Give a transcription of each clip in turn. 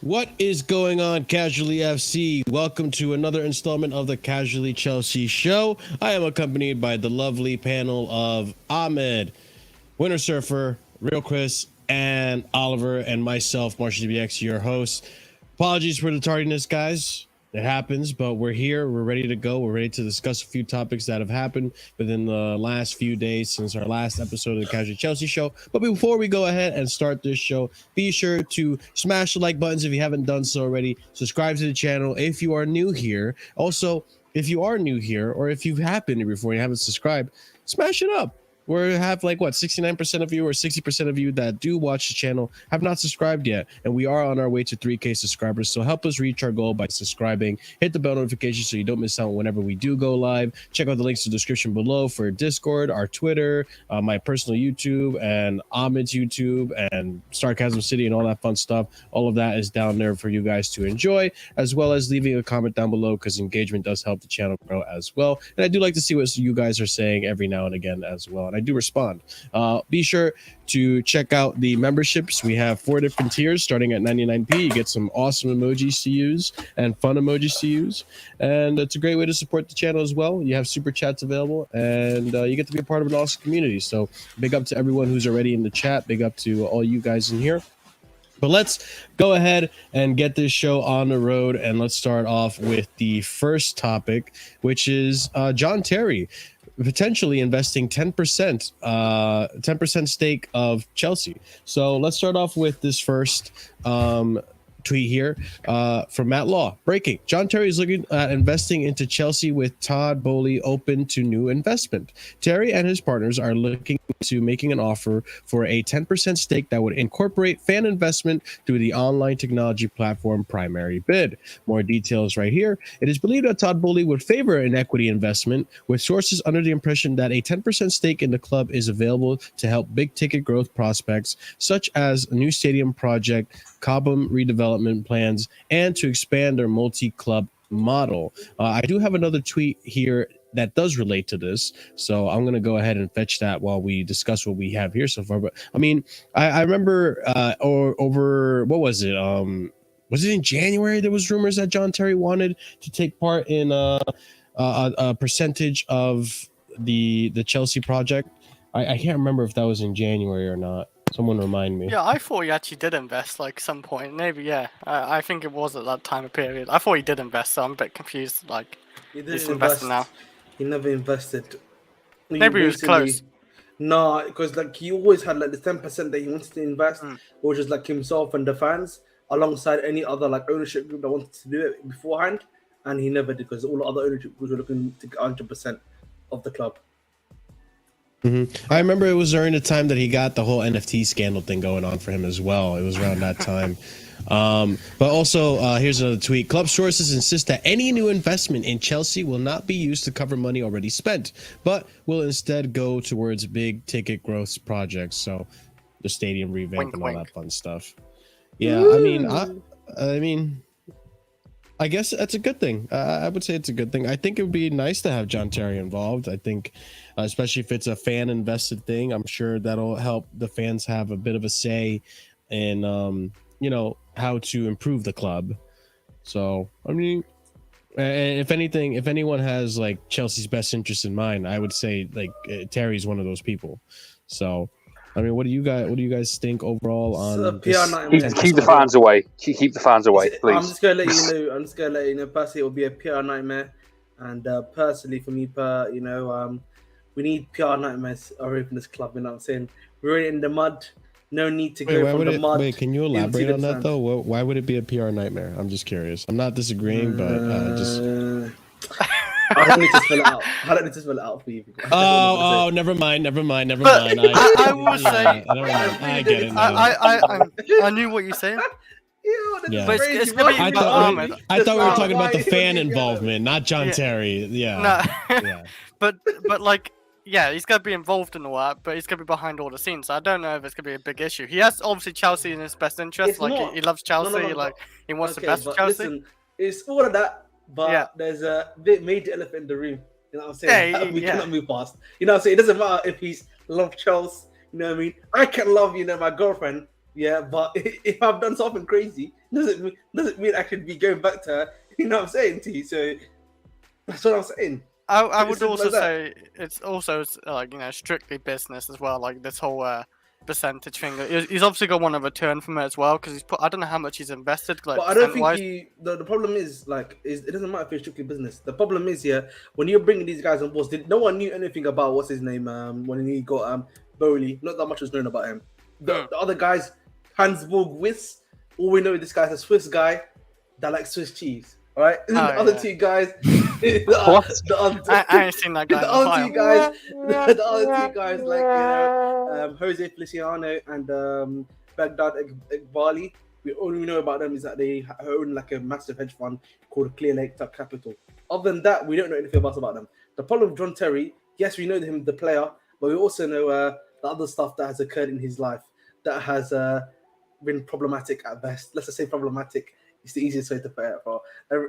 What is going on, Casually FC? Welcome to another installment of the Casually Chelsea show. I am accompanied by the lovely panel of Ahmed, Winter Surfer, Real Chris, and Oliver, and myself, Marshalldbdx, your host. Apologies for the tardiness, guys. It happens, but we're here. We're ready to go. We're ready to discuss a few topics that have happened within the last few days since our last episode of the Casually Chelsea show. But before we go ahead and start this show, be sure to smash the like buttons if you haven't done so already. Subscribe to the channel if you are new here. Also, if you are new here, or if you have been here before and you haven't subscribed, smash it up. We have like what 69% of you or 60% of you that do watch the channel have not subscribed yet, and we are on our way to 3K subscribers. So help us reach our goal by subscribing. Hit the bell notification so you don't miss out whenever we do go live. Check out the links in the description below for Discord, our Twitter, my personal YouTube, and Ahmed's YouTube, and Sarcasm City, and all that fun stuff. All of that is down there for you guys to enjoy, as well as leaving a comment down below because engagement does help the channel grow as well. And I do like to see what you guys are saying every now and again as well. I do respond. Be sure to check out the memberships. We have 4 different tiers starting at 99p. You get some awesome emojis to use and fun emojis to use, and it's a great way to support the channel as well. You have super chats available, and you get to be a part of an awesome community. So big up to everyone who's already in the chat. Big up to all you guys in here. But let's go ahead and get this show on the road, and let's start off with the first topic, which is John Terry potentially investing 10% stake of Chelsea. So let's start off with this first tweet here from Matt Law. Breaking: John Terry is looking at investing into Chelsea with Todd Boehly open to new investment. Terry and his partners are looking to making an offer for a 10% stake that would incorporate fan investment through the online technology platform Primary Bid. More details right here. It is believed that Todd Boehly would favor an equity investment, with sources under the impression that a 10% stake in the club is available to help big ticket growth prospects such as a new stadium project, Cobham redevelopment plans, and to expand their multi-club model. I do have another tweet here that does relate to this, so I'm going to go ahead and fetch that while we discuss what we have here so far. But I mean, I remember over what was it? Was it in January there was rumors that John Terry wanted to take part in a percentage of the Chelsea project. I can't remember if that was in January or not. Someone remind me. Yeah, I thought he actually did invest, like, some point. Maybe, yeah. I think it was at that time of period. I thought he did invest, so I'm a bit confused. Like, he's investing now. He never invested. Maybe he was close. No, because like he always had like the 10% that he wanted to invest, or just like himself and the fans, alongside any other like ownership group that wanted to do it beforehand, and he never did because all the other ownership groups were looking to get 100% of the club. I remember it was during the time that he got the whole NFT scandal thing going on for him as well. It was around that time. But also, here's another tweet. Club sources insist that any new investment in Chelsea will not be used to cover money already spent, but will instead go towards big ticket growth projects. So the stadium revamp and all that fun stuff. Yeah, I mean, I guess that's a good thing. I would say it's a good thing. I think it would be nice to have John Terry involved. I think, especially if it's a fan invested thing, I'm sure that'll help the fans have a bit of a say in, you know, how to improve the club. So, I mean, if anything, if anyone has like Chelsea's best interest in mind, I would say like Terry's one of those people. So, I mean, what do you guys think overall on keep the fans away? Keep the fans away, please. I'm just gonna let you know. Personally, it will be a PR nightmare, and personally, for me, we need PR nightmares in this club. You know what I'm saying? We're in the mud. No need to go from the mud. Wait, can you elaborate on that though? Why would it be a PR nightmare? I'm just curious. I'm not disagreeing, but just. I don't need to spell it out for you. Oh, never mind. I will say, I get it. I knew what you're saying. Yeah. But it's gonna be I thought we were talking about the fan involvement, not John Terry. Yeah. No. Yeah. But like, yeah, he's gonna be involved in all that, but he's gonna be behind all the scenes. So I don't know if it's gonna be a big issue. He has obviously Chelsea in his best interest. He loves Chelsea. No. Like he wants the best for Chelsea. Listen, it's all of that. But there's a big major elephant in the room. You know what I'm saying? We cannot move past. You know what I'm saying? It doesn't matter if he's love Chelsea. You know what I mean? I can love, my girlfriend, Yeah, but if I've done something crazy, doesn't mean I should be going back to her. You know what I'm saying to you? So that's what I'm saying. I It's would simple also as that. say it's also like strictly business as well. Like this whole percentage thing. He's obviously got one of a return from it as well because he's put. I don't know how much he's invested. Like But I don't think percent-wise. the problem is like it doesn't matter if it's strictly business. The problem is when you're bringing these guys on board, no one knew anything about what's his name when he got Bowley. Not that much was known about him. The other guys, Hansburg Wiss, all we know is this guy's a Swiss guy that likes Swiss cheese. All right, the other two guys. I ain't seen that guy. The other two guys, the other two guys like Jose Feliciano and Baghdad Iqbali. All we know about them is that they own like a massive hedge fund called Clear Lake Capital. Other than that, we don't know anything else about them. The problem with John Terry, yes, we know him, the player, but we also know the other stuff that has occurred in his life that has been problematic at best. Let's just say problematic. It's the easiest way to put it for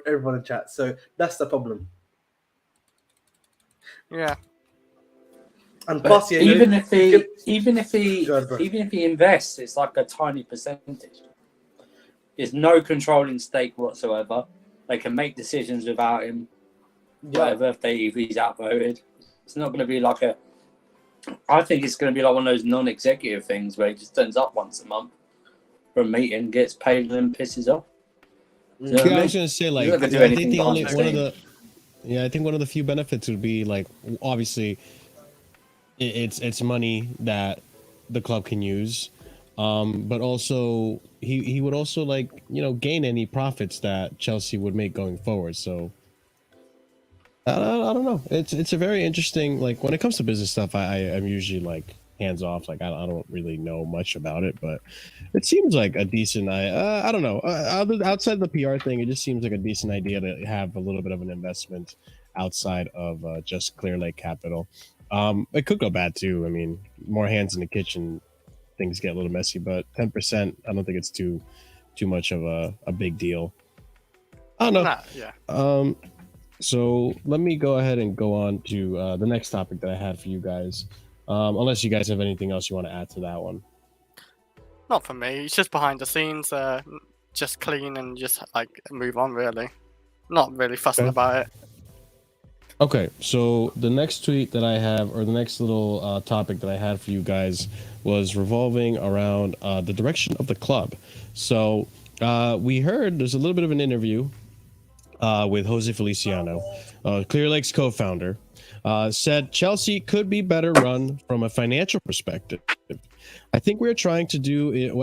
everyone in chat. So that's the problem. Yeah. And plus, even if he invests, it's like a tiny percentage. There's no controlling stake whatsoever. They can make decisions without him. Whatever if he's outvoted, it's not going to be like a. I think it's going to be like one of those non-executive things where he just turns up once a month for a meeting, gets paid, and then pisses off. Yeah, I was gonna say like I think the only one of the I think one of the few benefits would be like obviously it's money that the club can use, but also he would also like gain any profits that Chelsea would make going forward. So I don't know. It's a very interesting, like when it comes to business stuff. I'm usually like hands off. Like I don't really know much about it, but it seems like a decent. I don't know. Outside the PR thing, it just seems like a decent idea to have a little bit of an investment outside of just Clear Lake Capital. It could go bad too. I mean, more hands in the kitchen, things get a little messy. But 10%, I don't think it's too much of a big deal. I don't know. Nah, yeah. So let me go ahead and go on to the next topic that I had for you guys. Unless you guys have anything else you want to add to that one. Not for me. It's just behind the scenes, just clean and just like move on. Really, not really fussing about it. Okay, so the next tweet that I have, or the next little topic that I had for you guys, was revolving around the direction of the club. So we heard there's a little bit of an interview with Jose Feliciano, Clear Lake's co-founder. Said Chelsea could be better run from a financial perspective. I think we're trying to do.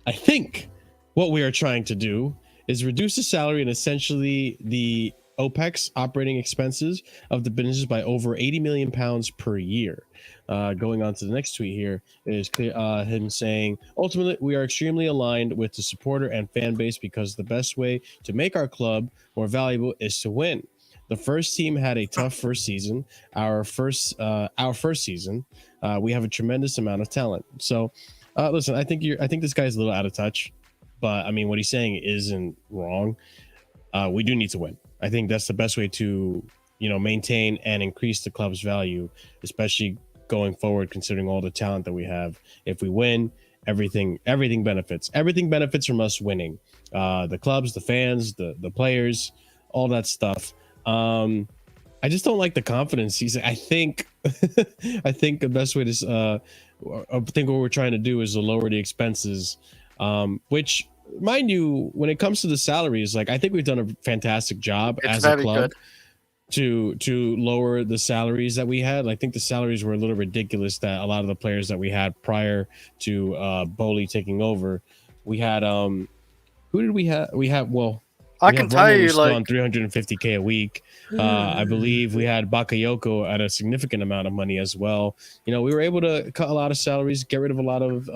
I think what we are trying to do is reduce the salary and essentially the OPEX operating expenses of the business by over £80 million per year. Going on to the next tweet here is him saying, ultimately, we are extremely aligned with the supporter and fan base because the best way to make our club more valuable is to win. The first team had a tough first season. Our first season, we have a tremendous amount of talent. So, listen, I think this guy's a little out of touch, but I mean, what he's saying isn't wrong. We do need to win. I think that's the best way to, maintain and increase the club's value, especially going forward, considering all the talent that we have. If we win, everything benefits. Everything benefits from us winning. The clubs, the fans, the players, all that stuff. I just don't like the confidence. I think the best way to I think what we're trying to do is to lower the expenses, which, mind you, when it comes to the salaries, like I think we've done a fantastic job as a club to lower the salaries that we had. I think the salaries were a little ridiculous that a lot of the players that we had prior to Bowley taking over. We had who did we have? I can tell you, like, on 350K a week. I believe we had Bakayoko at a significant amount of money as well. We were able to cut a lot of salaries, get rid of a lot of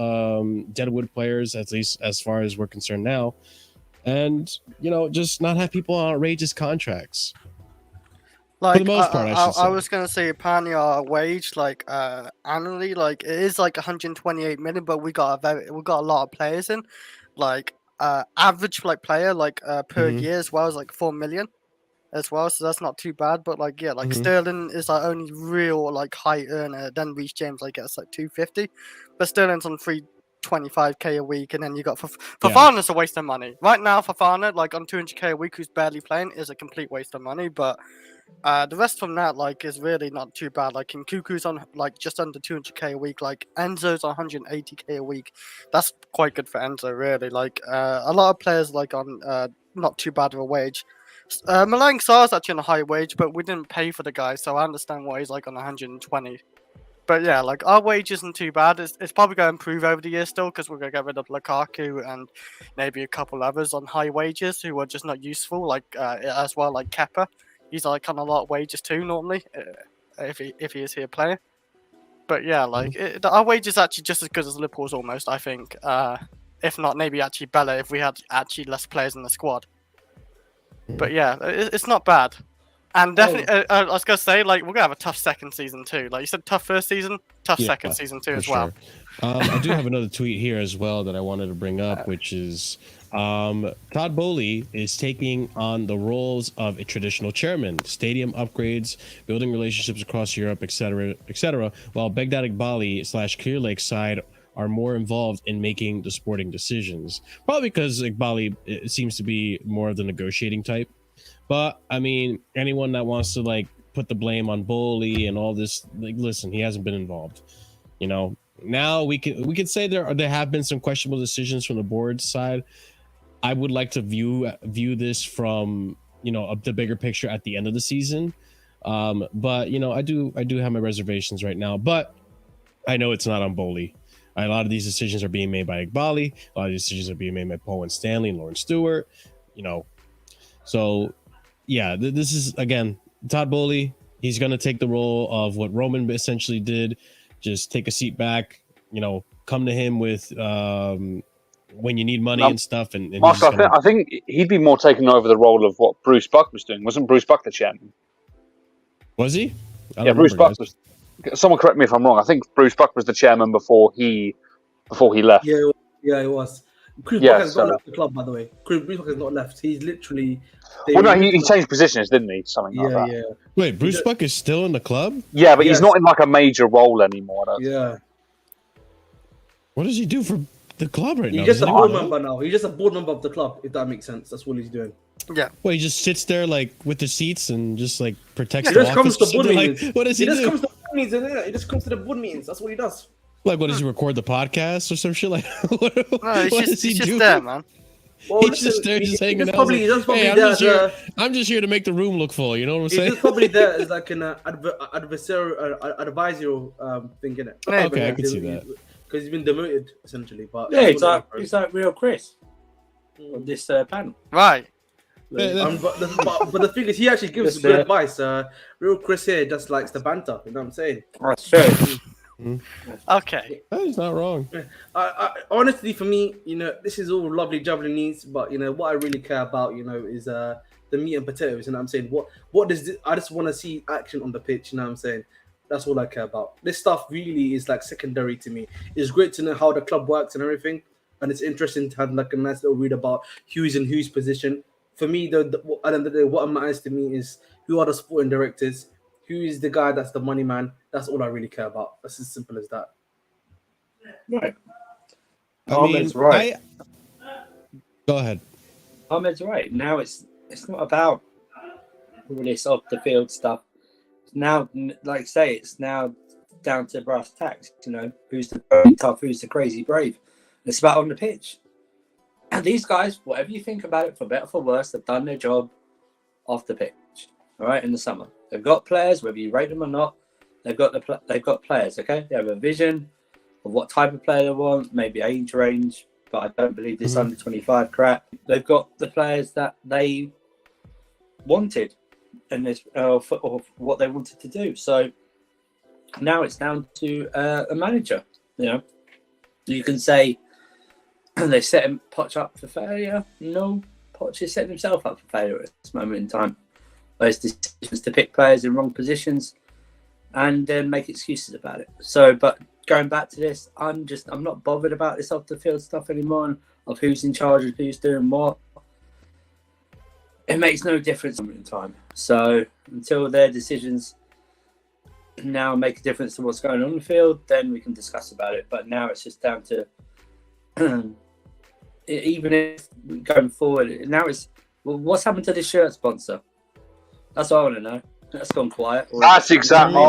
deadwood players, at least as far as we're concerned now, and just not have people on outrageous contracts. Like, for the most part, I was gonna say, apparently our wage, like annually, like it is like 128 million, but we got a lot of players in, like. Average like player like per year as well is like 4 million as well, so that's not too bad. But like Sterling is our only real like high earner. Then Reece James like gets like 250, but Sterling's on 3 25k a week, and then you got Fofana's a waste of money. Right now, Fofana, like on 200k a week, who's barely playing, is a complete waste of money. But the rest from that, like, is really not too bad. Like, Nkuku's on like just under 200k a week. Like, Enzo's 180k a week. That's quite good for Enzo, really. Like, a lot of players like on not too bad of a wage. Malang Sarr's actually on a high wage, but we didn't pay for the guy, so I understand why he's like on 120. But yeah, like our wage isn't too bad. It's probably going to improve over the year still, because we're going to get rid of Lukaku and maybe a couple others on high wages who are just not useful, like as well, like Kepa. He's like on a lot of wages too normally, if he is here playing. But yeah, like our wage is actually just as good as Liverpool's almost, I think. If not, maybe actually better if we had actually less players in the squad. But yeah, it's not bad. And definitely, I was going to say, like, we're going to have a tough second season too. Like you said, tough first season, tough second season too as well. I do have another tweet here as well that I wanted to bring up, which is Todd Boehly is taking on the roles of a traditional chairman, stadium upgrades, building relationships across Europe, etc., while Begdad Iqbali / Clear Lake side are more involved in making the sporting decisions. Probably because Iqbali seems to be more of the negotiating type. But I mean, anyone that wants to like put the blame on Boehly and all this, like, listen, he hasn't been involved. You know, now we could say there have been some questionable decisions from the board side. I would like to view this from, you know, the bigger picture at the end of the season. But you know, I do have my reservations right now. But I know it's not on Boehly. A lot of these decisions are being made by Iqbali. A lot of these decisions are being made by Paul and Stanley and Lauren Stewart. You know, so yeah, this is again Todd Boehly. He's going to take the role of what Roman essentially did. Just take a seat back. You know, come to him with when you need money and stuff. And Marshall, I think he'd be more taking over the role of what Bruce Buck was doing. Wasn't Bruce Buck the chairman? Was he? Yeah, Bruce Buck was. Someone correct me if I'm wrong. I think Bruce Buck was the chairman before he left. Yeah, it was. Bruce Buck has not left the club, by the way. Bruce Buck has not left. He's literally. Well, no, he changed positions, didn't he? Something like that. Yeah. Wait, Bruce Buck is still in the club? Yeah, but he's not in like a major role anymore. Yeah. What does he do for the club right now? He's just a board member now. He's just a board member of the club, if that makes sense. That's what he's doing. Yeah. Well, he just sits there like with the seats and just like protects He the just comes to board meetings. Like, what does he do? He just comes to board meetings. He just comes to the board meetings. That's what he does. Like, what does he record the podcast or some shit? Like, No, he's just there, man. Well, he's just there, just hanging out. I'm just here to make the room look full. You know what I'm saying? He's probably there as like an adversarial thing, innit? Okay, I can see that. Because he's been demoted essentially. But yeah, he's like real Chris on this panel, right? But the thing is, he actually gives good advice. Real Chris here just likes the banter. You know what I'm saying? That's true. Okay, he's not wrong. I honestly, for me, you know, this is all lovely jubbly needs, but you know what I really care about, you know, is the meat and potatoes. You know what I'm saying? What does this, I just want to see action on the pitch. You know what I'm saying? That's all I care about. This stuff really is like secondary to me. It's great to know how the club works and everything, and it's interesting to have like a nice little read about who's in whose position. For me, at the end of the day, what matters to me is who are the sporting directors, who is the guy that's the money man. That's all I really care about. That's as simple as that. Right. Ahmed's right. Go ahead. Ahmed's right. Now it's not about all this off the field stuff. Now, like I say, it's now down to brass tacks. You know, who's the tough, who's the crazy brave. It's about on the pitch. And these guys, whatever you think about it, for better or for worse, they've done their job off the pitch. All right, in the summer, they've got players, whether you rate them or not. They've got players. Okay, they have a vision of what type of player they want, maybe age range, but I don't believe this under 25 crap. They've got the players that they wanted, and this of what they wanted to do. So now it's down to a manager. You know, you can say they set Poch up for failure. No, Poch is setting himself up for failure at this moment in time. Those decisions to pick players in wrong positions and then make excuses about it. So, but going back to this, I'm not bothered about this off the field stuff anymore of who's in charge of who's doing what. It makes no difference in time. So until their decisions now make a difference to what's going on in the field, then we can discuss about it. But now it's just down to even if going forward, now it's what's happened to this shirt sponsor? That's what I want to know. That's gone quiet. That's exactly.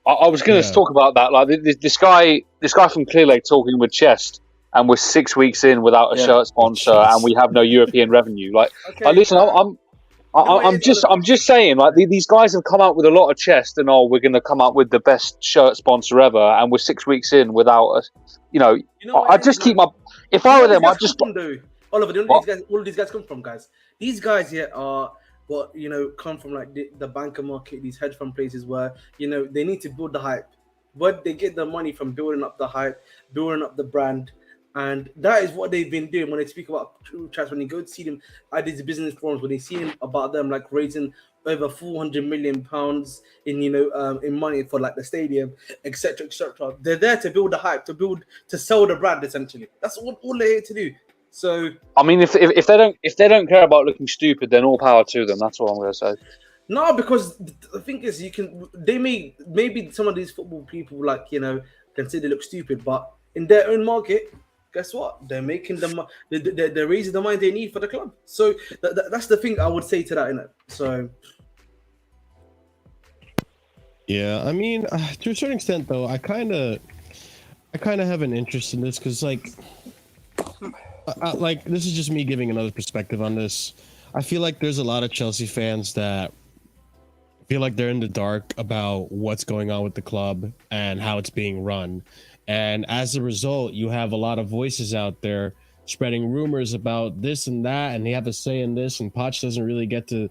I was going to talk about that. Like this guy from Clear Lake talking with Chest, and we're 6 weeks in without a shirt sponsor, and we have no European revenue. Like, listen, I'm just saying, like these guys have come out with a lot of Chest, and we're going to come out with the best shirt sponsor ever, and we're 6 weeks in without us. I just keep my. If I were them, I'd just. Oliver, all of these guys come from, guys. These guys here are. But come from like the banker market, these hedge fund places where they need to build the hype, but they get the money from building up the hype, building up the brand, and that is what they've been doing. When they speak about true chats, when you go to see them at these business forums, when they see them about them like raising over £400 million in in money for like the stadium, etc., etc. They're there to build the hype, to sell the brand essentially. That's all they're here to do. So I mean, if they don't care about looking stupid, then all power to them. That's what I'm going to say. No, because the thing is, maybe some of these football people consider they look stupid, but in their own market, guess what? They're making they're raising the money they need for the club. So that's the thing I would say to that, innit? So yeah, I mean, to a certain extent, though, I kind of have an interest in this because like this is just me giving another perspective on this. I feel like there's a lot of Chelsea fans that feel like they're in the dark about what's going on with the club and how it's being run. And as a result, you have a lot of voices out there spreading rumors about this and that, and they have a say in this, and Poch doesn't really get to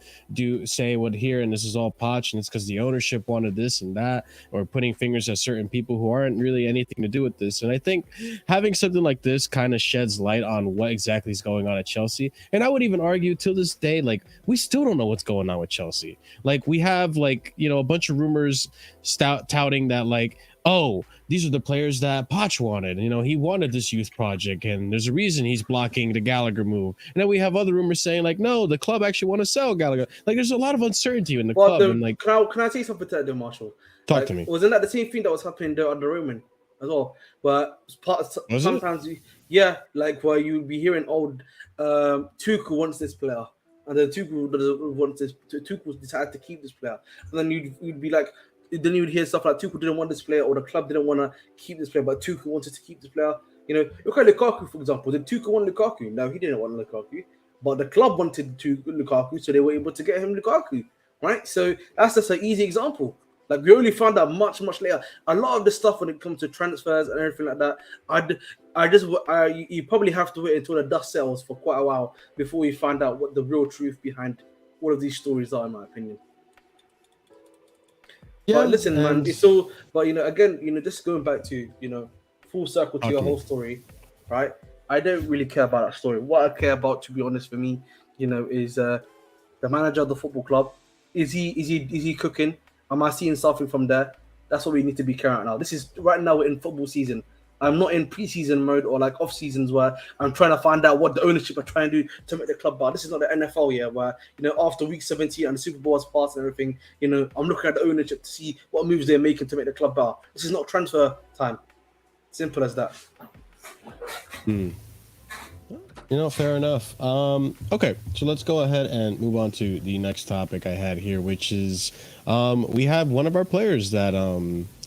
say what here, and this is all Poch, and it's because the ownership wanted this and that, or putting fingers at certain people who aren't really anything to do with this. And I think having something like this kind of sheds light on what exactly is going on at Chelsea. And I would even argue till this day, like, we still don't know what's going on with Chelsea. Like, we have a bunch of rumors touting that oh, these are the players that Poch wanted. He wanted this youth project, and there's a reason he's blocking the Gallagher move. And then we have other rumors saying no, the club actually want to sell Gallagher. There's a lot of uncertainty in the club. Can I say something to that, Marshall? Talk to me. Wasn't that the same thing that was happening there under Roman as well? But sometimes, where you'd be hearing, Tuchel wants this player, and then Tuchel wants this. Tuchel decided to keep this player, and then you'd be like. Then you would hear stuff like Tuchel didn't want this player, or the club didn't want to keep this player, but Tuchel wanted to keep this player. Look at Lukaku, for example. Did Tuchel want Lukaku? No, he didn't want Lukaku, but the club wanted Lukaku, so they were able to get him Lukaku, right? So that's just an easy example. Like, we only found out much later. A lot of the stuff when it comes to transfers and everything like that, you probably have to wait until the dust settles for quite a while before you find out what the real truth behind all of these stories are, in my opinion. Yeah, but listen, man, it's all. But again, just going back to full circle to your whole story, right? I don't really care about that story. What I care about, to be honest, for me, is the manager of the football club. Is he cooking? Am I seeing something from there? That's what we need to be carrying out now. This is right now, we're in football season. I'm not in pre-season mode or off seasons where I'm trying to find out what the ownership are trying to do to make the club better. This is not the NFL year where, after week 17 and the Super Bowl has passed and everything, I'm looking at the ownership to see what moves they're making to make the club better. This is not transfer time. Simple as that. Fair enough. Okay, so let's go ahead and move on to the next topic I had here, which is we have one of our players that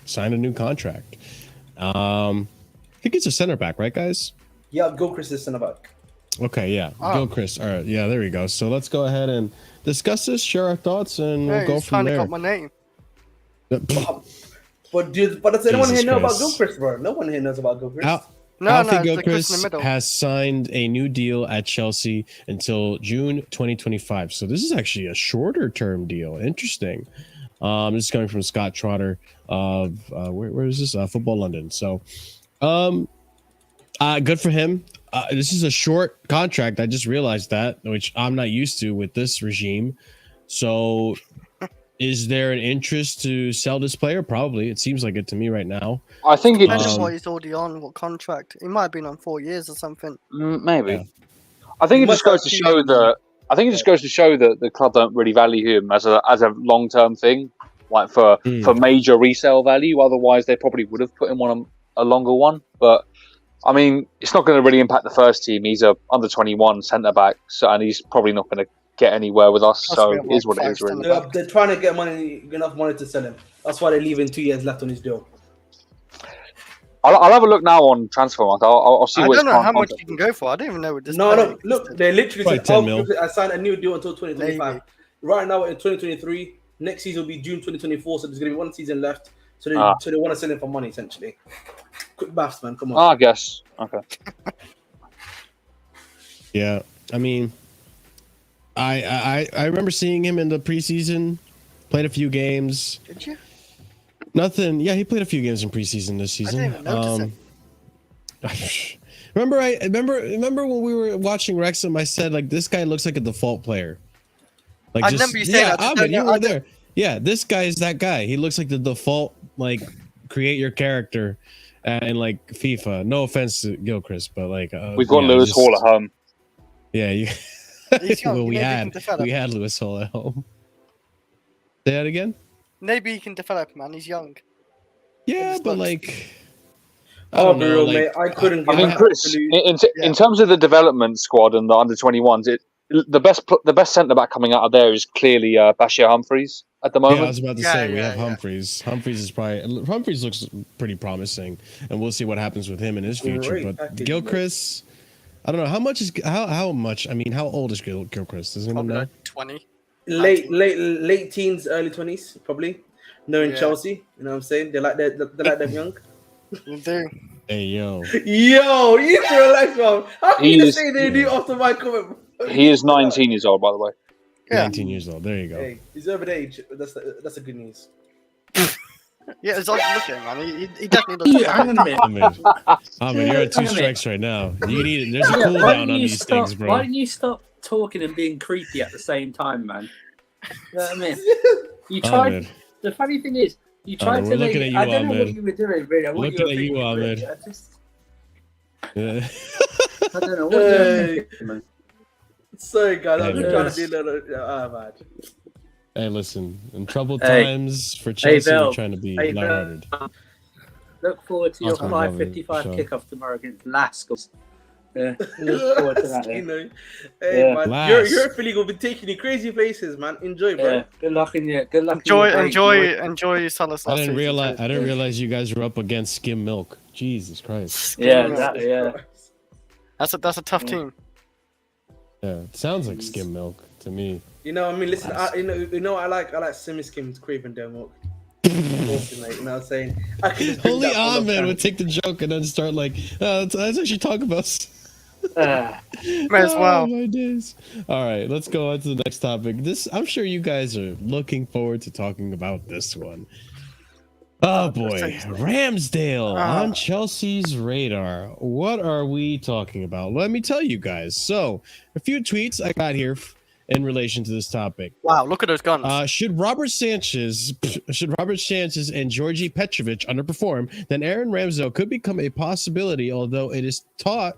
signed a new contract. I think it's a center back, right, guys? Yeah, Gilchrist is center back. Okay, yeah, Gilchrist. All right, yeah, there we go. So let's go ahead and discuss this, share our thoughts, and we'll go from there. Got my name. But does anyone here know about Gilchrist, bro? No one here knows about Gilchrist. Alfie Gilchrist has signed a new deal at Chelsea until June 2025. So this is actually a shorter term deal. Interesting. This is coming from Scott Trotter of where is this? Football London. So good for him. This is a short contract. I just realized that, which I'm not used to with this regime. So is there an interest to sell this player? Probably. It seems like it to me right now. I think it depends on what he's already on, what contract. He might have been on 4 years or something. Maybe. Yeah. I think it just goes to show that. I think it just goes to show that the club don't really value him as a long term thing, like for major resale value. Otherwise, they probably would have put him on a longer one. But I mean, it's not going to really impact the first team. He's a under 21 centre back, so and he's probably not going to get anywhere with us. So it is what it is, really. They're trying to get enough money to sell him. That's why they're leaving 2 years left on his deal. I'll have a look now on Transfermarkt. I'll see. I don't know how much you can go for. I don't even know what this. No. Look, they literally said, 10 mil. I signed a new deal until 2025. Maybe. Right now we're in 2023. Next season will be June 2024. So there's going to be 1 season left. So they want to sell him for money, essentially. Quick maths, man. Come on. I guess. Okay. Yeah, I mean, I remember seeing him in the preseason. Played a few games. Did you? Nothing. Yeah, he played a few games in preseason this season. I didn't even notice it. Remember when we were watching Wrexham? I said like this guy looks like a default player. Like I remember you saying that. Ahmed, you were there. Yeah, this guy is that guy. He looks like the default, like create your character, in like FIFA. No offense to Gilchrist, but like we've got Lewis Hall at home. Yeah, you. Well, we had Lewis Hall at home. Say that again. Maybe he can develop, man. He's young. Yeah, but like. I'll be real, mate. I couldn't. I mean, Chris, in terms of the development squad and the under 21s, the best centre back coming out of there is clearly Bashir Humphreys at the moment. Yeah, I was about to say we have Humphreys. Humphreys looks pretty promising, and we'll see what happens with him in his future. But Gilchrist, I don't know how much is how much. I mean, how old is Gilchrist? Does anyone know? 20. Late teens, early 20s, probably. Knowing Chelsea, you know what I'm saying? They like them young. Hey yo, you need to relax, bro. How can you say they do after my comment? He is 19 years old, by the way. Yeah. 19 years old. There you go. Hey, he's over the age. That's a good news. Yeah, it's like look at him, man. He definitely looks. Hang on a minute. Ahmed, you're at 2 strikes right now. You need it. There's a cooldown on these things, bro. Why didn't you stop talking and being creepy at the same time, man? You know what I mean? You tried. Ahmed. The funny thing is, you tried to make. I don't know what you were doing, really. Looking at you, Ahmed. Yeah. I don't know what you're doing, man. Sorry, guys. I'm just trying to be a little. Man. Hey, listen. In troubled times for Chelsea, we're trying to be lighthearted. Look forward to your 5:55 kickoff tomorrow against Lask. Yeah, look forward to that. Hey, man, your Philly will be taking you crazy places, man. Enjoy, bro. Yeah, good luck in you. Good luck. Enjoy Salas. I didn't realize you guys were up against Skim Milk. Jesus Christ. Yeah. That's a tough team. Yeah, it sounds like Skim Milk to me. You know, I mean, listen, I like semi-skimmed Craven Dale milk. Awesome, mate. You know what I'm saying? Only Ahmed would take the joke and then start like, let's actually talk about. May as well. Oh, my days. All right, let's go on to the next topic. I'm sure you guys are looking forward to talking about this one. Oh boy, Ramsdale on Chelsea's radar. What are we talking about? Let me tell you guys. So, a few tweets I got here in relation to this topic. Wow, look at those guns. Should Robert Sanchez and Georgi Petrovic underperform, then Aaron Ramsdale could become a possibility. Although it is thought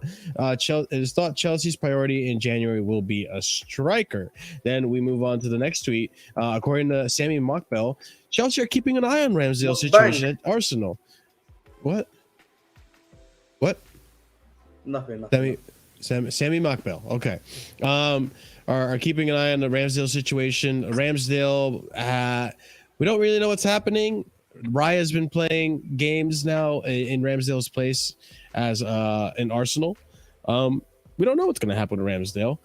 Chelsea's priority in January will be a striker. Then we move on to the next tweet. According to Sammy Mockbell, Chelsea are keeping an eye on Ramsdale's situation at Arsenal. What? Nothing. Sammy Mockbell. Okay. Are keeping an eye on the Ramsdale situation. Ramsdale, we don't really know what's happening. Raya's been playing games now in Ramsdale's place as in Arsenal. We don't know what's going to happen with Ramsdale.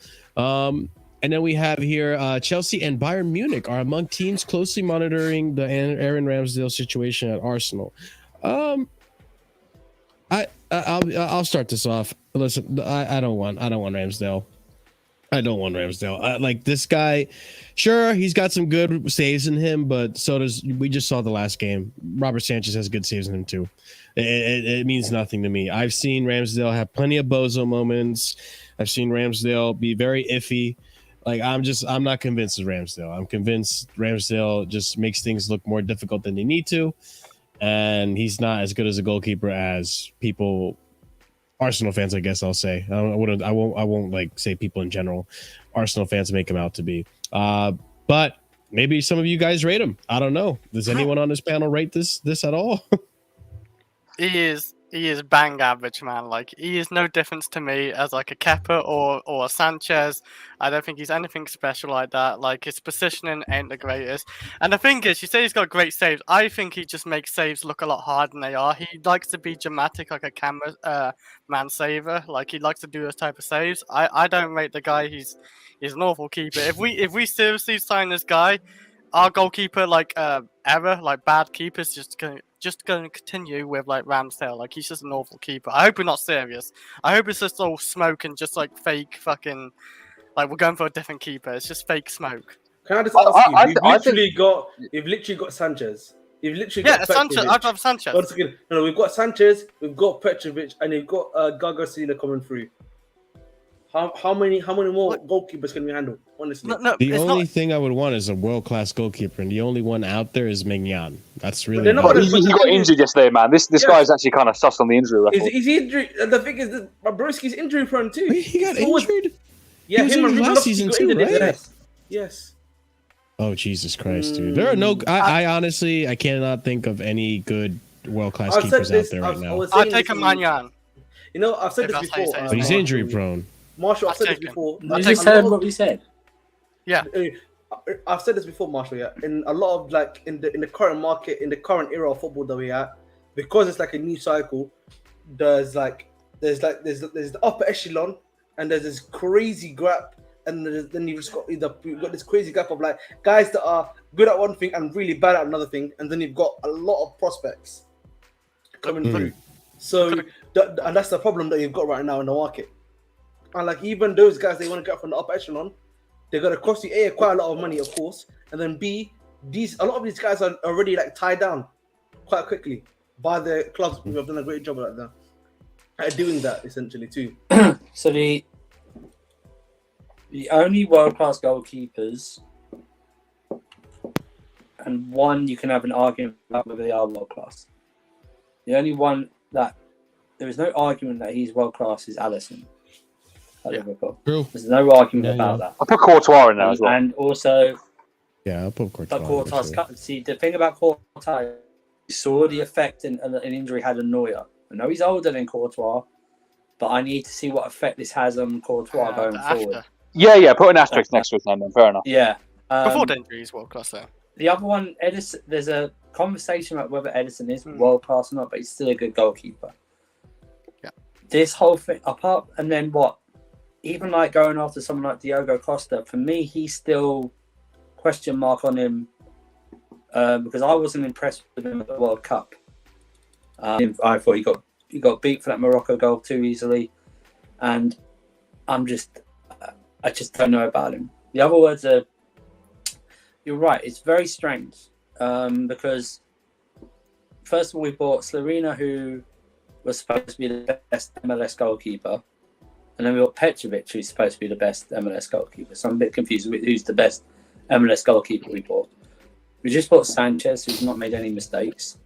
And then we have here Chelsea and Bayern Munich are among teams closely monitoring the Aaron Ramsdale situation at Arsenal. I'll start this off. Listen, I don't want Ramsdale. I don't want Ramsdale. Like this guy, sure, he's got some good saves in him, but we just saw the last game. Robert Sanchez has good saves in him too. It means nothing to me. I've seen Ramsdale have plenty of bozo moments. I've seen Ramsdale be very iffy. Like I'm not convinced of Ramsdale. I'm convinced Ramsdale just makes things look more difficult than they need to, and he's not as good as a goalkeeper as people. Arsenal fans, I guess I'll say. I won't like say people in general. Arsenal fans make him out to be. But maybe some of you guys rate him. I don't know. Does anyone on this panel rate this at all? He is he is bang average, man. Like, he is no difference to me as like a Kepa or a Sanchez. I don't think he's anything special like that. Like, his positioning ain't the greatest. And the thing is, you say he's got great saves. I think he just makes saves look a lot harder than they are. He likes to be dramatic, like a camera man saver. Like, he likes to do those type of saves. I don't rate the guy. He's an awful keeper. If we seriously sign this guy, our goalkeeper error, like bad keepers, just going to continue with like Ramsdale. Like, he's just an awful keeper. I hope we're not serious. I hope it's just all smoke and just like fake fucking, like, we're going for a different keeper. It's just fake smoke. Can I just ask you? You've literally got Sanchez. You've literally got Sanchez. I'd have Sanchez. Once again, no, we've got Sanchez, we've got Petrovic, and you've got Gallagher coming through. How many more goalkeepers can we handle? Honestly, the only thing I would want is a world-class goalkeeper, and the only one out there is Mignon. That's really. He got injured yesterday, man. This guy's actually kind of sus on the injury record. Is he injured? The thing is, Broski's injury prone too. Wait, he got injured. Yeah, he was injured last season too, right? Yes. Oh, Jesus Christ, dude! There are no. I honestly, I cannot think of any good world-class keepers out there right now. I'll take a Mignon. You know, I've said this before. But he's injury prone. Marshall, I've said this before. You just heard what we said. Yeah. I've said this before, Marshall. Yeah, in a lot of like in the current market, in the current era of football that we're at, because it's like a new cycle. There's the upper echelon, and there's this crazy gap, and then you've got this crazy gap of like guys that are good at one thing and really bad at another thing, and then you've got a lot of prospects coming through. So and that's the problem that you've got right now in the market. And like even those guys they want to get from the upper echelon, they're gonna cost you quite a lot of money, of course, and then a lot of these guys are already like tied down quite quickly by the clubs who have done a great job like that at doing that essentially too. So the only world-class goalkeepers, and one you can have an argument about whether they are world-class. The only one that there is no argument that he's world-class is Alisson. Liverpool. True. There's no argument about that. I'll put Courtois in there as well. And also, I'll put Courtois. But Courtois, see, the thing about Courtois, you saw the effect an injury had on Neuer. I know he's older than Courtois, but I need to see what effect this has on Courtois going forward. Yeah, put an asterisk next to it then, fair enough. Yeah. Before the injury, he's world class though. The other one, Edison, there's a conversation about whether Edison is world class or not, but he's still a good goalkeeper. Yeah. This whole thing, apart, and then what? Even like going after someone like Diogo Costa, for me, he's still question mark on him because I wasn't impressed with him at the World Cup. I thought he got beat for that Morocco goal too easily, and I just don't know about him. The other words are, you're right. It's very strange because first of all we bought Slorina, who was supposed to be the best MLS goalkeeper. And then we got Petrovic, who's supposed to be the best MLS goalkeeper. So I'm a bit confused with who's the best MLS goalkeeper we bought. We just bought Sanchez, who's not made any mistakes.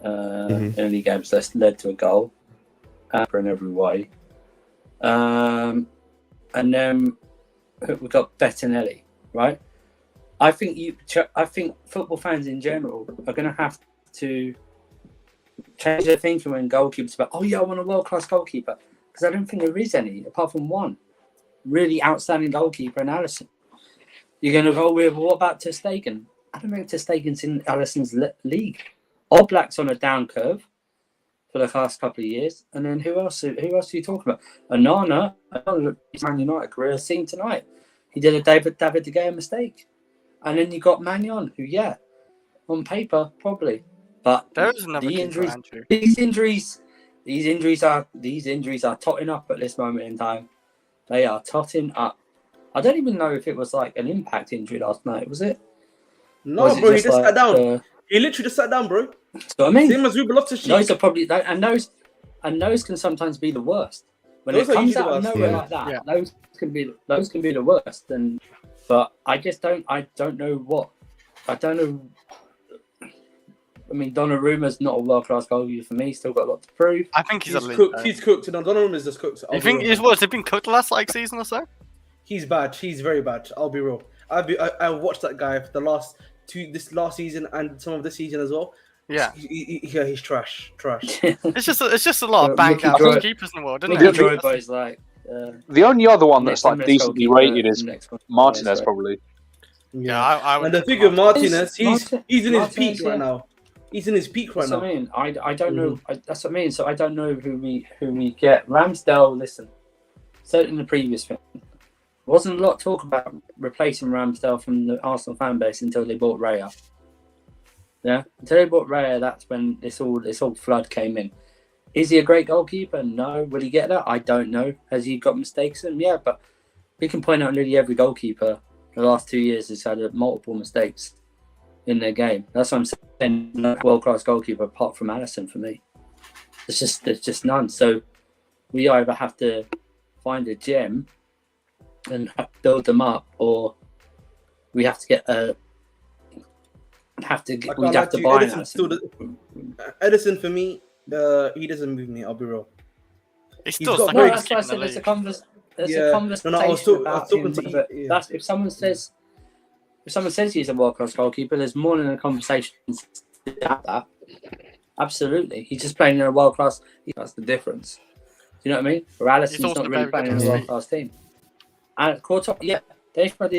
Only games that's led to a goal. In every way. And then we've got Bettinelli, right? I think football fans in general are going to have to change their thinking when goalkeepers about, I want a world-class goalkeeper. Because I don't think there is any, apart from one really outstanding goalkeeper in Alisson. You're going to go with, what about Ter Stegen? I don't think Ter Stegen's in Alisson's league. Oblak's on a down curve for the last couple of years. And then who else are you talking about? Onana, his Man United career seen tonight. He did a David De Gea mistake. And then you got Mignon, who, on paper, probably. But these injuries are totting up at this moment in time. They are totting up. I don't even know if it was like an impact injury last night, was it? No, bro, he just sat down. He literally just sat down, bro. So I mean, same as Ruben Loftus-Cheek. Those are probably and those can sometimes be the worst. When it comes out of nowhere like that, those can be the worst. But I don't know. I mean, Donnarumma's not a world-class goalkeeper for me. Still got a lot to prove. I think he's cooked. He's cooked. No, Donnarumma's just cooked. You think has it been cooked the last season or so? He's bad. He's very bad. I'll be real. I watched that guy for this last season and some of this season as well. Yeah. He's trash. It's just a lot of bank Mickey average Joy- keepers in the world, isn't Mickey it? Chalobah is like The only other one next that's like best decently goalkeeper rated is and next one- Martinez, right. probably. Yeah, I would. And the put thing with Martinez. Martinez, he's in his Martinez, peak right yeah. now. He's in his peak right That's what now. I mean. I don't know. That's what I mean. So I don't know who we get. Ramsdale, listen. So in the previous thing, wasn't a lot of talk about replacing Ramsdale from the Arsenal fan base until they bought Raya. Yeah, until they bought Raya, that's when this all flood came in. Is he a great goalkeeper? No. Will he get that? I don't know. Has he got mistakes in him? Yeah, but we can point out nearly every goalkeeper in the last 2 years has had multiple mistakes in their game. That's what I'm saying. No world-class goalkeeper apart from Alisson for me. There's just none. So we either have to find a gem and build them up, or we have to get a. We'd have to buy an Alisson. Edison for me, he doesn't move me. I'll be real. He's He's still got second very- best That's why I keeper in the said league. there's Yeah. a conversation No, I was about talking him. to you, But yeah. that's if someone says he's a world-class goalkeeper, there's more than a conversation about that. Absolutely, he's just playing in a world-class. That's the difference. Do you know what I mean? Where Alisson's also not really very playing good in a on world-class team. And Courtois, yeah,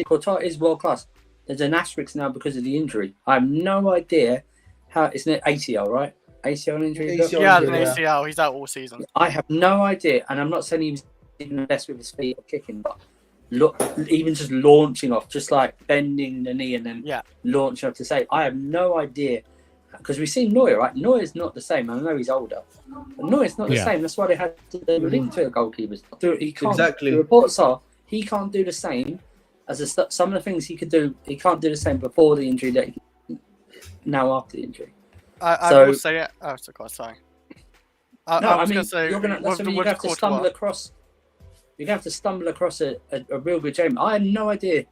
Courtois is world-class. There's an asterisk now because of the injury. I have no idea how. It's an ACL, right? ACL injury. ACL. Yeah, an Yeah. ACL. He's out all season. I have no idea, and I'm not saying he was even the best with his feet or kicking, but look, even just launching off, just like bending the knee and then launching off to save. I have no idea, because we've seen Neuer, right? Neuer's not the same. I know he's older, but Neuer's not the same. That's why they had to link to a goalkeeper. He can't. Exactly. The reports are he can't do the same as some of the things he could do. He can't do the same before the injury that now after the injury. I will say it. Oh, sorry. I mean, going to say, you're gonna have to stumble across. You're gonna have to stumble across a real good game. I have no idea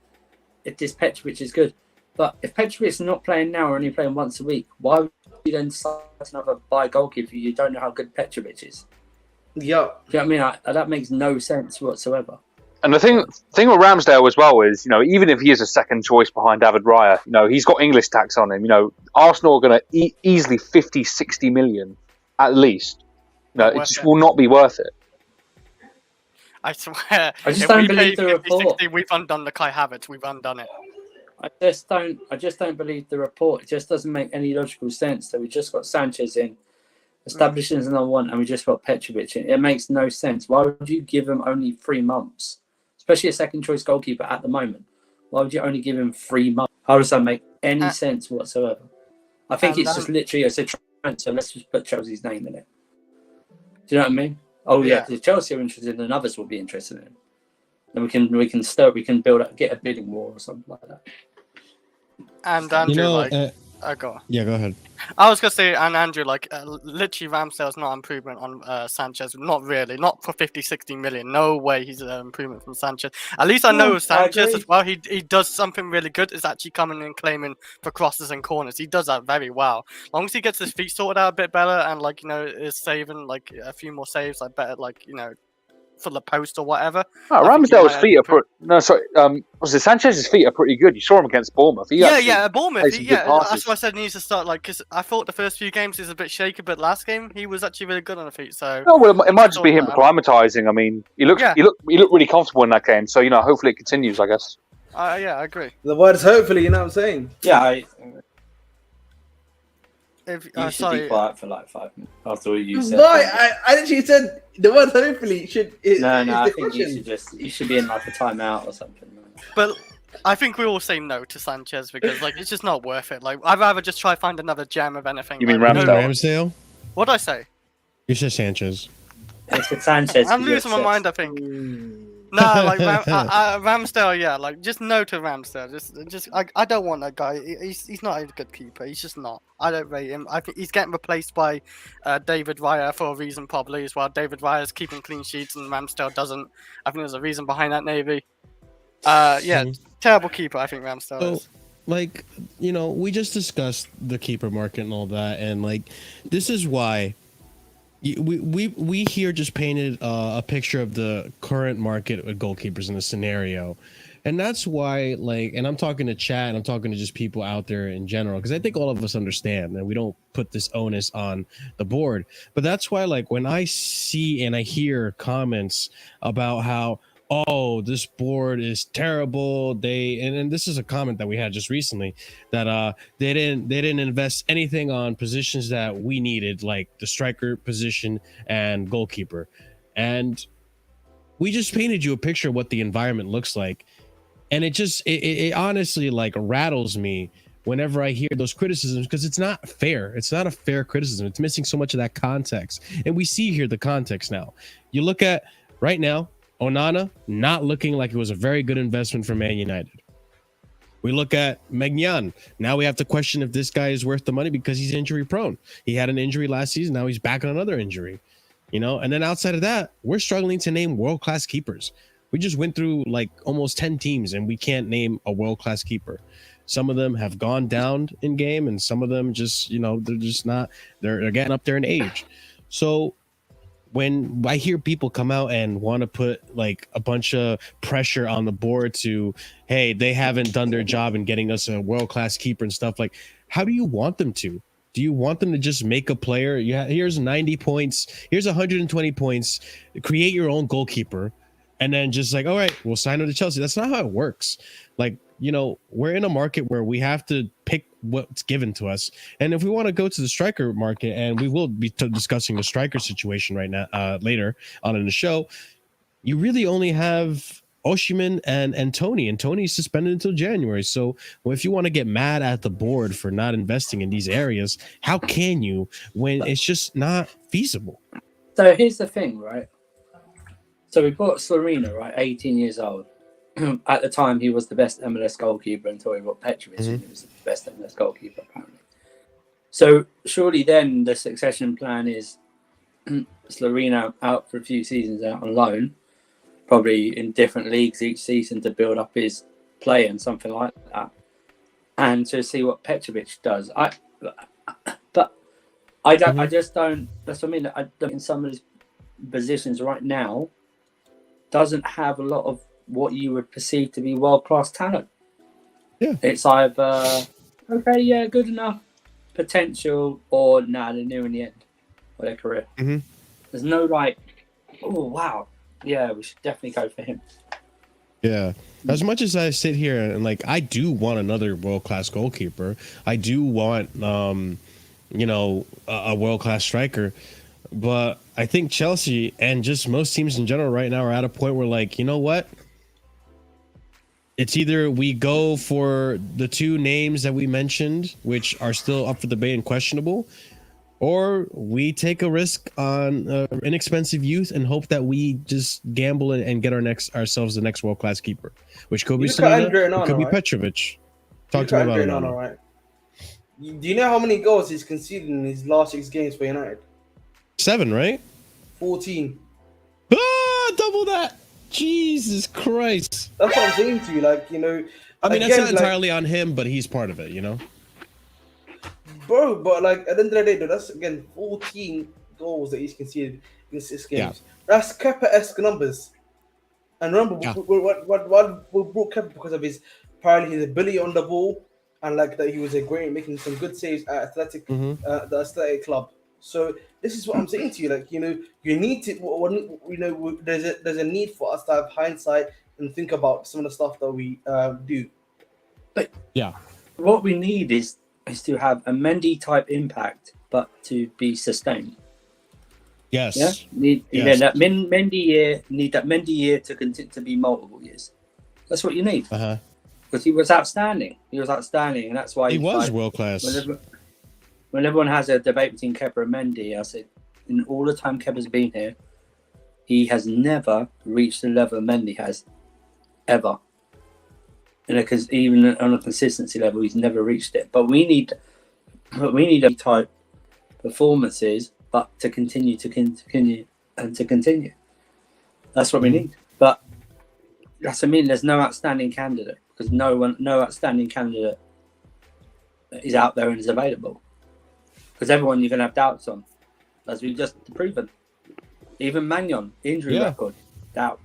if this Petrovic is good, but if Petrovic is not playing now or only playing once a week, why would you then start another buy goalkeeper if you don't know how good Petrovic is? Yeah. Do you know what I mean? That makes no sense whatsoever. And the thing with Ramsdale as well is, even if he is a second choice behind David Raya, he's got English tax on him. Arsenal are going to easily 50, 60 million at least. It just will not be worth it. I swear. I just don't believe the 50, report. 60, we've undone the Kai Havertz. We've undone it. I just don't believe the report. It just doesn't make any logical sense that we just got Sanchez in, establishing as number one, and we just got Petrovic in. It makes no sense. Why would you give him only 3 months? Especially a second choice goalkeeper at the moment. Why would you only give him 3 months? How does that make any sense whatsoever? I think it's just literally a transfer. Let's just put Chelsea's name in it. Do you know what I mean? Oh yeah, if Chelsea are interested, then others will be interested in it. Then we can build up, get a bidding war or something like that. And Andrew, go on. Yeah, go ahead. I was gonna say, and Andrew, literally Ramsdale's not an improvement on Sanchez. Not really, not for 50, 60 million. No way he's an improvement from Sanchez. At least I know Sanchez as well. He does something really good. Is actually coming and claiming for crosses and corners. He does that very well. As long as he gets his feet sorted out a bit better and is saving a few more saves, better for the post or whatever. Ramsdale's feet are Sanchez's feet are pretty good. You saw him against Bournemouth. Bournemouth. That's why I said he needs to start because I thought the first few games he was a bit shaky, but last game he was actually really good on the feet. So it might just be him acclimatizing. I mean, he looked really comfortable in that game. So hopefully it continues. I guess. Yeah, I agree. The word is hopefully. You know what I'm saying? Yeah, You should be quiet for 5 minutes after all you said. No, I actually said the word hopefully should. I think you should be in a timeout or something. But I think we all say no to Sanchez because it's just not worth it. I'd rather just try find another gem of anything. You mean Ramsdale? Ramsdale? What'd I say? You said Sanchez. It's Sanchez. I'm losing my mind. I think. No, Ramsdale, yeah, just no to Ramsdale. I don't want that guy. He's not a good keeper. He's just not. I don't rate him. I think he's getting replaced by David Raya for a reason probably as well. David Raya's keeping clean sheets and Ramsdale doesn't. I think there's a reason behind that, Navy. Terrible keeper. I think Ramsdale is. We just discussed the keeper market and all that, and this is why we here just painted a picture of the current market with goalkeepers in the scenario, and that's why, like, and I'm talking to chat and I'm talking to just people out there in general, because I think all of us understand and we don't put this onus on the board. But that's why, like, when I see and I hear comments about how, oh, this board is terrible, and this is a comment that we had just recently, that they didn't invest anything on positions that we needed, like the striker position and goalkeeper, and we just painted you a picture of what the environment looks like, and it honestly, like, rattles me whenever I hear those criticisms, because it's not fair. It's not a fair criticism. It's missing so much of that context, and we see here the context now. You look at right now, Onana not looking like it was a very good investment for Man United. We look at Maignan. Now we have to question if this guy is worth the money because he's injury prone. He had an injury last season. Now he's back on another injury, you know? And then outside of that, we're struggling to name world-class keepers. We just went through like almost 10 teams and we can't name a world-class keeper. Some of them have gone down in game, and some of them just, you know, they're just not, they're getting up there in age. So when I hear people come out and want to put like a bunch of pressure on the board to, hey, they haven't done their job in getting us a world-class keeper and stuff, like, how do you want them to? Do you want them to just make a player? Yeah, here's 90 points, here's 120 points, create your own goalkeeper, and then just like, all right, we'll sign him to Chelsea? That's not how it works. Like, you know, we're in a market where we have to pick what's given to us. And if we want to go to the striker market, and we will be discussing the striker situation right now, later on in the show, you really only have Osimhen and Tony, and Tony's suspended until January. So if you want to get mad at the board for not investing in these areas, how can you, when it's just not feasible? So here's the thing, right? So we bought Slorina, right? 18 years old. At the time, he was the best MLS goalkeeper until he got Petrovic, and he was the best MLS goalkeeper, apparently. So surely then the succession plan is Slorina out for a few seasons out on loan, probably in different leagues each season to build up his play and something like that, and to see what Petrovic does. But I don't. I just don't. That's what I mean. I don't, in some of his positions right now, doesn't have a lot of what you would perceive to be world-class talent. Yeah, it's either okay, yeah, good enough, potential, or nah, they're near in the end of their career. There's no like, oh wow, yeah, we should definitely go for him. Yeah, as much as I sit here and like, I do want another world-class goalkeeper, I do want you know, a world-class striker, but I think Chelsea and just most teams in general right now are at a point where, like, you know what? It's either we go for the two names that we mentioned, which are still up for debate and questionable, or we take a risk on inexpensive youth and hope that we just gamble and get ourselves the next world-class keeper, which could be Slorina, it could be Petrovic. Talk to me about Onana. Right? Do you know how many goals he's conceded in his last 6 games for United? 7, right? 14. Double that. Jesus Christ. That's what I'm saying to you. Like, you know, I mean, that's not entirely on him, but he's part of it, you know? Bro, but like at the end of the day, though, that's again 14 goals that he's conceded in 6 games. Yeah. That's Kepa-esque numbers. And remember, what brought Kepa because of his apparently his ability on the ball, and like that he was a great making some good saves at Athletic, the Athletic club. So this is what I'm saying to you. Like, you know, you need to, you know, there's a need for us to have hindsight and think about some of the stuff that we do. But yeah, what we need is to have a Mendy type impact, but to be sustained. Yes. Yeah. Need that Mendy year to be multiple years. That's what you need. Because he was outstanding. And that's why he was world class. When everyone has a debate between Kepa and Mendy, I said, in all the time Kepa's been here, he has never reached the level Mendy has, ever. Because even on a consistency level, he's never reached it. But we need a type performances, but to continue. That's what we need. But that's what I mean. There's no outstanding candidate because no outstanding candidate is out there and is available. Because everyone you're going to have doubts on. as we've just proven. Even Magnon, injury record, doubt.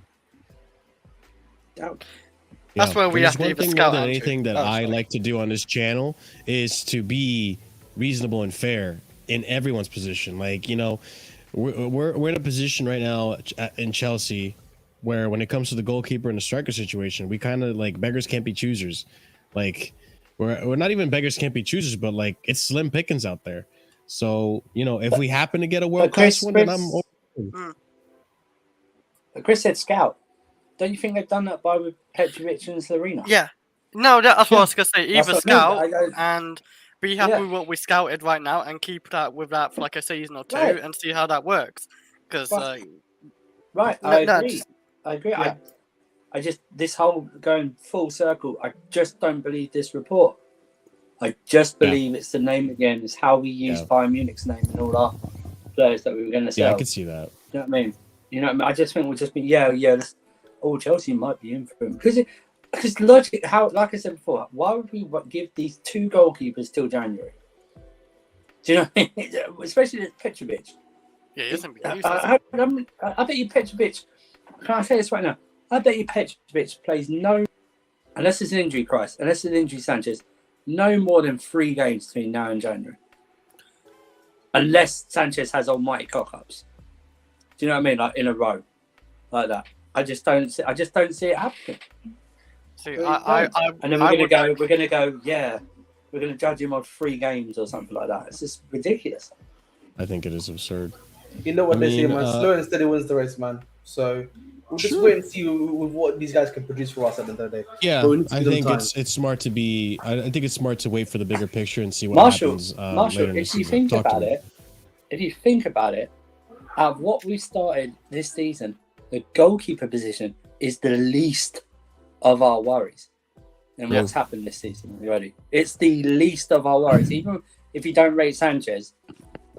That's where we have to one even thing scout. more than anything that I like to do on this channel is to be reasonable and fair in everyone's position. Like, you know, we're in a position right now in Chelsea where when it comes to the goalkeeper and the striker situation, we kind of like beggars can't be choosers. Like we're not even beggars can't be choosers, but like it's slim pickings out there. So, you know, if we happen to get a world class one, then I'm open. But Chris said scout. Don't you think they've done that with Petrovic and Slarina? Yeah. No, that's what I was gonna say. Either scout I and be happy with what we scouted right now and keep that with that for like a season or two and see how that works. Because I agree. I agree. Yeah. I just, this whole going full circle, I just don't believe this report. I just believe it's the name again. It's how we use Bayern Munich's name and all our players that we were going to sell. Yeah, I can see that. You know what I mean? You know what I mean? I just think we'll just be, Chelsea might be in for him. Because logic, like I said before, why would we give these two goalkeepers till January? Do you know what I mean? Especially Petrovic. Yeah, he isn't. I bet you Petrovic, can I say this right now? I bet you Petrovic plays unless it's an injury crisis, unless it's an injury Sanchez, no more than 3 games between now and January. Unless Sanchez has almighty cock-ups. Do you know what I mean? Like in a row. Like that. I just don't see it happening. See, and then we're gonna go, we're gonna judge him on 3 games or something like that. It's just ridiculous. I think it is absurd. You know what they say, man. Slow and steady wins the race, man. So we'll just wait and see with what these guys can produce for us at the end of the day. Yeah, I think it's smart to be. I think it's smart to wait for the bigger picture and see what happens. Marshall, if you think about it, out of what we started this season, the goalkeeper position is the least of our worries. And what's happened this season already? It's the least of our worries. Even if you don't rate Sanchez,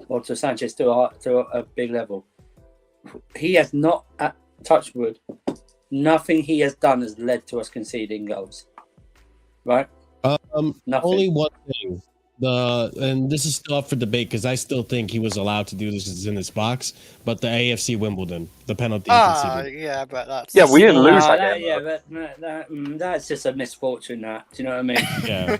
or to Sanchez to a big level, he has not, at Touchwood, nothing he has done has led to us conceding goals. Right? Nothing. Only one thing. And this is still up for debate because I still think he was allowed to do this in this box, but the AFC Wimbledon, the penalty conceded. Yeah, but that's we didn't lose that game. But that's just a misfortune. That, do you know what I mean? Yeah,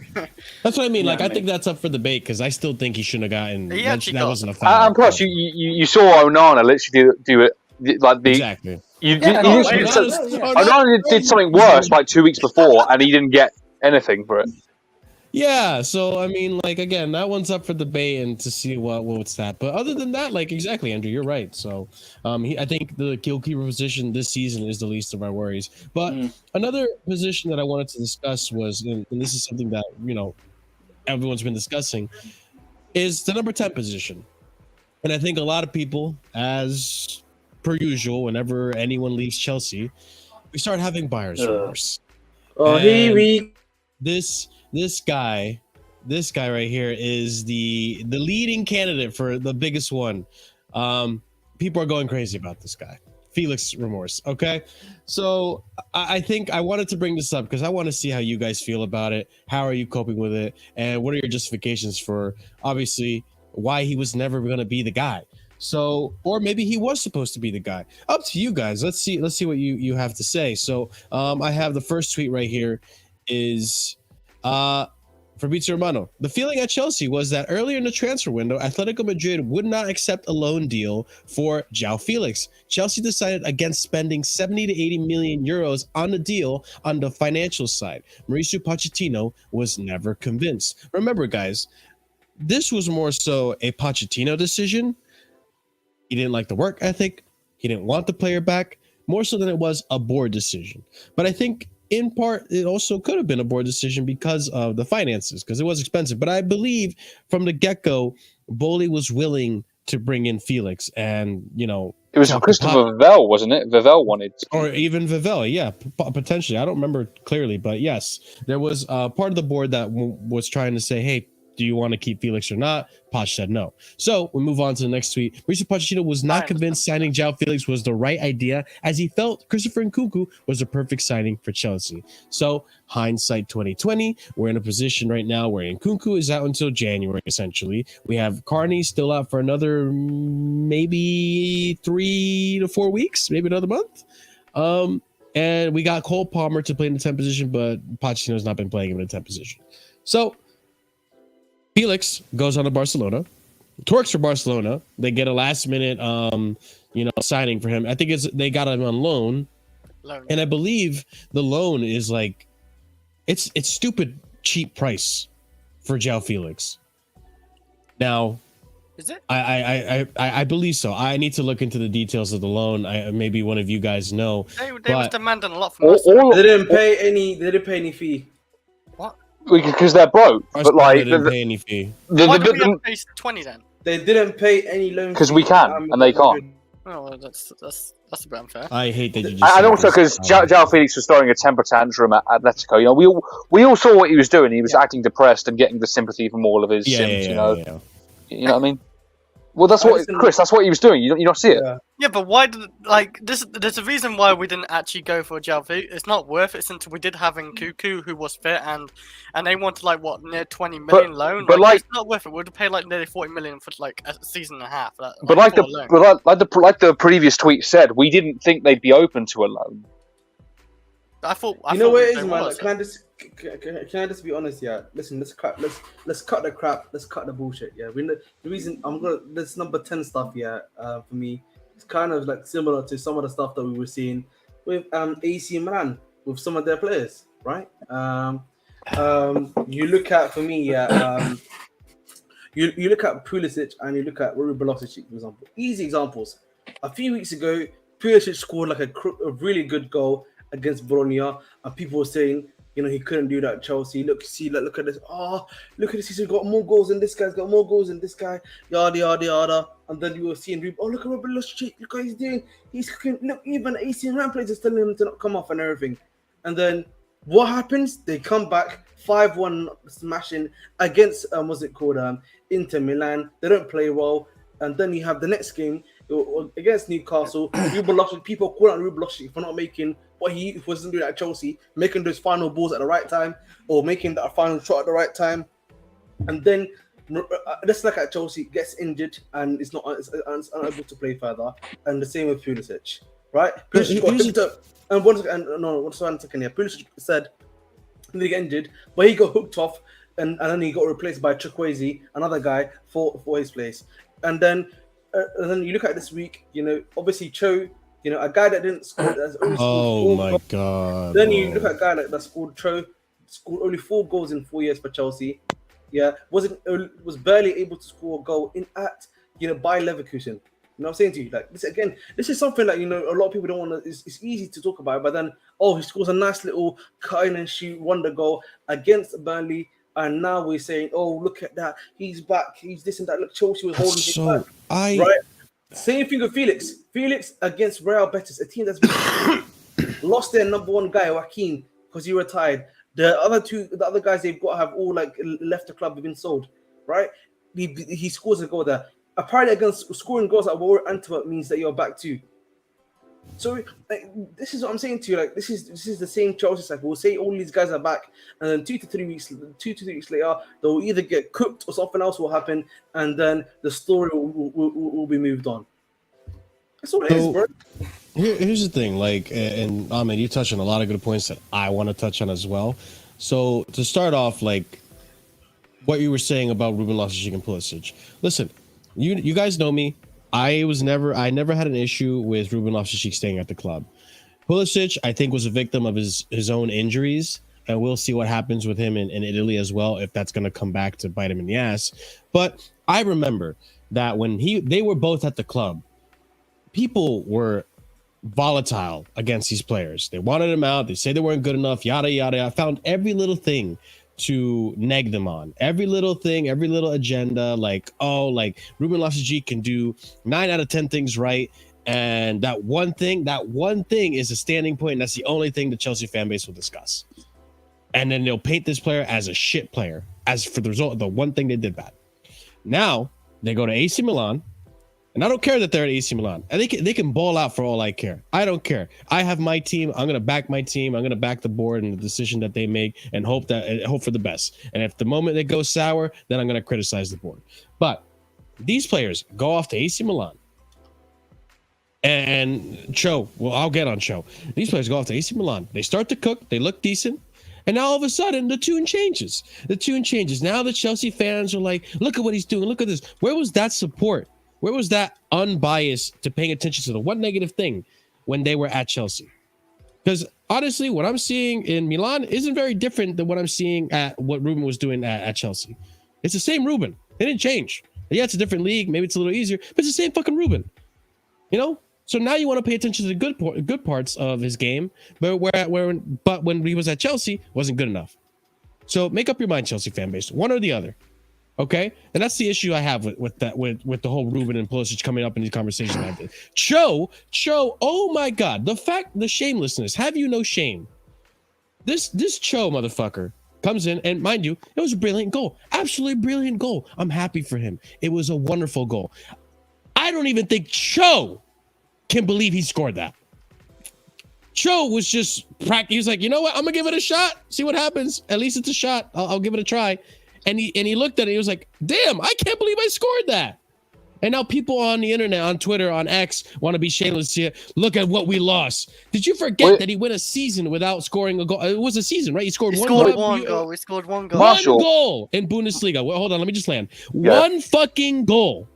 that's what I mean. Like, I think that's up for debate because I still think he shouldn't have gotten. That wasn't a foul. And plus, you saw Onana literally do it like the exactly. Onana did something worse like 2 weeks before, and he didn't get anything for it. Yeah, so I mean, like, again, that one's up for debate and to see what's that. But other than that, like, exactly, Andrew, you're right. So I think the goalkeeper position this season is the least of our worries. But another position that I wanted to discuss was, and this is something that, you know, everyone's been discussing, is the number 10 position. And I think a lot of people, as per usual, whenever anyone leaves Chelsea, we start having buyer's remorse. Oh, here we. This guy right here is the leading candidate for the biggest one. People are going crazy about this guy, Felix Remorse. Okay, so I think I wanted to bring this up because I want to see how you guys feel about it. How are you coping with it, and what are your justifications for obviously why he was never going to be the guy? So, or maybe he was supposed to be the guy. Up to you guys. Let's see what you have to say. So, I have the first tweet right here. Is Fabrizio Romano. The feeling at Chelsea was that earlier in the transfer window, Atletico Madrid would not accept a loan deal for João Felix. Chelsea decided against spending 70 to 80 million euros on the deal on the financial side. Mauricio Pochettino was never convinced. Remember, guys, this was more so a Pochettino decision. He didn't like the work ethic. He didn't want the player back, more so than it was a board decision. But I think in part, it also could have been a board decision because of the finances, because it was expensive. But I believe from the get-go, Boli was willing to bring in Felix, and it was Christopher Vivell, wasn't it? Vivell wanted, or even Vivell, yeah, potentially. I don't remember clearly, but yes, there was part of the board that was trying to say, "Hey, do you want to keep Felix or not? Poch said no. So we move on to the next tweet. Mauricio Pochettino was not convinced signing João Felix was the right idea, as he felt Christopher Nkunku was a perfect signing for Chelsea. So hindsight 2020, we're in a position right now where Nkunku is out until January, essentially. We have Carney still out for another maybe 3 to 4 weeks, maybe another month. And we got Cole Palmer to play in the 10th position, but Pochettino's not been playing him in the 10th position. So Felix goes on to Barcelona, works for Barcelona. They get a last minute, signing for him. I think they got him on loan, and I believe the loan is like, it's stupid cheap price for João Felix. Now, is it? I believe so. I need to look into the details of the loan. Maybe one of you guys know. They was demanding a lot from us. They didn't pay any fee. What? Because they're broke, but like they didn't pay any fee. Why did we have to pay 20 then? They didn't pay any loan because we can and they can't. Oh, well, that's a bit unfair. I hate that you just. And also because João Felix was throwing a temper tantrum at Atletico. You know, we all saw what he was doing. He was acting depressed and getting the sympathy from all of his sims. You know what I mean? Well, that's what Chris. That's what he was doing. You don't see it. Yeah, but why did this? There's a reason why we didn't actually go for João Felix. It's not worth it since we did have Nkunku, who was fit, and they wanted near 20 million loan. But it's not worth it. We'd have paid nearly 40 million for a season and a half. But like the previous tweet said, we didn't think they'd be open to a loan. I thought what it is, man. Can I just be honest? Yeah, listen. Let's cut the crap. Let's cut the bullshit. Yeah, the reason this number 10 stuff. Yeah, for me, it's kind of like similar to some of the stuff that we were seeing with AC Milan with some of their players, right? You look at, for me, you look at Pulisic and you look at Vlahovic, for example. Easy examples. A few weeks ago, Pulisic scored a really good goal against Bologna, and people were saying, he couldn't do that at Chelsea. Look at this. Oh, look at this. He's got more goals than this guy's got more goals than this guy. Yada, yada, yada. And then you were seeing, look at Vlahovic. Look what he's doing. He's cooking. Look, even AC Milan players are telling him to not come off and everything. And then what happens? They come back 5-1 smashing against, Inter Milan. They don't play well. And then you have the next game against Newcastle. People call out Vlahovic for not making what he wasn't doing at Chelsea, making those final balls at the right time or making that final shot at the right time. And then, just like at Chelsea, gets injured and is unable to play further. And the same with Pulisic, right? Pulisic said he got injured, but he got hooked off and then he got replaced by Chukwueze, another guy for his place. And then you look at this week, obviously Cho, a guy that didn't score. God! Then you look at a guy that scored only 4 goals in 4 years for Chelsea. Yeah, was barely able to score a goal by Leverkusen. You know what I'm saying to you? This is something that a lot of people don't want to. It's easy to talk about, but then he scores a nice little cut in and shoot wonder goal against Burnley. And now we're saying, look at that. He's back. He's this and that. Look, Chelsea was holding him back. Right? Same thing with Felix. Felix against Real Betis, a team that's been lost their number 1 guy, Joaquin, because he retired. The other guys they've got have all left the club, have been sold. Right? He scores a goal there. Apparently, against scoring goals at Antwerp means that you're back too. So this is what I'm saying to you. This is the same Chelsea cycle. We'll say all these guys are back, and then 2 to 3 weeks later, they'll either get cooked or something else will happen, and then the story will be moved on. That's what it is, bro. Here's the thing, and Ahmed, you touched on a lot of good points that I want to touch on as well. So to start off, what you were saying about Ruben Loftus-Cheek and Pulisic. Listen, you guys know me. I never had an issue with Ruben Loftus-Cheek staying at the club. Pulisic, I think, was a victim of his own injuries, and we'll see what happens with him in Italy as well, if that's going to come back to bite him in the ass. But I remember that when they were both at the club, people were volatile against these players. They wanted him out. They say they weren't good enough, yada, yada. I found every little thing to neg them on, every little thing, every little agenda, Ruben Loftus-Cheek can do 9 out of 10 things right, and that one thing is a standing point, and that's the only thing the Chelsea fan base will discuss. And then they'll paint this player as a shit player, as for the result of the one thing they did bad. Now they go to AC Milan, and I don't care that they're at AC Milan. And they can ball out for all I care. I don't care. I have my team. I'm gonna back my team. I'm gonna back the board and the decision that they make, and hope for the best. And if the moment they go sour, then I'm gonna criticize the board. But these players go off to AC Milan. And Cho, well, I'll get on Cho. These players go off to AC Milan. They start to cook. They look decent. And now all of a sudden, the tune changes. The tune changes. Now the Chelsea fans are like, look at what he's doing. Look at this. Where was that support? Where was that unbiased to paying attention to the one negative thing when they were at Chelsea? Because honestly, what I'm seeing in Milan isn't very different than what I'm seeing at what Ruben was doing at Chelsea. It's the same Ruben. It didn't change. Yeah, it's a different league. Maybe it's a little easier, but it's the same fucking Ruben. You know? So now you want to pay attention to the good parts of his game, but when he was at Chelsea, wasn't good enough. So make up your mind, Chelsea fan base, one or the other, okay? And that's the issue I have with the whole Ruben and Pulisic coming up in these conversations. I did. Cho, oh my God, the shamelessness. Have you no shame? This Cho motherfucker comes in, and mind you, it was a brilliant goal, absolutely brilliant goal. I'm happy for him. It was a wonderful goal. I don't even think Cho can believe he scored that. Cho was just he was like, you know what? I'm gonna give it a shot. See what happens. At least it's a shot. I'll give it a try. And he looked at it. He was like, damn, I can't believe I scored that. And now people on the internet, on Twitter, on X, want to be shameless here. Look at what we lost. Did you forget that he went a season without scoring a goal? It was a season, right? He scored one goal. We scored one goal. Marshall. One goal in Bundesliga. Well, hold on, let me just land. Yeah. One fucking goal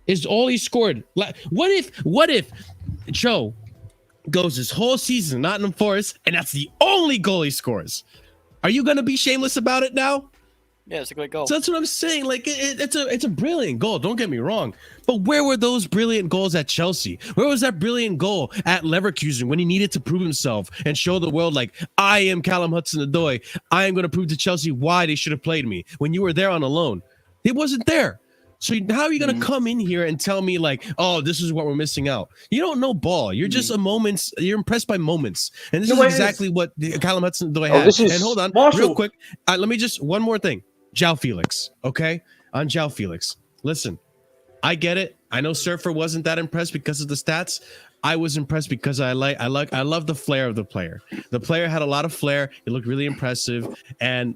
is all he scored. What if Cho goes this whole season Nottingham Forest, and that's the only goal he scores? Are you gonna be shameless about it now? Yeah, it's a great goal. So that's what I'm saying. Like it's a brilliant goal. Don't get me wrong. But where were those brilliant goals at Chelsea? Where was that brilliant goal at Leverkusen when he needed to prove himself and show the world, like, I am Callum Hudson-Odoi. I am going to prove to Chelsea why they should have played me when you were there on a loan? It wasn't there. So how are you going to come in here and tell me, like, oh, this is what we're missing out? You don't know ball. You're just you're impressed by moments. And this is exactly what Callum Hudson-Odoi had. And hold on, Marshall. real quick. Let me just, one more thing. João Felix, okay? On João Felix. Listen, I get it. I know Surfer wasn't that impressed because of the stats. I was impressed because I love the flair of the player. The player had a lot of flair. It looked really impressive, and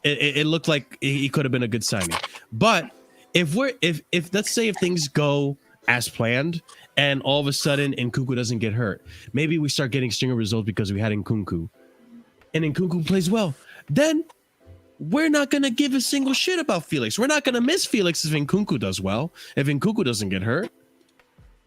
it looked like he could have been a good signing. But if let's say if things go as planned and all of a sudden Nkunku doesn't get hurt, maybe we start getting stinger results because we had Nkunku, and Nkunku plays well, then we're not going to give a single shit about Felix. We're not going to miss Felix if Nkunku does well, if Nkunku doesn't get hurt.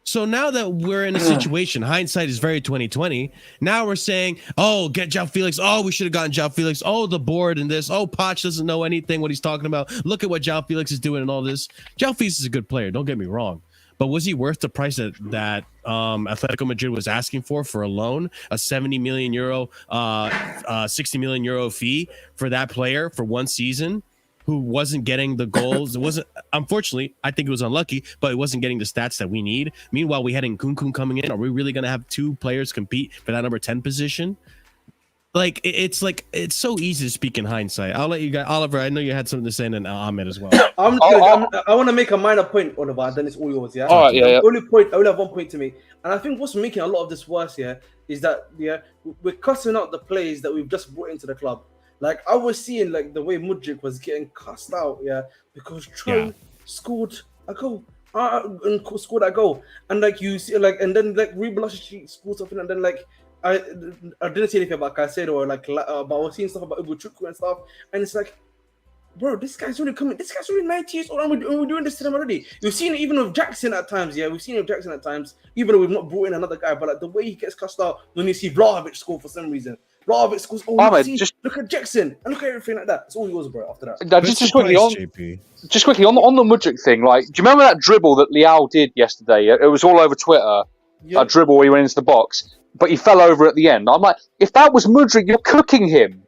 So now that we're in a situation, hindsight is very 2020. Now we're saying, oh, get João Felix. Oh, we should have gotten João Felix. Oh, the board and this. Oh, Poch doesn't know anything what he's talking about. Look at what João Felix is doing and all this. João Felix is a good player. Don't get me wrong. But was he worth the price that Atletico Madrid was asking for a loan, a 70 million euro, 60 million euro fee for that player for one season, who wasn't getting the goals? It wasn't, unfortunately, I think it was unlucky, but it wasn't getting the stats that we need. Meanwhile, we had Nkunku coming in. Are we really going to have two players compete for that number 10 position? It's so easy to speak in hindsight. I'll let you guys, Oliver, I know you had something to say, and then Ahmed as well. I want to make a minor point, Oliver, and then it's all yours, yeah? All right, yeah. I only have 1 point to make. And I think what's making a lot of this worse here is that, we're cussing out the players that we've just brought into the club. Like, I was seeing, like, the way Mudryk was getting cussed out, because Troy scored a goal. And scored that goal. And, like, you see, like, and then, like, Reboloshi scored something, and then, like, I didn't see anything about Caicedo or like but I was seeing stuff about Ugochukwu and stuff, and it's like, bro, this guy's really coming. This guy's really 90 years old, and we're doing this to him already. You've seen it even with Jackson at times, We've seen it with Jackson at times, even though we've not brought in another guy. But like the way he gets cussed out when you see Vlahovic score for some reason. Vlahovic scores. Oh, Ahmed, look at Jackson and look at everything like that. It's all yours, bro. After that, just quickly on the Mudryk thing. Like, do you remember that dribble that Leao did yesterday? It was all over Twitter. A dribble where he went into the box, but he fell over at the end. I'm like, if that was Mudryk, you're cooking him.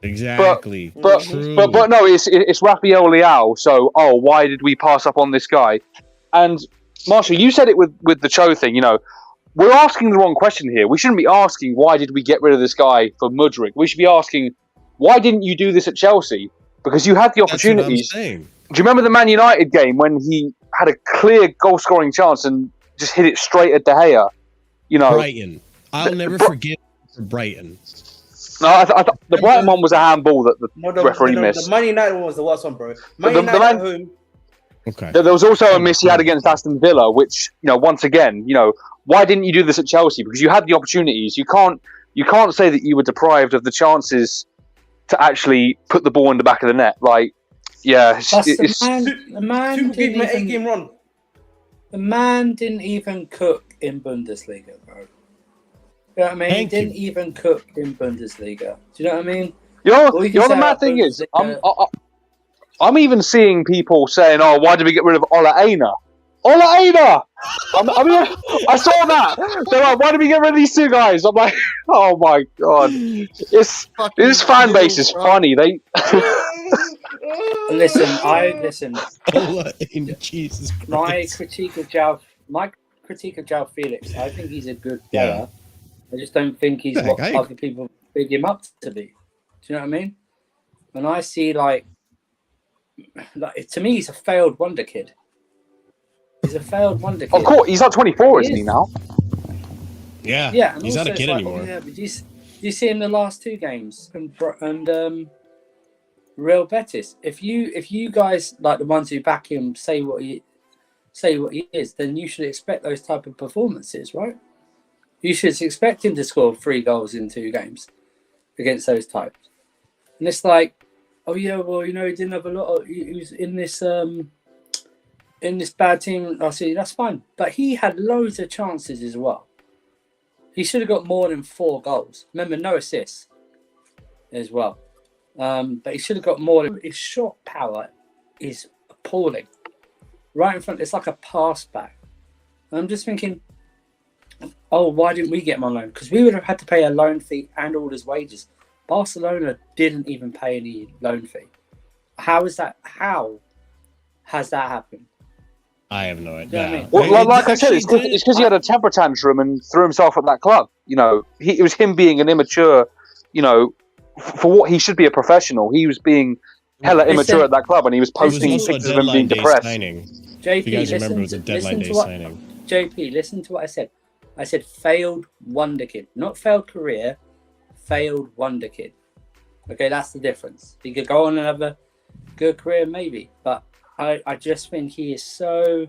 Exactly. But no, it's Rafael Leao. So, why did we pass up on this guy? And Marshall, you said it with the Cho thing. We're asking the wrong question here. We shouldn't be asking why did we get rid of this guy for Mudryk. We should be asking, why didn't you do this at Chelsea? because you had the That's what I'm opportunities. saying. Do you remember the Man United game when he had a clear goal-scoring chance and just hit it straight at De Gea? You know, Brighton. I'll never forget Brighton. No, I the Brighton one was a handball that the referee missed. The Man United one was the worst one, bro. Man The United Man- at home. Okay. There was also a miss he had against Aston Villa, which, you know, once again, you know, why didn't you do this at Chelsea? Because you had the opportunities. You can't say that you were deprived of the chances to actually put the ball in the back of the net. Like, yeah, the man Two didn't big 8 even, game run. the man didn't even cook in Bundesliga, bro. You know what I mean? Thank He didn't even cook in Bundesliga. Do you know what I mean? You know All you can the say mad about thing is, Bundesliga- I'm even seeing people saying, "Oh, why did we get rid of Ola Aina?" Ola Aina! I mean, I saw that. They're like, "Why did we get rid of these two guys?" I'm like, "Oh my god, this fan base is funny." They Listen. Oh, Jesus Christ. My critique of João Felix. I think he's a good player. I just don't think he's what I other people big him up to be. Do you know what I mean? When I see like to me, he's a failed wonder kid. He's a failed wonder kid. Of course, he's not 24, isn't he now? Yeah. Yeah, and He's not also a kid it's like, anymore. oh, yeah, but you see him the last two games and Real Betis. If you guys like the ones who back him say what he is, then you should expect those type of performances, right? You should expect him to score 3 goals in 2 games against those types. And it's like, oh yeah, well, you know, he didn't have a lot of. He was in this bad team. I see, that's fine, but he had loads of chances as well. He should have got more than 4 goals. Remember, no assists as well. But he should have got more. His shot power is appalling. Right in front, it's like a pass back. And I'm just thinking, oh, why didn't we get him on loan? Because we would have had to pay a loan fee and all his wages. Barcelona didn't even pay any loan fee. How is that? How has that happened? I have no idea. You know what I mean? Well, like I said, it's because he had a temper tantrum and threw himself at that club. You know, it was him being an immature. You know, for what he should be a professional, he was being hella immature at that club, and he was It was posting also a pictures of him deadline being day depressed. signing. JP, If you guys remember, it was a deadline day signing. JP, listen to what I said. I said failed wonder kid, not failed career, failed wonder kid. Okay, that's the difference. He could go on and have a good career, maybe, but I just think he is so.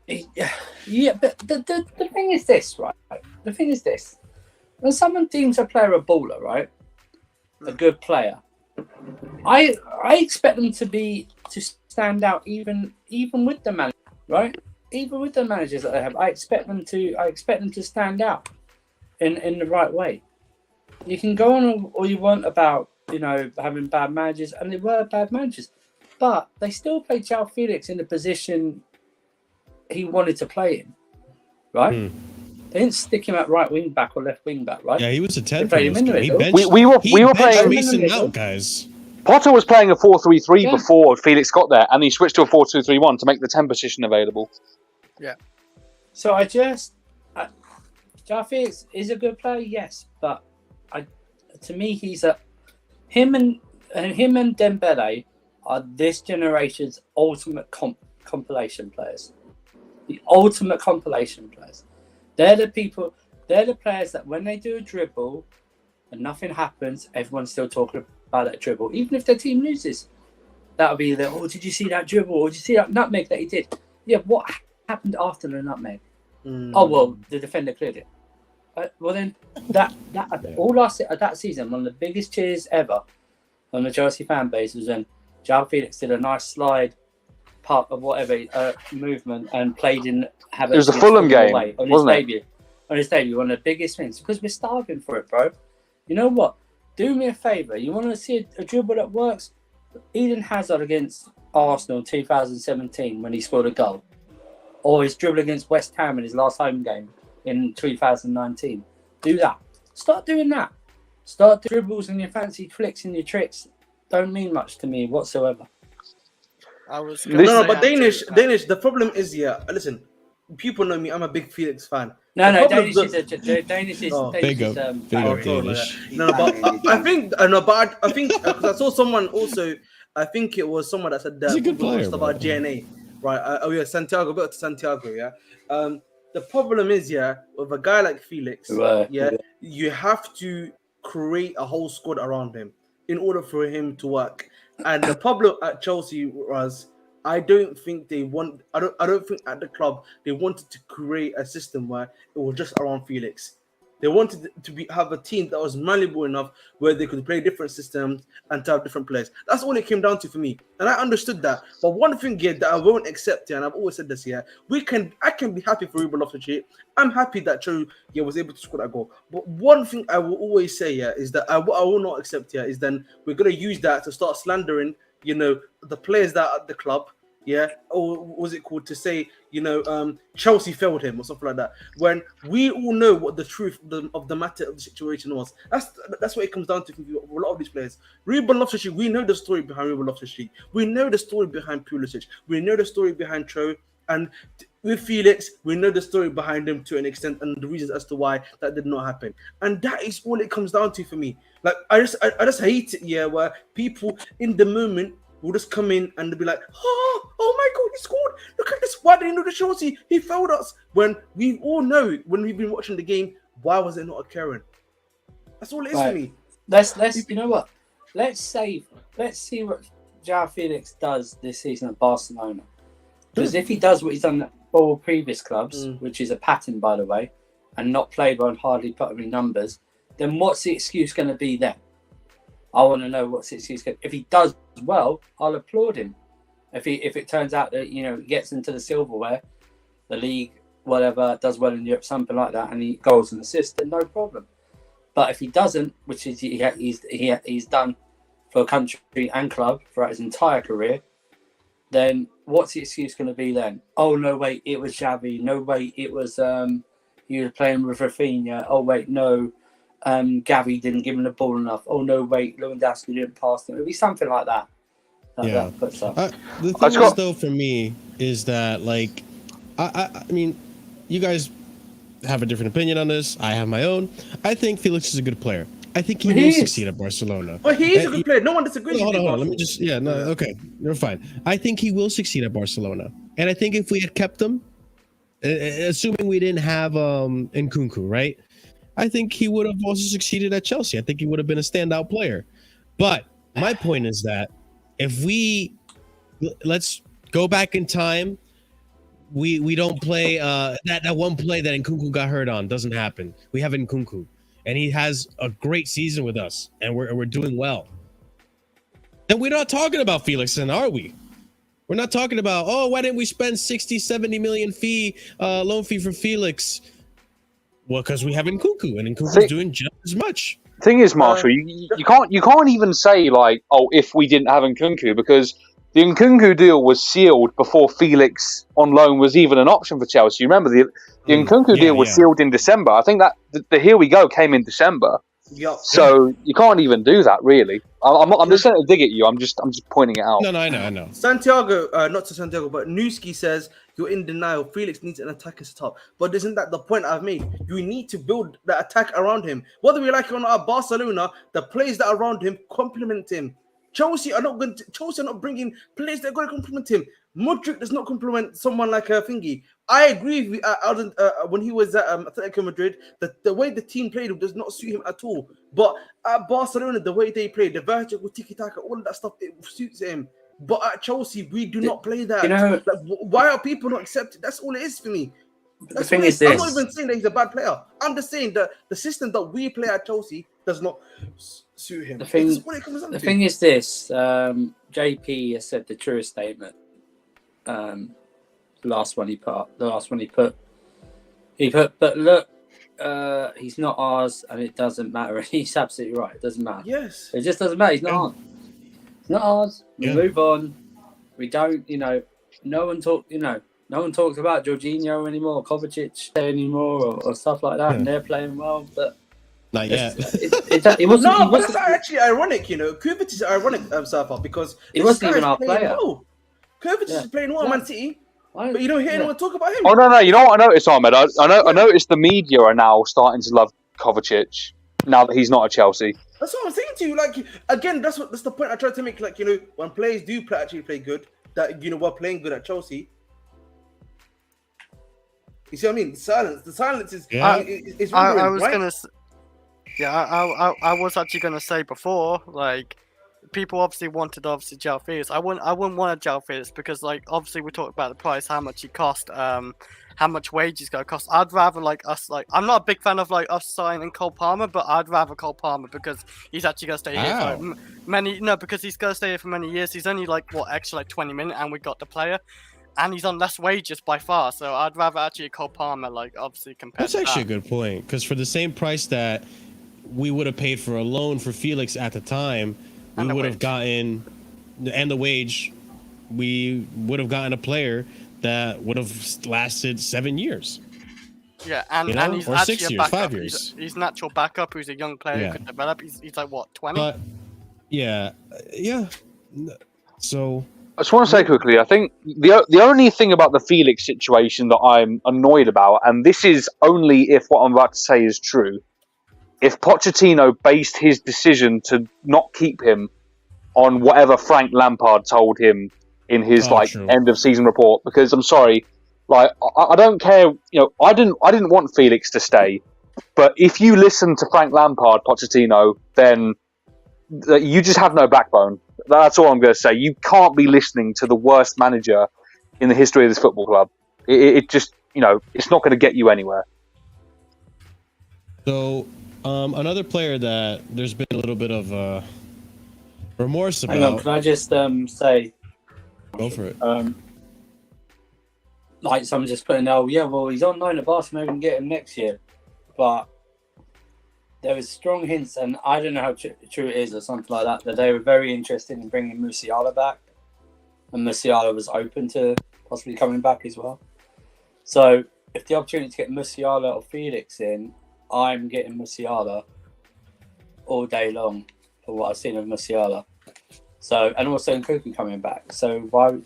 Yeah, but the thing is this, right? The thing is this: when someone deems a player a baller, right, a good player, I expect them to stand out even with the manager, right? Even with the managers that they have, I expect them to stand out in the right way. You can go on all you want about, you know, having bad managers, and they were bad managers, but they still played João Felix in the position he wanted to play in, right? They didn't stick him at right wing back or left wing back, right? Yeah, he was a 10 They played him in the middle. We were playing Mason Mount, guys. Potter was playing a 4-3-3 before Felix got there, and he switched to a 4-2-3-1 to make the 10 position available. Yeah. So João Felix is a good player, yes, but to me, him and Dembele are this generation's ultimate compilation players. The ultimate compilation players. They're the players that when they do a dribble and nothing happens, everyone's still talking about that dribble, even if their team loses. That'll be did you see that dribble? Or did you see that nutmeg that he did? Yeah, what happened after the nutmeg? Oh, well, the defender cleared it. Well, then, all that season, one of the biggest cheers ever on the Chelsea fan base was when João Felix did a nice slide part of whatever movement and played in. It was the Fulham game, wasn't it? On his debut, one of the biggest things, because we're starving for it, bro. You know what? Do me a favour. You want to see a dribble that works? Eden Hazard against Arsenal in 2017 when he scored a goal. Or his dribble against West Ham in his last home game in 2019. Do that. Start doing that. Start dribbles and your fancy flicks and your tricks. Don't mean much to me whatsoever. But Danish. The problem is, listen, people know me. I'm a big Felix fan. No, The problem Danish is Big Danish. up Danish. No, but I think because I saw someone also. I think it was someone that said that He's a good people player, stuff about bro. GNA, right? Oh yeah, Santiago. Back to Santiago. Yeah. The problem is, yeah, with a guy like Felix, you have to create a whole squad around him in order for him to work. And the problem at Chelsea was, I don't think they want. I don't think at the club they wanted to create a system where it was just around Felix. They wanted to have a team that was malleable enough where they could play different systems and to have different players. That's all it came down to for me, and I understood that. But one thing here that I won't accept, and I've always said this here, I can be happy for Ruben Loftus-Cheek. I'm happy that Cho was able to score that goal. But one thing I will always say here is that what I will not accept here is then we're going to use that to start slandering, the players that are at the club. Yeah, or what was it called to say, Chelsea failed him or something like that. When we all know what the truth of the matter of the situation was. That's what it comes down to for a lot of these players. Ruben Loftus-Cheek, we know the story behind Ruben Loftus-Cheek. We know the story behind Pulisic. We know the story behind Cho. And with Felix, we know the story behind him to an extent and the reasons as to why that did not happen. And that is all it comes down to for me. Like I just hate it, where people in the moment will just come in and they'll be like, oh my God, he scored. Look at this. Why didn't he do the Chelsea? He failed us. When we all know, when we've been watching the game, why was it not occurring? That's all it is for me. Let's you know what? Let's see what João Felix does this season at Barcelona. Because if he does what he's done at all previous clubs, which is a pattern, by the way, and not played well and hardly put any numbers, then what's the excuse going to be then? I want to know what's the excuse. If he does well, I'll applaud him. If it turns out that he gets into the silverware, the league, whatever, does well in Europe, something like that, and he goals and assists, then no problem. But if he doesn't, which is he's done for country and club throughout his entire career, then what's the excuse going to be then? Oh no, wait, it was Xavi. No, wait, it was he was playing with Rafinha. Oh wait, no. Gavi didn't give him the ball enough. Oh no, wait, Lewandowski didn't pass him. It'll be something like that. That puts up. The thing is, though, for me, is that like, I mean, you guys have a different opinion on this. I have my own. I think Felix is a good player. I think he will succeed at Barcelona. Well, he is a good player. No one disagrees. Hold on. Let me just. Okay, you're fine. I think he will succeed at Barcelona, and I think if we had kept him, assuming we didn't have Nkunku, right? I think he would have also succeeded at Chelsea. I think he would have been a standout player. But my point is that if let's go back in time, we don't play that one play that Nkunku got hurt on doesn't happen. We have Nkunku, and he has a great season with us, and we're doing well. And we're not talking about Felix, then, are we? We're not talking about, why didn't we spend 60, 70 million loan fee for Felix? Well, because we have Nkunku, and Nkunku's doing just as much. Thing is, Marshall, you can't even say like, if we didn't have Nkunku, because the Nkunku deal was sealed before Felix on loan was even an option for Chelsea. You remember the Nkunku deal was sealed in December. I think that the Here We Go came in December. Yep. So you can't even do that, really. I'm just trying to dig at you. I'm just pointing it out. No, I know. Santiago, not to Santiago, but Newski says you're in denial. Felix needs an attacker set up, but isn't that the point I've made? You need to build the attack around him. Whether we like it or not, Barcelona, the players that are around him complement him. Chelsea are not bringing players that are going to complement him. Modric does not complement someone like a thingy. I agree with when he was at Atletico Madrid, the way the team played does not suit him at all. But at Barcelona, the way they play, the vertical tiki-taka, all of that stuff, it suits him. But at Chelsea, we do not play that. Why are people not accepting? That's all it is for me. The thing is this. I'm not even saying that he's a bad player. I'm just saying that the system that we play at Chelsea does not suit him. The thing is this. JP has said the truest statement. The last one he put. But look, he's not ours, and it doesn't matter. He's absolutely right. It doesn't matter. Yes. It just doesn't matter. He's not ours. It's not ours. We move on. We don't. No one talks about Jorginho anymore, Kovacic anymore, or stuff like that, and they're playing well, but not yet. It wasn't. No, but that's actually ironic. Kovacic is ironic, Safa, because it wasn't even our player. Kovacic is playing well, Man City. But you don't hear anyone talk about him. Oh no, you know what I noticed, Ahmed? I noticed the media are now starting to love Kovacic now that he's not at Chelsea. That's what I'm saying to you. Like, again, that's the point I tried to make. Like, when players do actually play good, that we're playing good at Chelsea. You see what I mean? The silence is. Yeah. I was gonna. I was actually gonna say before, like, people obviously wanted João Felix. I wouldn't want a João Felix because, like, obviously we talked about the price, how much he cost, how much wages going to cost. I'd rather I'm not a big fan of us signing Cole Palmer, but I'd rather Cole Palmer because he's actually going to stay here for because he's going to stay here for many years. He's only extra 20 minutes, and we got the player, and he's on less wages by far. So I'd rather actually Cole Palmer, obviously compared. That's actually a good point because for the same price that we would have paid for a loan for Felix at the time, we would have gotten the wage. We would have gotten a player that would have lasted 7 years. Yeah, and he's or actually 6 a years, backup. 5 years. He's natural backup who's a young player who could develop. He's like what, 20? Yeah. So I just want to say quickly, I think the only thing about the Felix situation that I'm annoyed about, and this is only if what I'm about to say is true, if Pochettino based his decision to not keep him on whatever Frank Lampard told him in his end of season report, because I'm sorry, I don't care, I didn't want Felix to stay, but if you listen to Frank Lampard, Pochettino, then you just have no backbone. That's all I'm going to say. You can't be listening to the worst manager in the history of this football club. It just, it's not going to get you anywhere. So, another player that there's been a little bit of remorse about. Hang on, can I just say? Go for it. Someone just putting, he's on loan at Barcelona, maybe we can get him next year. But there was strong hints, and I don't know how true it is or something like that they were very interested in bringing Musiala back. And Musiala was open to possibly coming back as well. So if the opportunity to get Musiala or Felix in, I'm getting Musiala all day long for what I've seen of Musiala. So, and also Nkunku coming back. So why,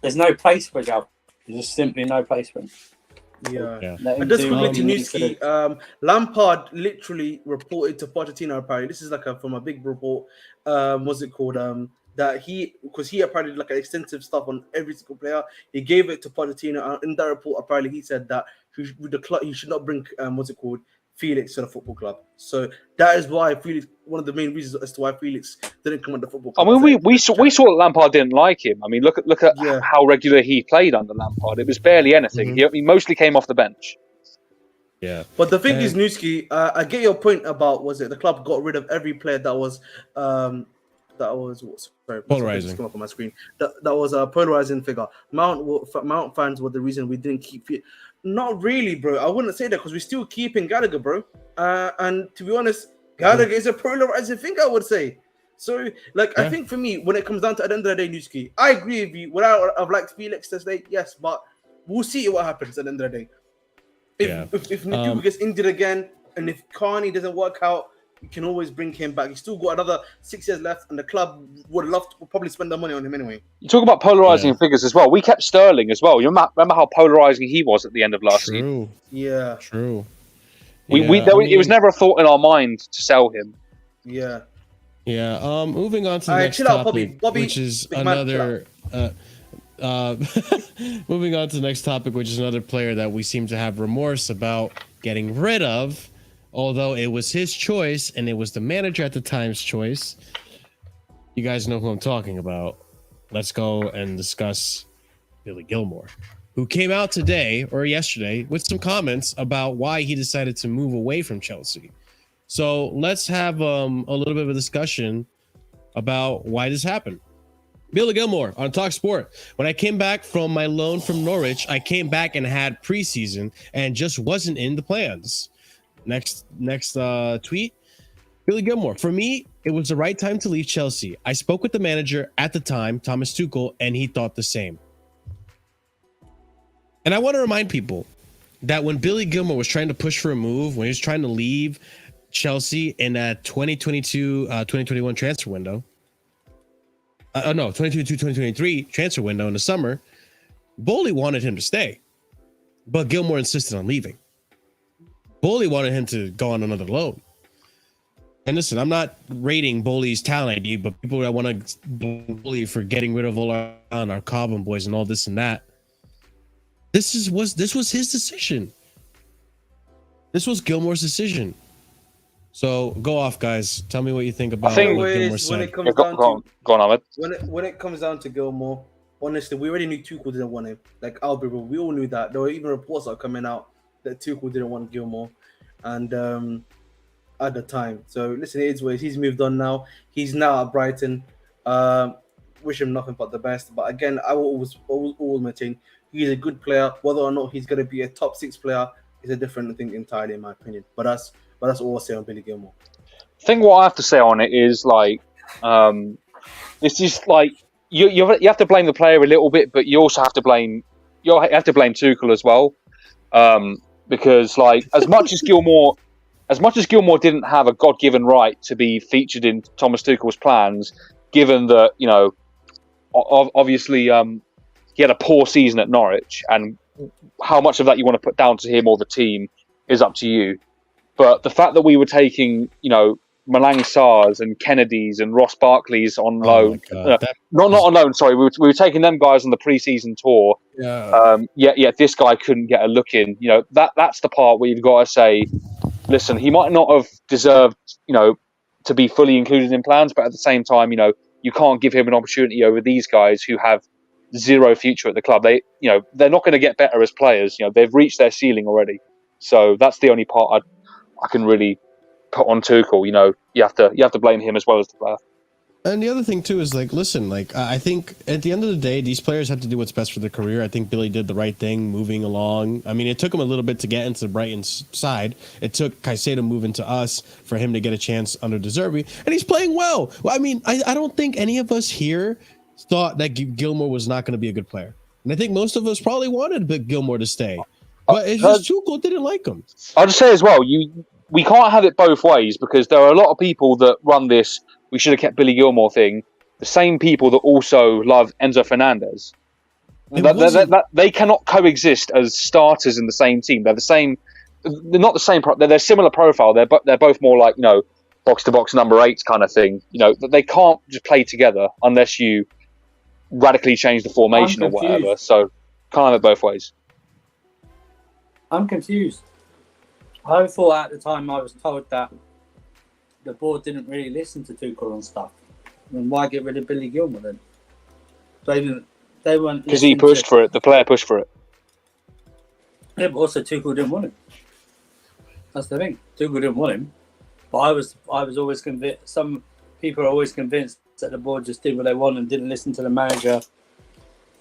there's no place for João. There's just simply no place for him. Yeah. And just quickly to Newski, Lampard literally reported to Pochettino apparently. This is from a big report. What's it called? That because he apparently did extensive stuff on every single player. He gave it to Pochettino. And in that report, apparently he said that he should not bring Felix to the football club. So that is why Felix, one of the main reasons as to why Felix didn't come at the football club. I mean, we saw that Lampard didn't like him. I mean, look at how regular he played under Lampard. It was barely anything. Mm-hmm. He mostly came off the bench. Yeah. But the thing is, Newski, I get your point about the club got rid of every player that was polarizing. Come up on my screen. That was a polarizing figure. Mount fans were the reason we didn't keep. Not really, bro. I wouldn't say that because we're still keeping Gallagher, bro. And to be honest, Gallagher is a polarizing thing, I would say. So, I think for me, when it comes down to at the end of the day, Newski, I agree with you. Would I have liked Felix to stay? Yes, but we'll see what happens at the end of the day. If Nkunku gets injured again, and if Carney doesn't work out, you can always bring him back. He's still got another 6 years left, and the club would probably spend their money on him anyway. You talk about polarizing figures as well. We kept Sterling as well. You remember how polarizing he was at the end of last season? Yeah. True. It was never a thought in our mind to sell him. Yeah. Yeah. Moving on to the next topic, which is another. Moving on to the next topic, which is another player that we seem to have remorse about getting rid of, although it was his choice and it was the manager at the time's choice. You guys know who I'm talking about. Let's go and discuss Billy Gilmour, who came out today or yesterday with some comments about why he decided to move away from Chelsea. So let's have a little bit of a discussion about why this happened. Billy Gilmour on Talk Sport. When I came back from my loan from Norwich, I came back and had preseason and just wasn't in the plans. Next tweet. Billy Gilmour. For me, it was the right time to leave Chelsea. I spoke with the manager at the time, Thomas Tuchel, and he thought the same. And I want to remind people that when Billy Gilmour was trying to push for a move, when he was trying to leave Chelsea in that 2022-2021 transfer window, 2022-2023 transfer window in the summer, Bowley wanted him to stay, but Gilmour insisted on leaving. Bowley wanted him to go on another loan. And listen, I'm not rating Bowley's talent, but people that want to Bowley for getting rid of all our Carbon boys and all this and that. This was his decision. This was Gilmour's decision. So go off, guys. Tell me what you think about what Gilmour said. When it comes down to Ahmed. when it comes down to Gilmour, honestly, we already knew Tuchel didn't want him. Like Albion, we all knew that. There were even reports that are coming out that Tuchel didn't want Gilmour, and at the time. So listen, it is what he's moved on now. He's now at Brighton. Wish him nothing but the best. But again, I will always maintain he's a good player. Whether or not he's going to be a top 6 player is a different thing entirely, in my opinion. But that's all I'll say on Billy Gilmour. I think what I have to say on it is like, it's just like you have to blame the player a little bit, but you also have to blame Tuchel as well, because like as much as Gilmour didn't have a God-given right to be featured in Thomas Tuchel's plans, given that obviously he had a poor season at Norwich, and how much of that you want to put down to him or the team is up to you. But the fact that we were taking, Malang Sarrs and Kennedy's and Ross Barkley's on loan, not on loan, sorry, we were taking them guys on the pre-season tour. Yeah. Yet this guy couldn't get a look in. That's the part where you've got to say, listen, he might not have deserved, to be fully included in plans, but at the same time, you can't give him an opportunity over these guys who have zero future at the club. They're not going to get better as players. They've reached their ceiling already. So that's the only part I can really put on Tuchel. You have to blame him as well as the player. And the other thing too is listen, I think at the end of the day, these players have to do what's best for their career. I think Billy did the right thing moving along. I mean, it took him a little bit to get into Brighton's side. It took Caicedo moving to us for him to get a chance under De Zerbi, and he's playing well. I mean, I don't think any of us here thought that Gilmour was not going to be a good player, and I think most of us probably wanted Gilmour to stay, but it's just Tuchel didn't like him. I'll just say as well, we can't have it both ways, because there are a lot of people that run this "we should have kept Billy Gilmour" thing. The same people that also love Enzo Fernandez. They cannot coexist as starters in the same team. They're the same. They're not the same. They're similar profile. They're both more like box to box number 8s kind of thing. They can't just play together unless you radically change the formation or whatever. So can't have it both ways. I'm confused. I thought at the time I was told that the board didn't really listen to Tuchel and stuff. And why get rid of Billy Gilmour then? They weren't, because he pushed for it. The player pushed for it. Yeah, but also Tuchel didn't want him. That's the thing. Tuchel didn't want him, but I was always convinced. Some people are always convinced that the board just did what they want and didn't listen to the manager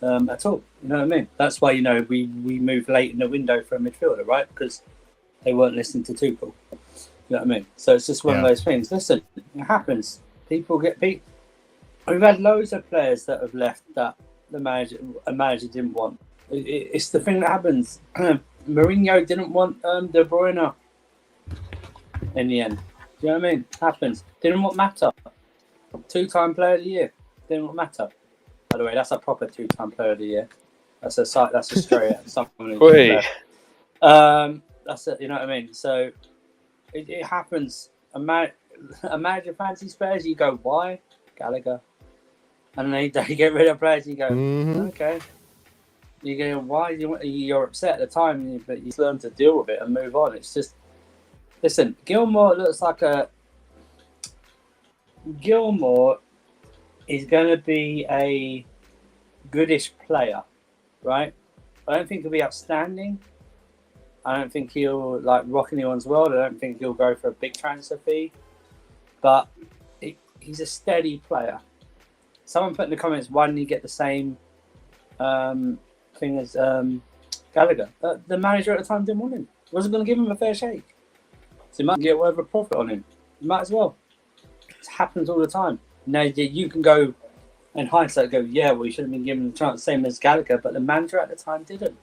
at all. You know what I mean? That's why we moved late in the window for a midfielder, right? Because they weren't listening to Tuchel. You know what I mean? So it's just one of those things. Listen, it happens. People get beat. We've had loads of players that have left that a manager didn't want. It's the thing that happens. Mourinho didn't want De Bruyne in the end. Do you know what I mean? Happens. Didn't want Mata. 2-time player of the year. Didn't want Mata. By the way, that's a proper 2-time player of the year. That's a story. That's it. You know what I mean? So it happens. A manager fancies players. You go, why? Gallagher. And then they get rid of players. You go, okay. You go, why? You're upset at the time, but you learn to deal with it and move on. It's just, listen, Gilmour looks like Gilmour is going to be a goodish player, right? I don't think he'll be outstanding. I don't think he'll rock anyone's world. I don't think he'll go for a big transfer fee. But he's a steady player. Someone put in the comments, why didn't he get the same thing as Gallagher? The manager at the time didn't want him. Wasn't going to give him a fair shake. So he might get whatever profit on him. You might as well. It happens all the time. Now you can go in hindsight go, yeah, well, he should have been given the chance, same as Gallagher, but the manager at the time didn't.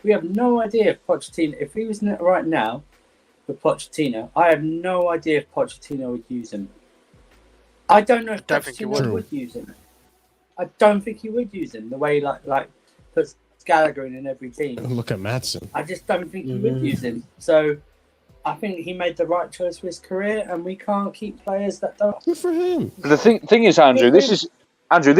We have no idea if Pochettino, if he was right now with Pochettino, I have no idea if Pochettino would use him. I don't know if Pochettino would use him. I don't think he would use him the way because Gallagher in every team. Look at Maatsen. I just don't think he would use him. So I think he made the right choice for his career, and we can't keep players that don't. Good for him. The thing is, Andrew, this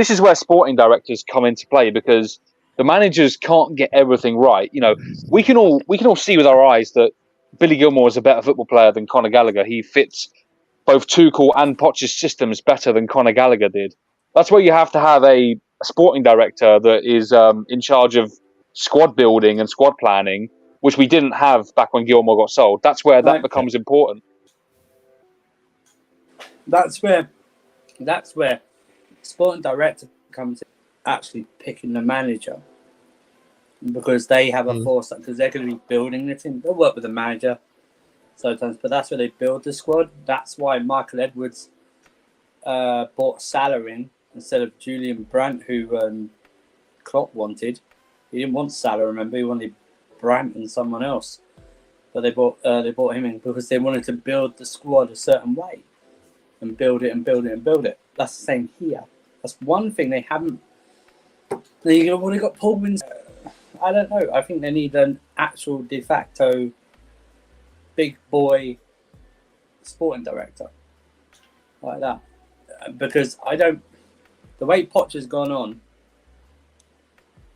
is where sporting directors come into play, because the managers can't get everything right. You know, we can all see with our eyes that Billy Gilmour is a better football player than Conor Gallagher. He fits both Tuchel and Poch's systems better than Conor Gallagher did. That's where you have to have a sporting director that is in charge of squad building and squad planning, which we didn't have back when Gilmour got sold. That's where that becomes important. That's where sporting director comes in, actually picking the manager, because they have a foresight, because they're going to be building the team. They'll work with the manager sometimes, but that's where they build the squad. That's why Michael Edwards bought Salah in instead of Julian Brandt, who Klopp wanted. He didn't want Salah, remember? He wanted Brandt and someone else. But they bought him in because they wanted to build the squad a certain way and build it and build it and build it. That's the same here. That's one thing they haven't. They got Paul Wins. I don't know. I think they need an actual de facto big boy sporting director like that, because the way Poch has gone on,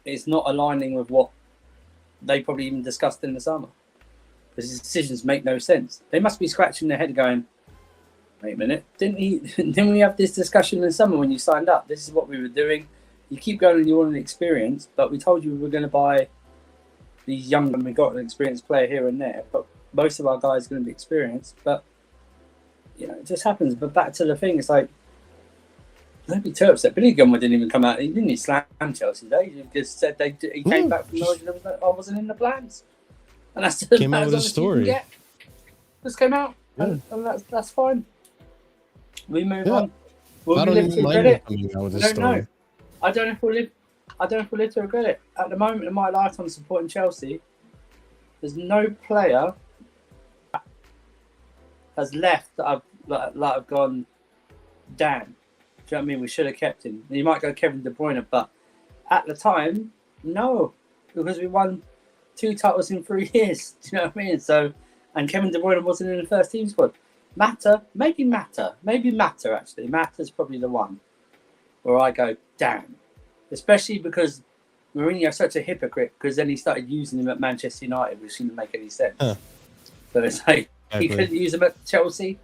it's not aligning with what they probably even discussed in the summer. Because his decisions make no sense. They must be scratching their head going, wait a minute, didn't we have this discussion in the summer when you signed up? This is what we were doing. You keep going and you want an experience, but we told you we were going to buy these young, and we got an experienced player here and there, but most of our guys are going to be experienced. But, you know, it just happens. But back to the thing, it's like, don't be too upset. Billy Gilmour didn't even come out. He didn't even slam Chelsea. He just said he came back from Norwich and was like, I wasn't in the plans. And that's came out with a story. Just came out, and that's fine. We move on. Will I we don't live even to mind regret it? coming out with I a don't story. know. I don't know if we'll live to regret it. At the moment in my lifetime supporting Chelsea, there's no player that has left that I've gone, damn. Do you know what I mean? We should have kept him. You might go Kevin De Bruyne, but at the time, no, because we won 2 titles in 3 years. Do you know what I mean? So, and Kevin De Bruyne wasn't in the first team squad. Maybe Matter actually. Matter's probably the one where I go, damn. Especially because Mourinho's such a hypocrite, because then he started using him at Manchester United, which didn't make any sense. So it's like, he couldn't use him at Chelsea.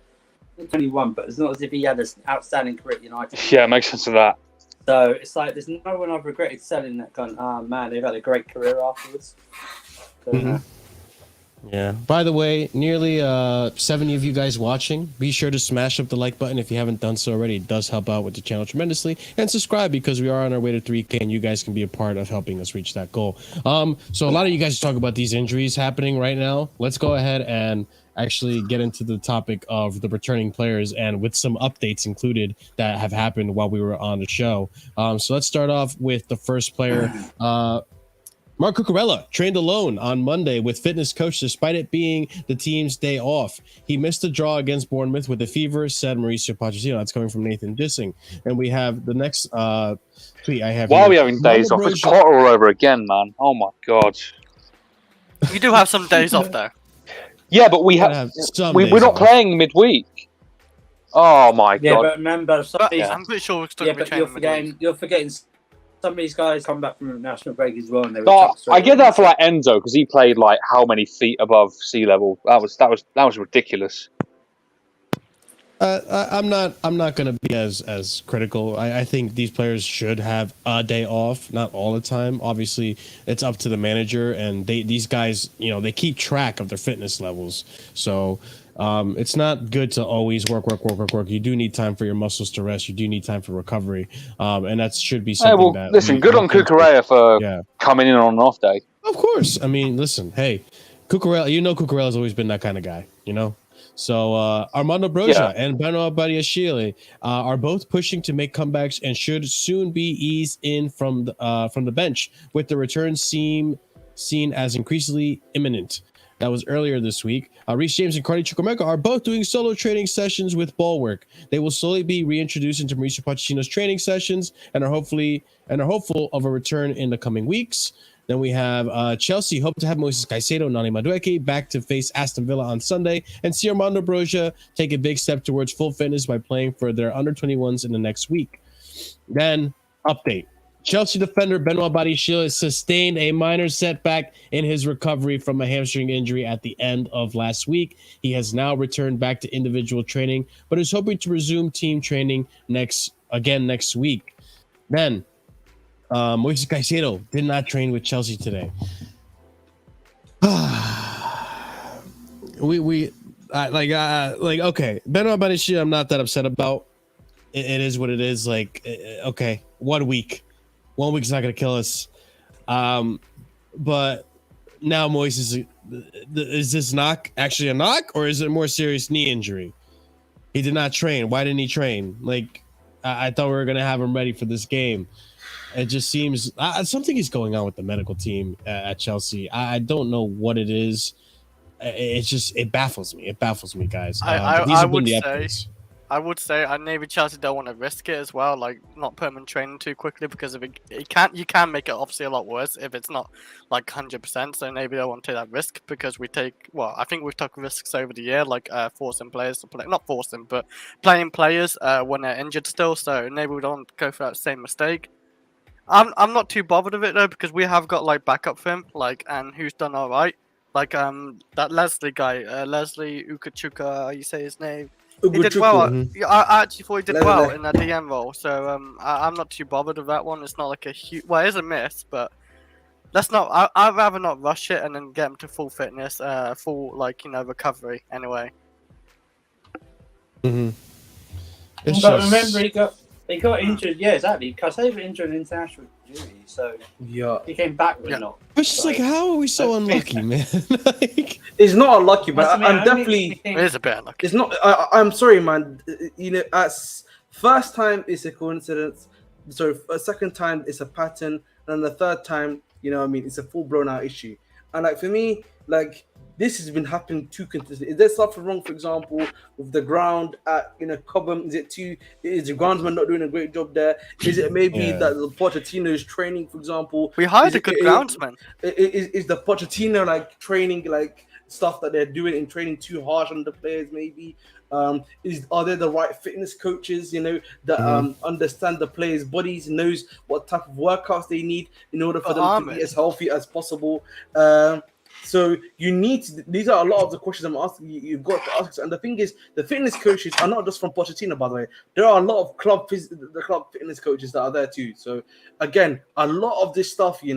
21, but it's not as if he had an outstanding career at United. Yeah, it makes sense of that. So it's like, there's no one I've regretted selling that gone, man, they've had a great career afterwards. Yeah. By the way, nearly 70 of you guys watching. Be sure to smash up the like button if you haven't done so already. It does help out with the channel tremendously. And subscribe, because we are on our way to 3K, and you guys can be a part of helping us reach that goal. So a lot of you guys talk about these injuries happening right now. Let's go ahead and actually get into the topic of the returning players, and with some updates included that have happened while we were on the show. So let's start off with the first player. Mark Cucurella trained alone on Monday with fitness coach despite it being the team's day off. He missed the draw against Bournemouth with a fever, said Mauricio Pochettino. That's coming from Nathan Dissing. And we have the next tweet I have. Why are we having days off? It's Potter all over again, man. Oh my god. We do have some days off though. Yeah, but we're not playing midweek. Oh my god. Yeah, but remember, I'm pretty sure we're still going to be training. You're forgetting some of these guys come back from national break as well. And they I get that for like Enzo, because he played like how many feet above sea level? That was ridiculous. I'm not going to be as critical. I think these players should have a day off, not all the time. Obviously, it's up to the manager, and these guys, you know, they keep track of their fitness levels. So it's not good to always work. You do need time for your muscles to rest. You do need time for recovery, and that should be something that. Listen, good on Cucurella for coming in on an off day. Of course, I mean, listen, hey, Cucurella. You know, Cucurella's always been that kind of guy. You know. So Armando Broja and Benoit Badiashile are both pushing to make comebacks and should soon be eased in from the bench, with the return seen as increasingly imminent. That was earlier this week. Reece James and Cardi Chukwuemeka are both doing solo training sessions with ball work. They will slowly be reintroduced into Mauricio Pochettino's training sessions and are hopeful of a return in the coming weeks. Then we have Chelsea hope to have Moises Caicedo, Nani Madueke back to face Aston Villa on Sunday, and see Armando Broja take a big step towards full fitness by playing for their under-21s in the next week. Then, update. Chelsea defender Benoit Badiashile has sustained a minor setback in his recovery from a hamstring injury at the end of last week. He has now returned back to individual training, but is hoping to resume team training next week. Then, Moises Caicedo did not train with Chelsea today. Okay, Benoit Badiashile, I'm not that upset about. It is what it is. Okay, 1 week. 1 week's not going to kill us. But now Moises, is this knock actually a knock, or is it a more serious knee injury? He did not train. Why didn't he train? I thought we were going to have him ready for this game. It just seems something is going on with the medical team at Chelsea. I don't know what it is. It baffles me. It baffles me, guys. I would say maybe Chelsea don't want to risk it as well, like not put him in training too quickly, because if you can make it obviously a lot worse if it's not like 100%. So maybe they don't want to take that risk, because I think we've took risks over the year, like forcing players to play, not forcing, but playing players when they're injured still. So maybe we don't go for that same mistake. I'm not too bothered with it though, because we have got like backup for him, and who's done all right, that Leslie guy, Leslie Ukachuka, you say his name. He did well. I actually thought he did well in that DM role, so I'm not too bothered with that one. It's not like a huge. Well, it is a miss, but let's not. I'd rather not rush it and then get him to full fitness, full recovery anyway. But remember, he got injured. Yeah, exactly. Caicedo injured in international duty, so he came back with not. It's just how are we so unlucky, man? It's not unlucky, but I'm definitely. It is a bit unlucky. It's not. I'm sorry, man. As first time it's a coincidence. So a second time it's a pattern, and the third time, it's a full blown out issue. And for me, this has been happening too consistently. Is there something wrong, for example, with the ground at Cobham? Is the groundsman not doing a great job there? Is it maybe that the Pochettino is training, for example? We hired a good groundsman. Is the Pochettino training stuff that they're doing in training too harsh on the players? Maybe are there the right fitness coaches? That understand the players' bodies, knows what type of workouts they need in order for them to be as healthy as possible. So you need to, these are a lot of the questions I'm asking you. You've got to ask, and the thing is, the fitness coaches are not just from Pochettino, by the way. There are a lot of club fitness coaches that are there too. So again, a lot of this stuff, you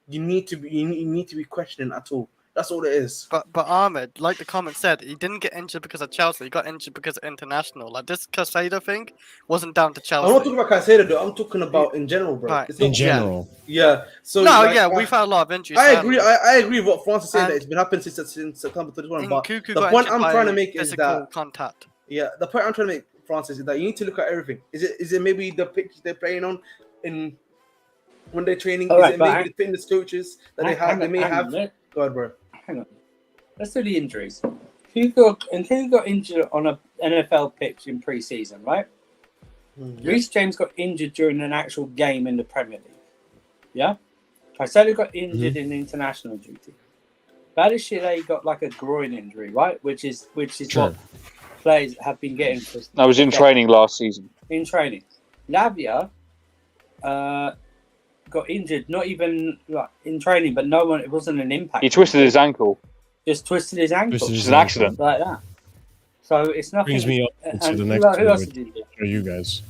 need to be questioning at all. That's all it is. But Ahmed, like the comment said, he didn't get injured because of Chelsea. He got injured because of international. This Caicedo thing wasn't down to Chelsea. I'm not talking about Caicedo, though. I'm talking about in general, bro. Right. In general. Yeah. So we've had a lot of injuries. I agree. I agree with what Francis said. That it's been happening since September 31. But the point I'm trying to make is that contact. Yeah, the point I'm trying to make, Francis, is that you need to look at everything. Is it maybe the pitch they're playing on when they're training? Is it maybe the fitness coaches that they have? They may have. Go ahead, bro. Hang on. Let's do the injuries. Who got injured on an NFL pitch in pre-season, right? Reece James got injured during an actual game in the Premier League. Yeah? Caicedo got injured in international duty. Badiashile got a groin injury, right? Which is what players have been getting for. I was in training last season. In training. Lavia got injured, not even in training, but it wasn't an impact. He twisted his ankle. Just twisted his ankle. It's an accident. Like that. So it's nothing. Brings me up to the next who else did you do? For you guys.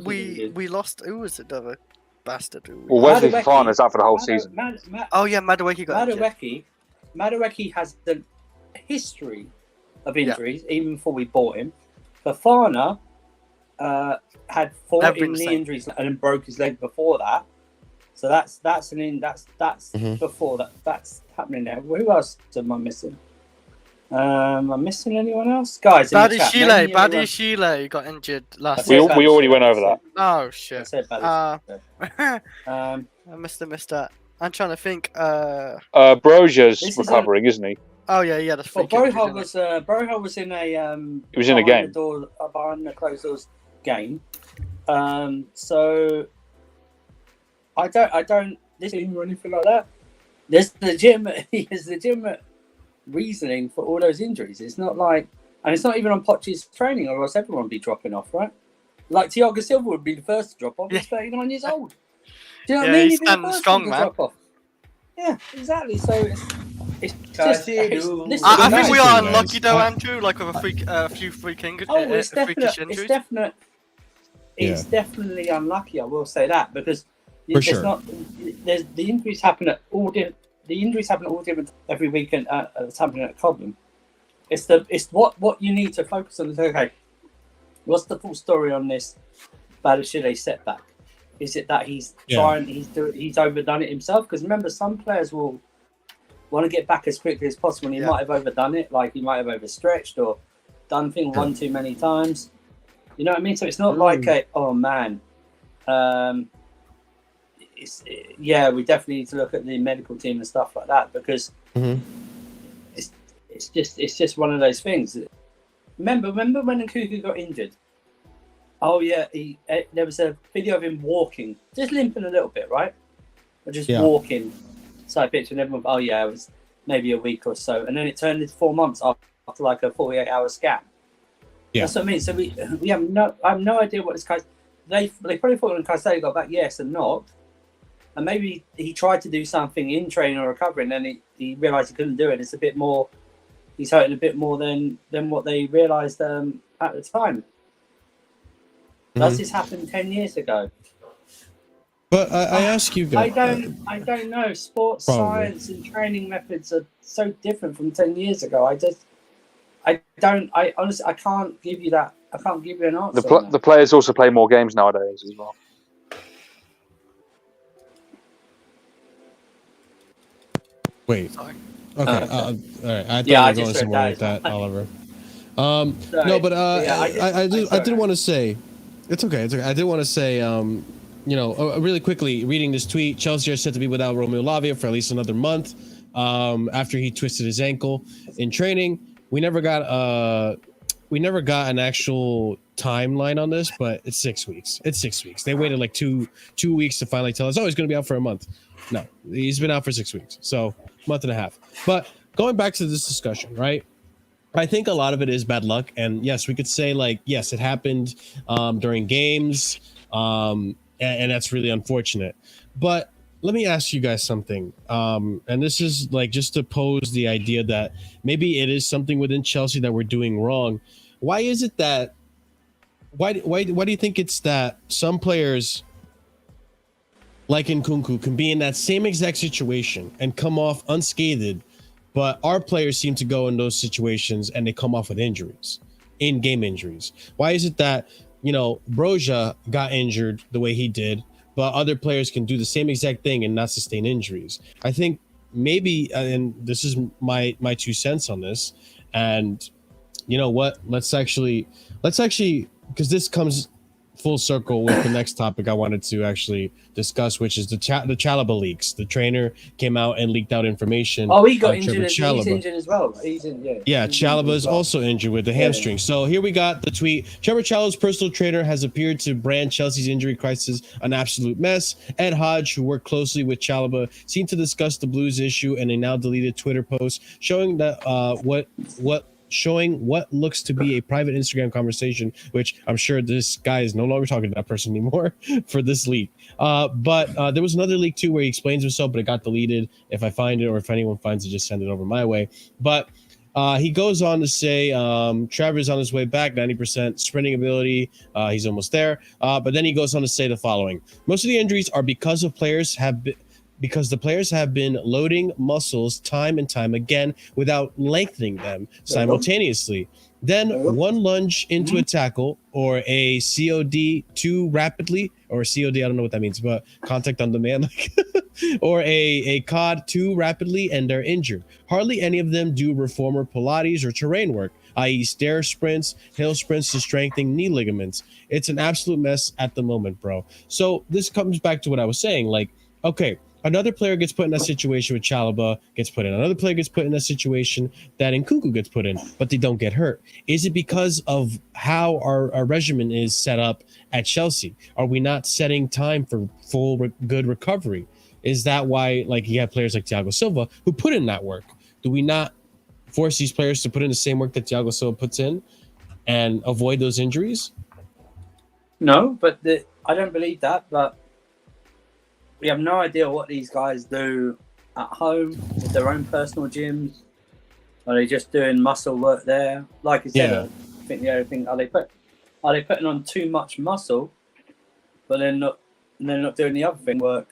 We lost. Who was it, the other bastard? Well, Wesley Fofana's out for the whole season. Madueke got injured. Madueke has the history of injuries, even before we bought him. Fofana had 14 knee injuries and then broke his leg before that. So that's before that. That's happening now. Who else am I missing? Am I missing anyone else? Guys, Badiashile got injured last we already went over that. Oh shit. I said Badiashile. I missed that. I'm trying to think. Broja's recovering, isn't he? Oh yeah. That's Broja was in a he was in a game. Behind the closed doors game. So I don't. this team or anything like that. There's legitimate reasoning for all those injuries. It's not like, and it's not even on Poch's training, or else everyone would be dropping off, right? Like Thiago Silva would be the first to drop off. He's 39 years old. Do you know what I mean? He's standing strong, man. Drop off. Yeah, exactly. So it's just. I think we are unlucky though, Andrew. Like with a few freakish injuries. It's definitely unlucky. I will say that because there's the injuries happen at all different every weekend at something at Cobham. It's what you need to focus on is, okay, what's the full story on this Balotelli setback? Is it that he's overdone it himself? Because remember, some players will want to get back as quickly as possible, and he might have overdone it, like he might have overstretched or done things one too many times. You know what I mean? So it's not like we definitely need to look at the medical team and stuff like that, because it's just one of those things. Remember when Nkunku got injured? Oh yeah, there was a video of him walking, just limping a little bit, right? Or just walking. So I pictured everyone. Oh yeah, it was maybe a week or so, and then it turned into 4 months after like a 48-hour scan. Yeah. That's what I mean. So I have no idea what this guy's. They probably thought when Caicedo got back, yes, and not. And maybe he tried to do something in training or recovery, and then he realised he couldn't do it. It's a bit more. He's hurting a bit more than what they realised at the time. Does this happen 10 years ago? But I ask you guys. I don't know. Sports science and training methods are so different from 10 years ago. I honestly can't give you that. I can't give you an answer. The players also play more games nowadays as well. Wait. Sorry. Okay. All right. I thought you were going somewhere with that, Oliver. No, but I did want to say, it's okay. I did want to say, really quickly, reading this tweet, Chelsea are set to be without Romeo Lavia for at least another month after he twisted his ankle in training. We never got an actual timeline on this, but it's 6 weeks. It's 6 weeks. They waited like two weeks to finally tell us, oh, he's going to be out for a month. No, he's been out for 6 weeks. So month and a half. But going back to this discussion, right? I think a lot of it is bad luck. And yes, we could say like, yes, it happened during games. And that's really unfortunate. But let me ask you guys something. And this is like just to pose the idea that maybe it is something within Chelsea that we're doing wrong. Why is it that, why do you think it's that some players like Nkunku can be in that same exact situation and come off unscathed, but our players seem to go in those situations and they come off with injuries, in-game injuries? Why is it that, Broja got injured the way he did, but other players can do the same exact thing and not sustain injuries? I think maybe, and this is my 2 cents on this, and you know what? Let's actually, because this comes full circle with the next topic I wanted to actually discuss, which is the Chalobah leaks. The trainer came out and leaked out information. Oh, he got injured. He's injured as well. Yeah, Chalobah is also injured with the hamstring. So here we got the tweet. Trevor Chalobah's personal trainer has appeared to brand Chelsea's injury crisis an absolute mess. Ed Hodge, who worked closely with Chalobah, seemed to discuss the Blues issue in a now deleted Twitter post showing that showing what looks to be a private Instagram conversation, which I'm sure this guy is no longer talking to that person anymore for this leak. But there was another leak too where he explains himself, but it got deleted. If I find it or if anyone finds it, just send it over my way. But he goes on to say Trevor's on his way back, 90% sprinting ability. He's almost there. But then he goes on to say the following. Most of the injuries are because the players have been loading muscles time and time again without lengthening them simultaneously. Then one lunge into a tackle or a COD too rapidly, or COD, I don't know what that means, but contact on demand, or a COD too rapidly and they're injured. Hardly any of them do reformer Pilates or terrain work, i.e. stair sprints, hill sprints to strengthen knee ligaments. It's an absolute mess at the moment, bro. So this comes back to what I was saying, like, okay, another player gets put in that situation with Chalobah, gets put in. Another player gets put in that situation that Nkunku gets put in, but they don't get hurt. Is it because of how our regimen is set up at Chelsea? Are we not setting time for full good recovery? Is that why, like, you have players like Thiago Silva who put in that work? Do we not force these players to put in the same work that Thiago Silva puts in and avoid those injuries? No, but I don't believe that. But we have no idea what these guys do at home with their own personal gyms. Are they just doing muscle work there? Like I said, Yeah. I think the other thing, are they putting on too much muscle, but they're not doing the other thing, work,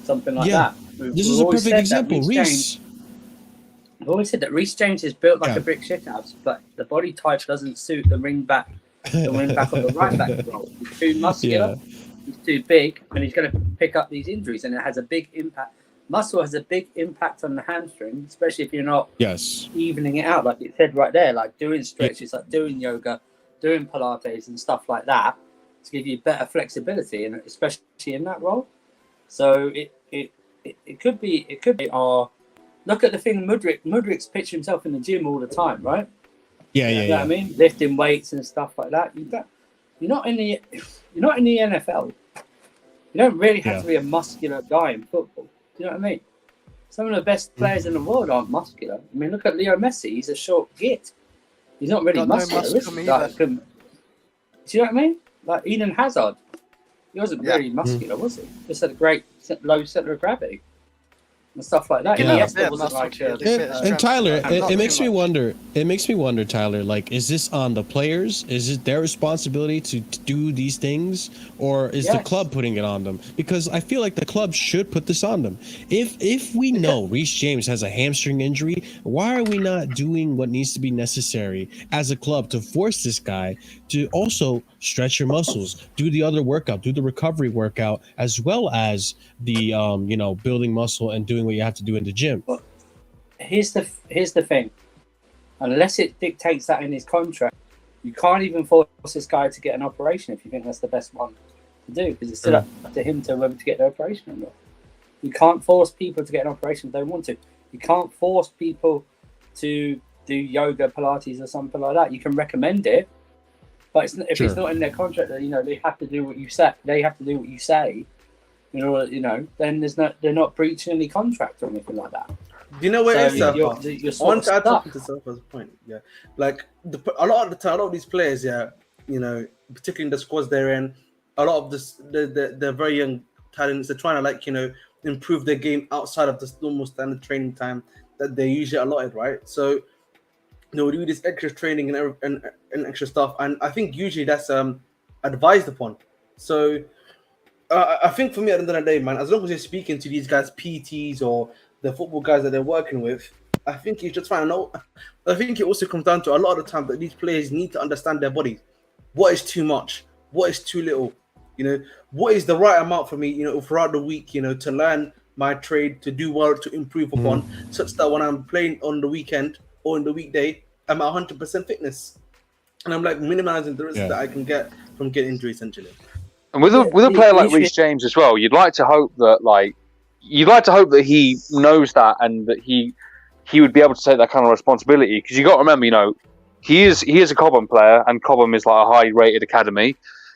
something like that. This is a perfect example. Reece. I've always said that Reece James is built like a brick shithouse, but the body type doesn't suit the wing back of the right back role. He's too muscular, he's too big, and he's going to pick up these injuries, and it has a big impact. Muscle has a big impact on the hamstring, especially if you're not evening it out, like it said right there, like doing stretches, like doing yoga, doing Pilates and stuff like that to give you better flexibility, and especially in that role. So it could be look at the thing. Mudrik's pitching himself in the gym all the time, right? You know what I mean, lifting weights and stuff like that. You're not in the NFL. You don't really have to be a muscular guy in football. Do you know what I mean? Some of the best players in the world aren't muscular. I mean, look at Leo Messi. He's a short git. He's not really muscular, is he? Like, do you know what I mean? Like Eden Hazard. He wasn't really muscular, was he? Just had a great low center of gravity and stuff like that. And Tyler, it makes me wonder. It makes me wonder, Tyler. Like, is this on the players? Is it their responsibility to do these things, or is the club putting it on them? Because I feel like the club should put this on them. If we know Reece James has a hamstring injury, why are we not doing what needs to be necessary as a club to force this guy to also stretch your muscles, do the other workout, do the recovery workout, as well as the building muscle and doing what you have to do in the gym? Well, here's the thing. Unless it dictates that in his contract, you can't even force this guy to get an operation if you think that's the best one to do, because it's still up to him to whether to get the operation or not. You can't force people to get an operation if they want to. You can't force people to do yoga, Pilates, or something like that. You can recommend it, but if it's not in their contract that they have to do what you say. They have to do what you say. Then they're not breaching any contract or anything like that. Do you know where it is? I want to add something to Surfer's point. Yeah, like a lot of these players, particularly in the squads they're in, a lot of they're very young talents. They're trying to improve their game outside of the normal standard training time that they're usually allotted, right? So we do this extra training and extra stuff, and I think usually that's advised upon. So I think for me, at the end of the day, man, as long as you're speaking to these guys, PTs or the football guys that they're working with, I think you're just trying to know. I think it also comes down to a lot of the time that these players need to understand their bodies. What is too much? What is too little? What is the right amount for me, throughout the week, to learn my trade, to do well, to improve upon, such that when I'm playing on the weekend or in the weekday, I'm at 100% fitness. And I'm minimizing the risk that I can get from getting injury, essentially. And with a player like Reece James as well, you'd like to hope that he knows that, and that he would be able to take that kind of responsibility. Because you got to remember, he is a Cobham player, and Cobham is like a high rated academy.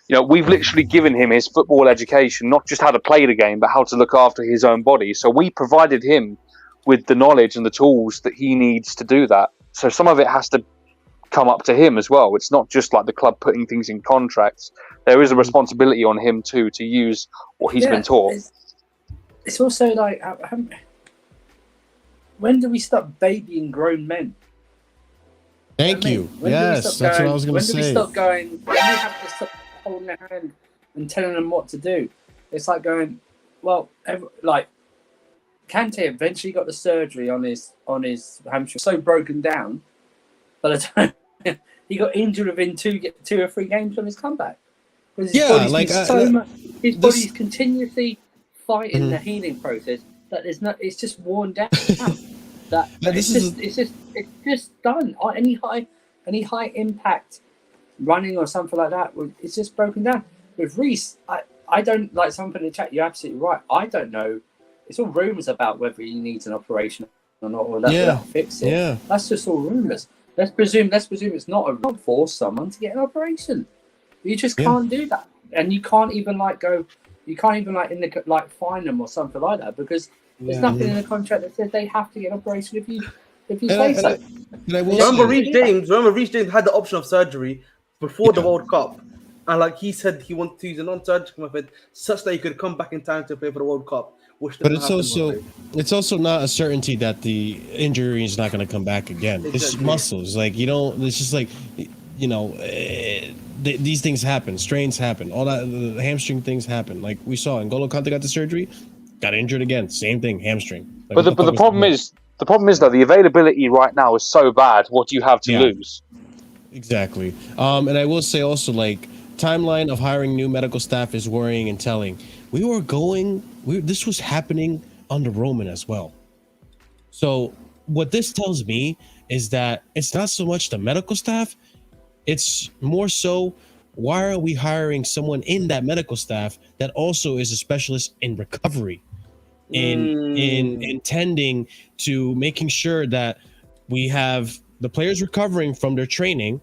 We've literally given him his football education, not just how to play the game, but how to look after his own body. So we provided him with the knowledge and the tools that he needs to do that. So some of it has to come up to him as well. It's not just like the club putting things in contracts. There is a responsibility on him too to use what he's been taught. It's also like, when do we stop babying grown men? Thank you. Yes, that's what I was going to say. When do we stop going? When we have to stop holding their hand and telling them what to do? It's like going, Kante eventually got the surgery on his hamstring, so broken down. By the time he got injured within 2 or 3 games from his comeback. His body's continuously fighting the healing process. That it's just worn down. It's just done. Any high impact running or something like that, it's just broken down. With Reece, I don't, like someone in the chat. You're absolutely right. I don't know. It's all rumours about whether he needs an operation or not, or that'll fix it. Yeah. That's just all rumours. Let's presume it's not a force someone to get an operation. You just can't do that, and you can't even go. You can't even like fine them or something like that because there's nothing in the contract that says they have to get an operation if you say so. Remember, Reece James had the option of surgery before the World Cup, and like he said, he wanted to use a non-surgical method such that he could come back in time to play for the World Cup. But it's also not a certainty that the injury is not going to come back again. Exactly. It's muscles, like it's just like these things happen, strains happen, all that, the hamstring things happen. Like we saw, N'Golo Kante got the surgery, got injured again, same thing, hamstring. Like, but the problem is though the availability right now is so bad. What do you have to lose? Exactly. And I will say also, like, timeline of hiring new medical staff is worrying and telling. This was happening under Roman as well. So what this tells me is that it's not so much the medical staff, it's more so why are we hiring someone in that medical staff that also is a specialist in recovery, in intending to making sure that we have the players recovering from their training,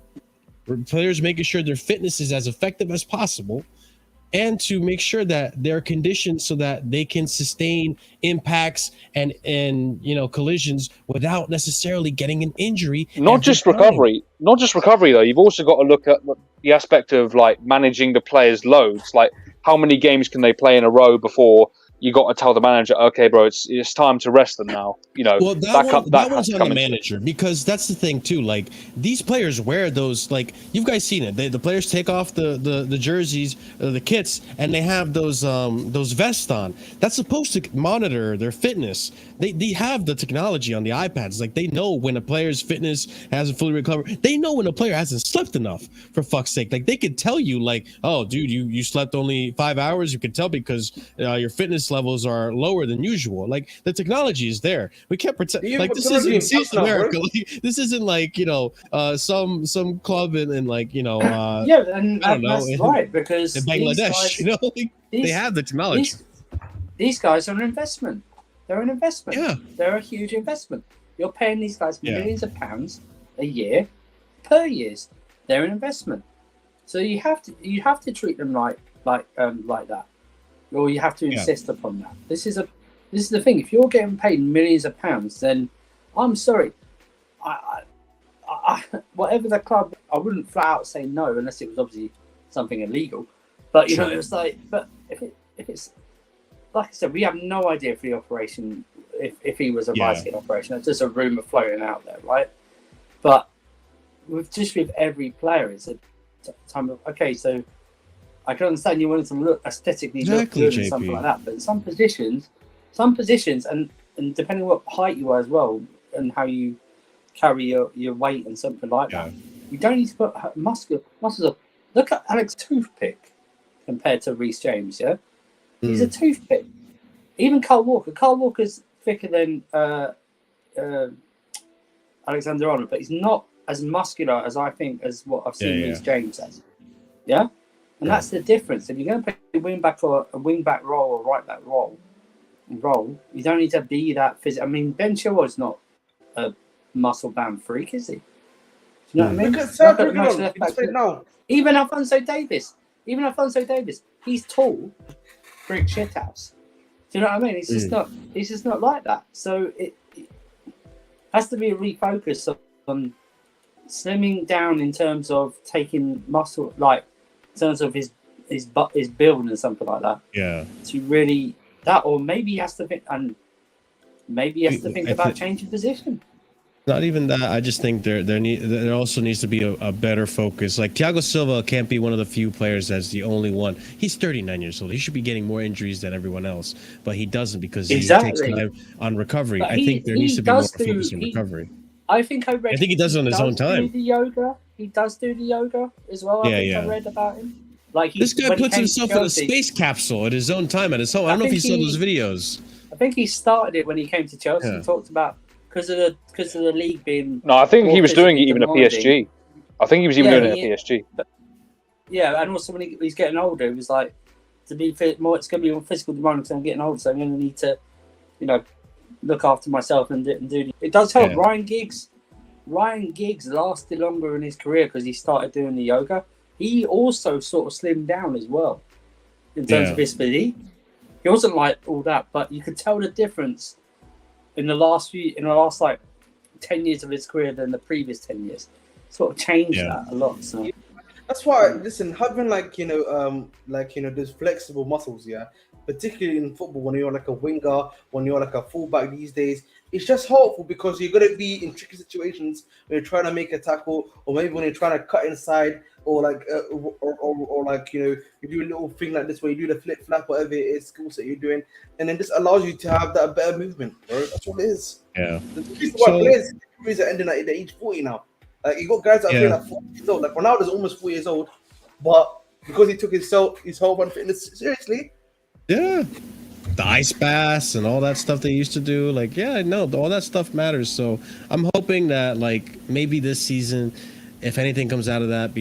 players making sure their fitness is as effective as possible, and to make sure that they're conditioned so that they can sustain impacts and collisions without necessarily getting an injury. Not just recovery though. You've also got to look at the aspect of like managing the players' loads. Like how many games can they play in a row before you got to tell the manager, okay, bro, it's time to rest them now. Well, that one's on the manager, because that's the thing too. Like these players wear those, like you've guys seen it. The players take off the jerseys, the kits, and they have those vests on. That's supposed to monitor their fitness. They have the technology on the iPads. Like they know when a player's fitness hasn't fully recovered. They know when a player hasn't slept enough. For fuck's sake, like they could tell you, like, oh, dude, you slept only 5 hours. You could tell because your fitness levels are lower than usual. Like the technology is there. We can't pretend like this isn't South America. Like, this isn't like some club in like and I don't know, that's right, because in Bangladesh, guys, they have the technology. These guys are an investment. They're an investment. Yeah, they're a huge investment. You're paying these guys millions of pounds a year per year. They're an investment. So you have to treat them like that. Or you have to insist upon that. This is the thing. If you're getting paid millions of pounds, then I'm sorry. I whatever the club, I wouldn't flat out say no unless it was obviously something illegal. But it was like, but if it's like I said, we have no idea if the operation, if he was a bicycle operation. It's just a rumor floating out there, right? But with every player, it's a time of okay, so. I can understand you wanted to look aesthetically look good and something like that, but some positions, and depending on what height you are as well, and how you carry your weight and something like that, you don't need to put muscles up. Look at Alex Toothpick compared to Reece James. Yeah, he's a toothpick. Even Carl Walker. Carl Walker's thicker than Alexander-Arnold, but he's not as muscular as I think as what I've seen Reece James as. Yeah. And that's the difference. If you're going to play wing back or a wing back role or right back role, you don't need to be that physical. I mean, Ben Chilwell's not a muscle bound freak, is he? Do you know what I mean? Even Alphonso Davies, he's tall, freak shithouse. Do you know what I mean? He's just not like that. So it has to be a refocus on slimming down in terms of taking muscle, like. In terms of his build and something like that. Yeah. To really that, or maybe he has to think, about changing position. Not even that. I just think there also needs to be a better focus. Like Thiago Silva can't be one of the few players that's the only one. He's 39 years old. He should be getting more injuries than everyone else, but he doesn't because he takes time on recovery. But I think there needs to be more focus on recovery. I think he does it on his own time. He does do the yoga as well. I read about him. Like this guy puts himself in a space capsule at his own time at his home. I don't know if you saw those videos. I think he started it when he came to Chelsea. He talked about because of the league being. No, I think he was doing it even at PSG. I think he was even doing it at PSG. But, and also when he's getting older, he was like, to be fit more. It's going to be more physical demand because I'm getting older, so I'm going to need to, look after myself and do. It does help. Ryan Giggs lasted longer in his career because he started doing the yoga. He also sort of slimmed down as well. in terms of his physique. He wasn't like all that, but you could tell the difference in the last like 10 years of his career than the previous 10 years. Sort of changed that a lot. So that's why, listen, having those flexible muscles, particularly in football, when you're like a winger, when you're like a fullback these days, it's just helpful because you're going to be in tricky situations when you're trying to make a tackle, or maybe when you're trying to cut inside, or like, you do a little thing like this where you do the flip flap, whatever it is, skill set you're doing, and then this allows you to have that better movement, bro. That's what it is. Yeah. The reason why players are ending at the age 40 now. Like, you got guys that are playing at 40 years old. Like, Ronaldo's almost 4 years old, but because he took his whole run fitness seriously. Yeah. The ice baths and all that stuff they used to do. Like, I know all that stuff matters. So I'm hoping that, like, maybe this season, if anything comes out of that,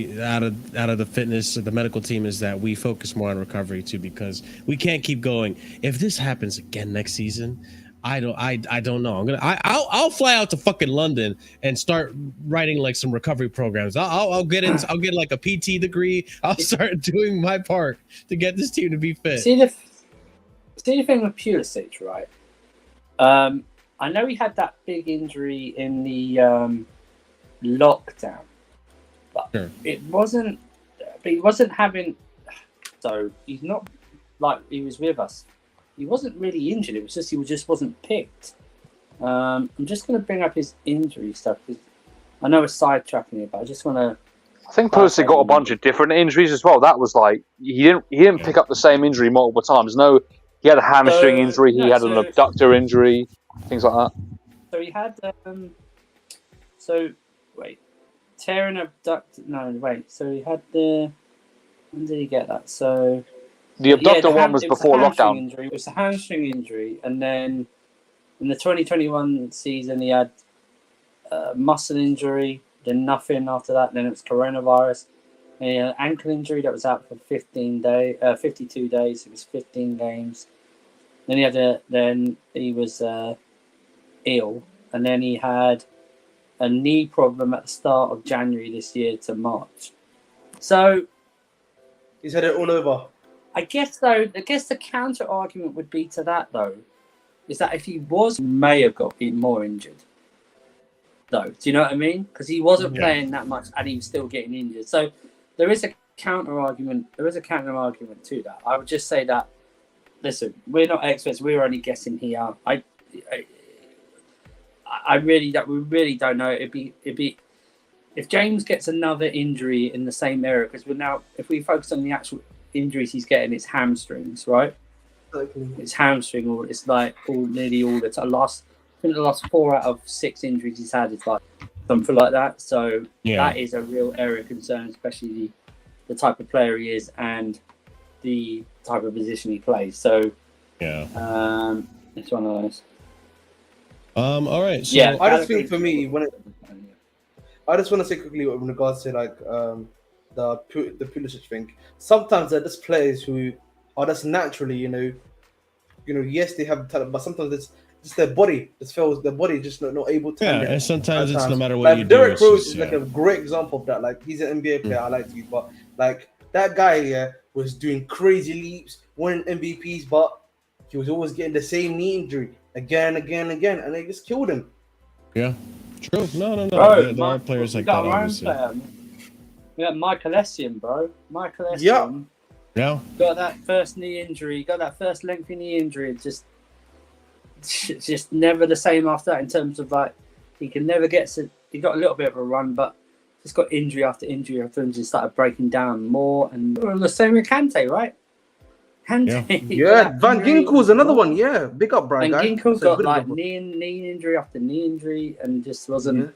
out of the fitness, the medical team, is that we focus more on recovery too, because we can't keep going. If this happens again next season, I don't know. I'll fly out to fucking London and start writing like some recovery programs. I'll get like a PT degree. I'll start doing my part to get this team to be fit. See the thing with Pulisic, right? I know he had that big injury in the lockdown, but it wasn't. But he wasn't having. So he's not like he was with us. He wasn't really injured. It was just he just wasn't picked. I'm just going to bring up his injury stuff because I know it's sidetracking it, but I just want to. I think Pulisic got a bunch of different injuries as well. That was like he didn't pick up the same injury multiple times. No, he had a hamstring injury. He had an abductor injury, things like that. So he had tearing abductor. No, wait. So he had the. When did he get that? So. The abductor one was before lockdown. It was a hamstring injury, and then in the 2021 season, he had a muscle injury, then nothing after that. Then it was coronavirus. And he had an ankle injury that was out for 52 days. It was 15 games. Then he was ill, and then he had a knee problem at the start of January this year to March. So he's had it all over. I guess the counter argument would be to that though, is that if he may have got more injured. Though, do you know what I mean? Because he wasn't playing that much and he was still getting injured. So there is a counter argument. There is a counter argument to that. I would just say that. Listen, we're not experts. We're only guessing here. We really don't know. It'd be if James gets another injury in the same area, because if we focus on the actual injuries he's getting, it's hamstrings, right? Exactly. It's hamstring, or it's like nearly all the time. I think the last 4 out of 6 injuries he's had is like something like that. So that is a real area of concern, especially the type of player he is and the type of position he plays. So it's one of those. All right. So I just think for me, I just want to say quickly in regards to like the Pulisic thing. Sometimes they're just players who are just naturally, yes, they have talent, but sometimes it's just their body just fails. Their body just not able to. Yeah, and sometimes it's no matter what you do. Derek Rose is like a great example of that. Like, he's an NBA player. I like to, but like that guy was doing crazy leaps, winning MVPs, but he was always getting the same knee injury again, and they just killed him. Yeah, true. No. Bro, there are players like that. Obviously. We got Michael Essien, bro. Michael Essien. Yeah. Got that first knee injury. Got that first lengthy knee injury. Just never the same after that in terms of like he can never get to. He got a little bit of a run, but just got injury after injury after injury. Started breaking down more, and the same with Kante, right? Kante. Yeah. Van Ginkel's another one. Yeah, big up, Brian. Van Ginkel got like knee injury after knee injury, and just wasn't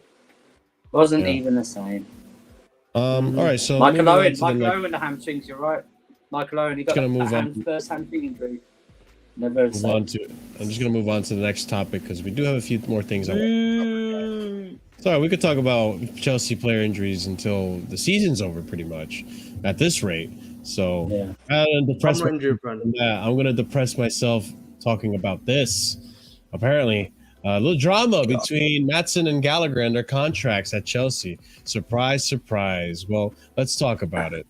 even the same. All right, so Michael Owen, the hamstrings. You're right. Michael Owen, he got first hamstring injury. Never. I'm just gonna move on to the next topic because we do have a few more things. Sorry, we could talk about Chelsea player injuries until the season's over, pretty much, at this rate. So I'm gonna depress myself talking about this. Apparently, a little drama between Maatsen and Gallagher and their contracts at Chelsea. Surprise, surprise. Well, let's talk about it.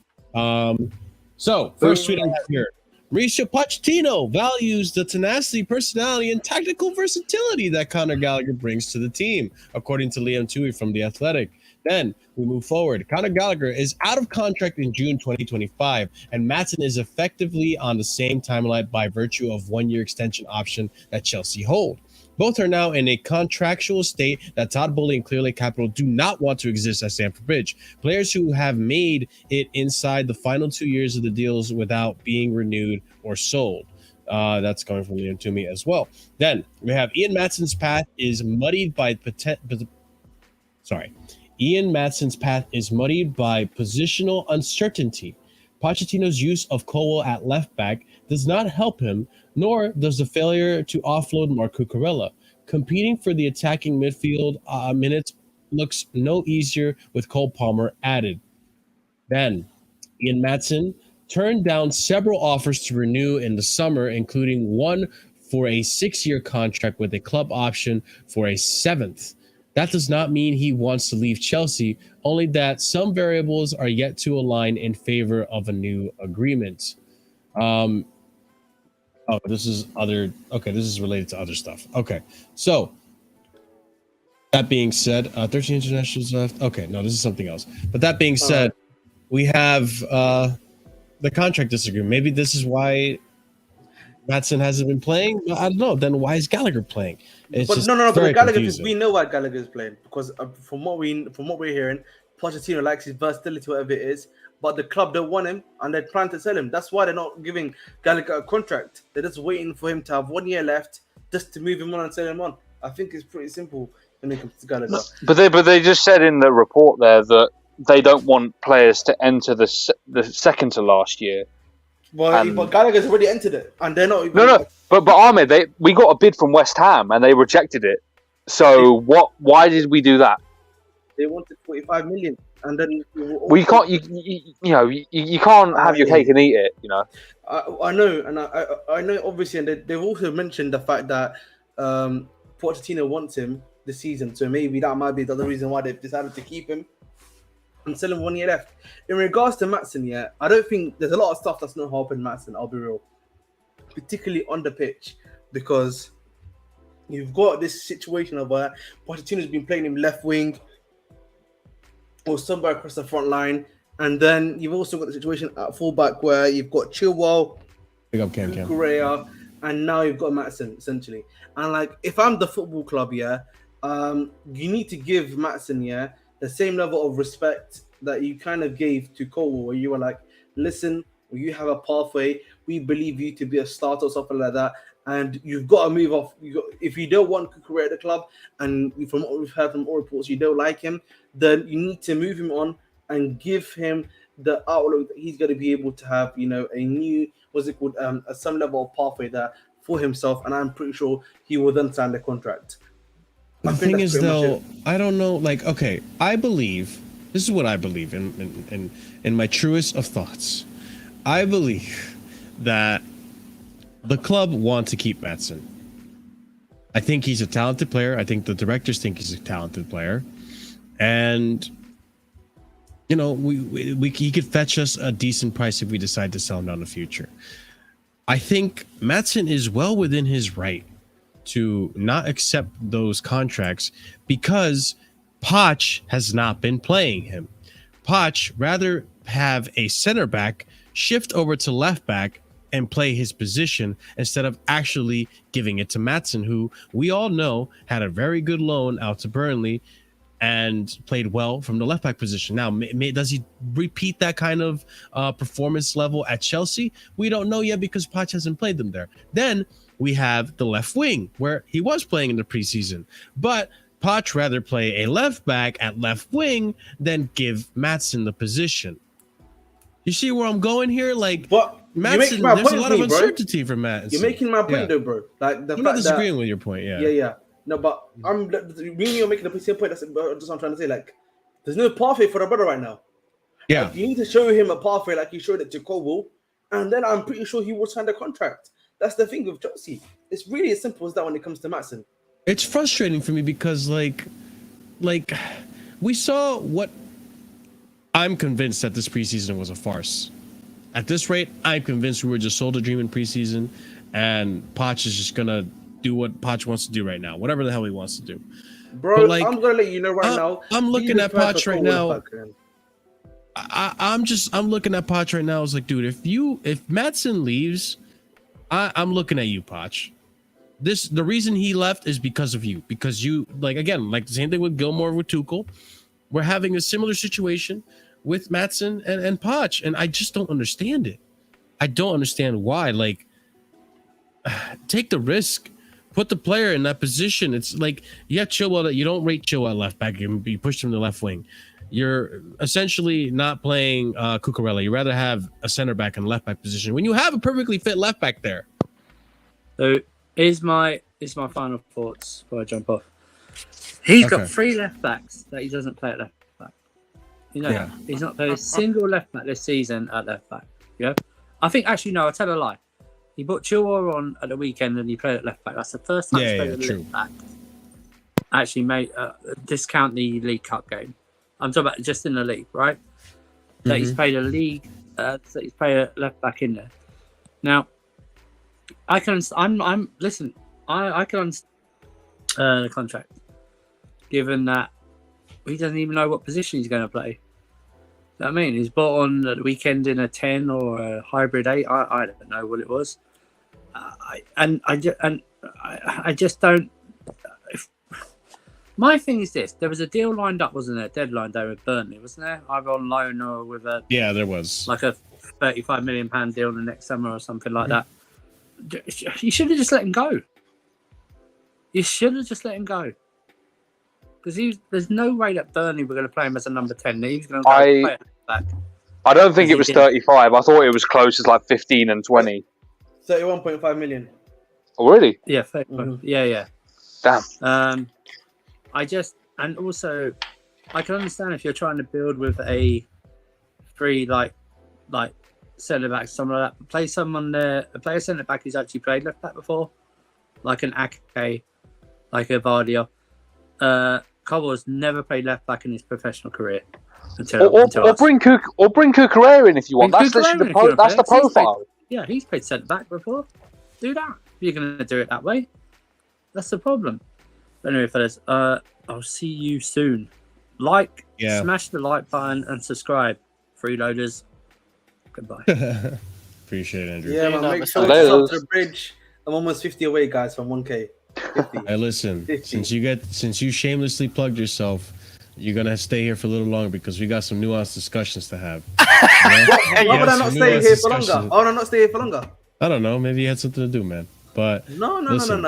So, first tweet I have here. Mauricio Pochettino values the tenacity, personality, and tactical versatility that Conor Gallagher brings to the team, according to Liam Tui from The Athletic. Then we move forward. Conor Gallagher is out of contract in June 2025, and Maatsen is effectively on the same timeline by virtue of one-year extension option that Chelsea hold. Both are now in a contractual state that Todd Bowley and Clear Lake Capital do not want to exist at Stamford Bridge. Players who have made it inside the final 2 years of the deals without being renewed or sold. That's coming from Liam Toomey as well. Then we have Ian Maatsen's path is muddied by Ian Maatsen's path is muddied by positional uncertainty. Pochettino's use of Colwell at left back does not help him, nor does the failure to offload Marc Cucurella. Competing for the attacking midfield minutes looks no easier with Cole Palmer added. Then, Ian Maatsen turned down several offers to renew in the summer, including one for a 6-year contract with a club option for a 7th. That does not mean he wants to leave Chelsea, only that some variables are yet to align in favor of a new agreement. This is related to other stuff. Okay, so that being said, 13 internationals left. Okay, no, this is something else. But that being said, we have the contract disagreement. Maybe this is why Maatsen hasn't been playing. I don't know. Then why is Gallagher playing? It's but just no. But Gallagher, we know why Gallagher is playing because from what we're hearing, Pochettino likes his versatility, whatever it is. But the club don't want him, and they're trying to sell him. That's why they're not giving Gallagher a contract. They're just waiting for him to have 1 year left, just to move him on and sell him on. I think it's pretty simple when it comes to Gallagher. But they just said in the report there that they don't want players to enter the second to last year. But Gallagher's already entered it, and they're not. No. But Ahmed, we got a bid from West Ham, and they rejected it. So why did we do that? They wanted 45 million, and then you can't. You can't have your cake and eat it. You know. I know, and I know. Obviously, and they've also mentioned the fact that Pochettino wants him this season, so maybe that might be the other reason why they've decided to keep him and sell him 1 year left. In regards to Maatsen, I don't think there's a lot of stuff that's not helping Maatsen. I'll be real, particularly on the pitch, because you've got this situation of where Pochettino's been playing him left wing or somewhere across the front line, and then you've also got the situation at fullback where you've got Chilwell, Correa, and now you've got Maatsen essentially. And like, if I'm the football club, you need to give Maatsen the same level of respect that you kind of gave to Colwell, where you were like, listen, you have a pathway, we believe you to be a starter or something like that, and you've got to move off. If you don't want Cucurella at the club, and from what we've heard from all reports, you don't like him, then you need to move him on and give him the outlook that he's going to be able to have, a new, some level of pathway there for himself, and I'm pretty sure he will then sign the contract. The thing is, though, I don't know. Like, okay, I believe this is what I believe in my truest of thoughts. I believe that the club want to keep Maatsen. I think he's a talented player. I think the directors think he's a talented player, and he could fetch us a decent price if we decide to sell him down the future. I think Maatsen is well within his right to not accept those contracts because Poch has not been playing him. Poch rather have a center back shift over to left back and play his position instead of actually giving it to Maatsen, who we all know had a very good loan out to Burnley and played well from the left back position. Now, does he repeat that kind of performance level at Chelsea? We don't know yet because Poch hasn't played them there. Then we have the left wing where he was playing in the preseason, but Poch rather play a left back at left wing than give Maatsen the position. You see where I'm going here? Like, Maatsen, there's a lot of uncertainty for Maatsen. You're making my point, though, bro. Like, I'm not disagreeing with your point. Yeah. No, but you're making the same point. That's what I'm trying to say. Like, there's no pathway for the brother right now. Yeah, like, you need to show him a pathway like you showed it to Colwell, and then I'm pretty sure he will sign the contract. That's the thing with Chelsea. It's really as simple as that when it comes to Maatsen. It's frustrating for me because, like we saw what I'm convinced that this preseason was a farce. At this rate, I'm convinced we were just sold a dream in preseason, and Poch is just gonna do what Poch wants to do right now, whatever the hell he wants to do. Bro, But, like, I'm gonna let you know right now. I'm looking at Poch right now. I'm I'm looking at Poch right now. I was like, dude, if Maatsen leaves, I'm looking at you, Poch. The reason he left is because of you, because you, like, again, like the same thing with Gilmour with Tuchel. We're having a similar situation with Maatsen and Poch, and I just don't understand it. I don't understand why. Like, take the risk, put the player in that position. It's like you have Chilwell, that you don't rate Chilwell at left back. You push him to left wing. You're essentially not playing Cucurella. You rather have a center back in left back position when you have a perfectly fit left back there. So here's my final thoughts before I jump off. He's got 3 left backs that he doesn't play at left back. You know, Yeah. He's not played a single left back this season at left back. Yeah, I think actually no, I tell a lie. He put Chilwell on at the weekend and he played at left back. That's the first time he's played at left back. Actually, mate, discount the League Cup game. I'm talking about just in the league, right? That he's played a league. That he's played a left back in there. Now, I can. Listen. I can understand the contract, given that he doesn't even know what position he's going to play. You know what I mean, he's bought on at the weekend in a 10 or a hybrid 8. I don't know what it was. I just don't. My thing is this: there was a deal lined up, wasn't there? Deadline day with Burnley, wasn't there? Either on loan or with a there was like a £35 million deal in the next summer or something like that. You should have just let him go. You should have just let him go. Because there's no way that Burnley were going to play him as a number 10. He's going to play it back. I don't think it was 35. I thought it was close as like 15 and 20. 31.5 million. Oh, really? Yeah, yeah. Damn. And also, I can understand if you're trying to build with a free like centre back, someone like that. Play someone there, play a centre back who's actually played left back before, like an Ake, like a Vardia. Cobble's never played left back in his professional career until bring Cucurella in if you want. That's the profile. He's played centre back before. Do that. If you're going to do it that way, that's the problem. But anyway, fellas, I'll see you soon. Smash the like button and subscribe. Freeloaders. Goodbye. Appreciate it, Andrew. Yeah, man, make sure to stop to the bridge. I'm almost 50 away, guys, from 1K. 50. Hey, listen, 50. since you shamelessly plugged yourself, you're gonna stay here for a little longer because we got some nuanced discussions to have. Why would I not stay here for longer? Why would I not stay here for longer? I don't know. Maybe you had something to do, man. But no.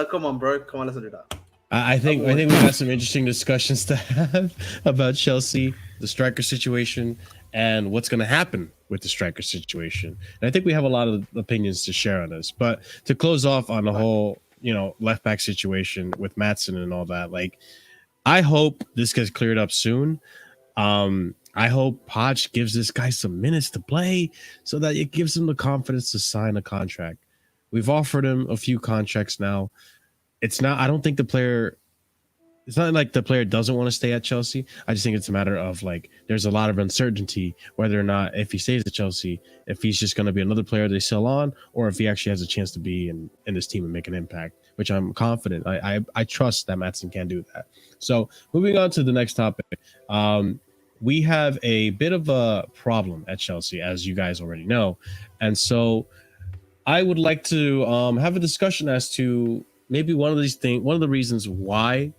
Come on, bro. Come on, let's do that. I think we got some interesting discussions to have about Chelsea, the striker situation, and what's going to happen with the striker situation. And I think we have a lot of opinions to share on this. But to close off on the whole, left back situation with Maatsen and all that, like, I hope this gets cleared up soon. I hope Poch gives this guy some minutes to play so that it gives him the confidence to sign a contract. We've offered him a few contracts now. It's not like the player doesn't want to stay at Chelsea. I just think it's a matter of, like, there's a lot of uncertainty whether or not, if he stays at Chelsea, if he's just going to be another player they sell on, or if he actually has a chance to be in this team and make an impact, which I'm confident. I trust that Maatsen can do that. So moving on to the next topic. We have a bit of a problem at Chelsea, as you guys already know. And so I would like to have a discussion as to maybe one of the reasons why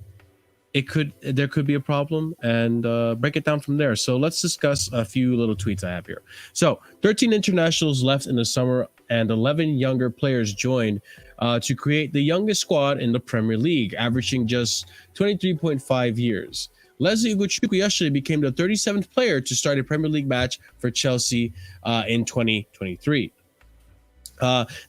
there could be a problem, and break it down from there. So let's discuss a few little tweets I have here. So 13 internationals left in the summer and 11 younger players joined to create the youngest squad in the Premier League, averaging just 23.5 years. Leslie Ugochukwu yesterday became the 37th player to start a Premier League match for Chelsea in 2023.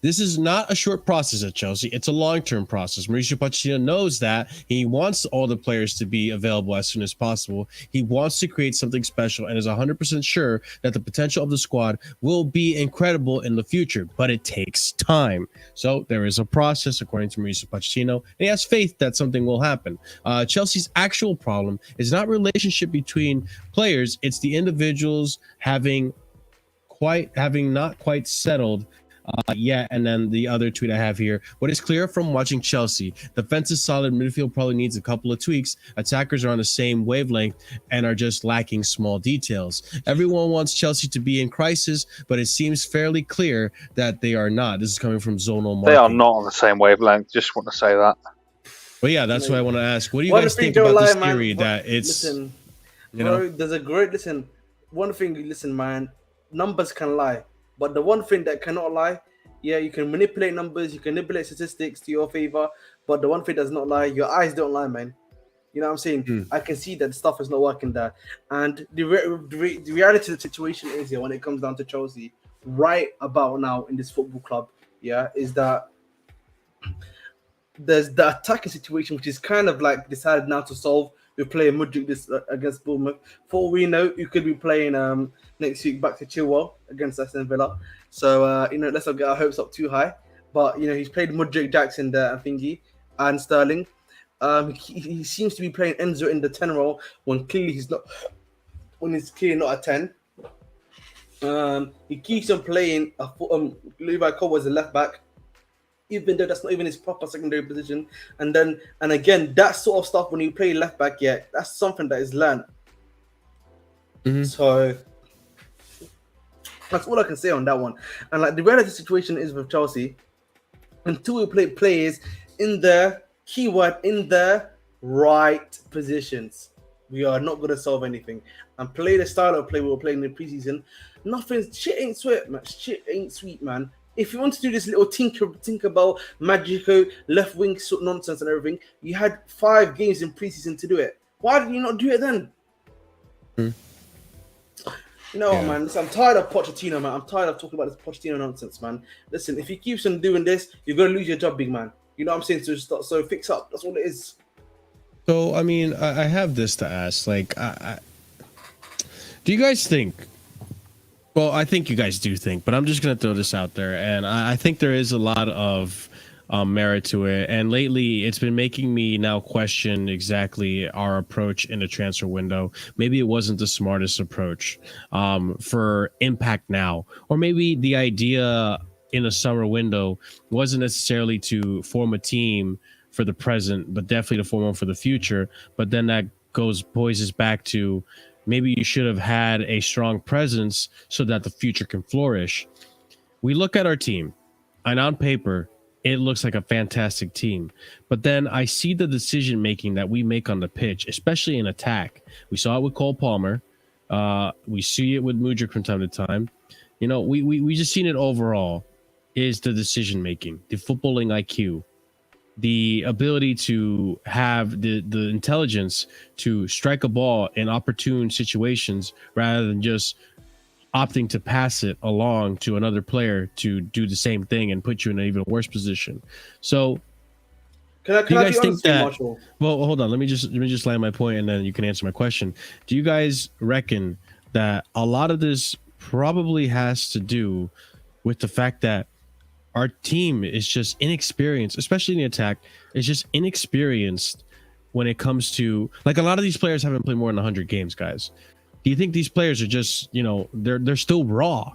This is not a short process at Chelsea. It's a long-term process. Mauricio Pochettino knows that. He wants all the players to be available as soon as possible. He wants to create something special and is 100% sure that the potential of the squad will be incredible in the future, but it takes time. So there is a process, according to Mauricio Pochettino, and he has faith that something will happen. Chelsea's actual problem is not relationship between players. It's the individuals having not quite settled yet. And then the other tweet I have here: what is clear from watching Chelsea, defense is solid, midfield probably needs a couple of tweaks, attackers are on the same wavelength and are just lacking small details. Everyone wants Chelsea to be in crisis, but it seems fairly clear that they are not. This is coming from Zonal Market. They are not on the same wavelength, just want to say that. But yeah, that's what I want to ask. What do you guys think about this theory that it's... Listen, bro, there's a great... Listen, one thing, listen, man, numbers can lie. But the one thing that cannot lie, yeah, you can manipulate numbers, you can manipulate statistics to your favor, but the one thing does not lie, your eyes don't lie, man. You know what I'm saying? I can see that stuff is not working there. And the reality of the situation is, when it comes down to Chelsea, right about now in this football club, is that there's the attacking situation, which is kind of like decided now to solve. We're playing Mudryk this against Bournemouth. For all we know, you could be playing next week back to Chilwell against Aston Villa. So let's not get our hopes up too high. But he's played Mudryk, Jackson there, and Sterling. He seems to be playing Enzo in the 10 role when clearly he's not. When he's clearly not a 10. He keeps on playing Levi Cole as a left back, even though that's not even his proper secondary position. And again, that sort of stuff when you play left back, that's something that is learned. So that's all I can say on that one. And like the reality situation is with Chelsea, until we play players in the right positions, we are not going to solve anything. And play the style of play we were playing in the preseason, shit ain't sweet, man. Shit ain't sweet, man. If you want to do this little Tinkerbell, Magico, left wing sort of nonsense and everything, you had 5 games in preseason to do it. Why did you not do it then? You know what, man? Listen, I'm tired of Pochettino, man. I'm tired of talking about this Pochettino nonsense, man. Listen, if he keeps on doing this, you're going to lose your job, big man. You know what I'm saying? So fix up. That's all it is. So, I mean, I have this to ask. Like, do you guys think... Well, I think you guys do think, but I'm just going to throw this out there. And I think there is a lot of merit to it. And lately, it's been making me now question exactly our approach in the transfer window. Maybe it wasn't the smartest approach for impact now. Or maybe the idea in a summer window wasn't necessarily to form a team for the present, but definitely to form one for the future. But then that poises back to... maybe you should have had a strong presence so that the future can flourish. We look at our team, and on paper, it looks like a fantastic team. But then I see the decision-making that we make on the pitch, especially in attack. We saw it with Cole Palmer. We see it with Mudryk from time to time. We just seen it overall is the decision-making, the footballing IQ, the ability to have the intelligence to strike a ball in opportune situations rather than just opting to pass it along to another player to do the same thing and put you in an even worse position. So can I think that, Marshall? Well, hold on. Let me just land my point and then you can answer my question. Do you guys reckon that a lot of this probably has to do with the fact that our team is just inexperienced, especially in the attack. It's just inexperienced when it comes to, like, a lot of these players haven't played more than 100 games, guys. Do you think these players are just, they're still raw,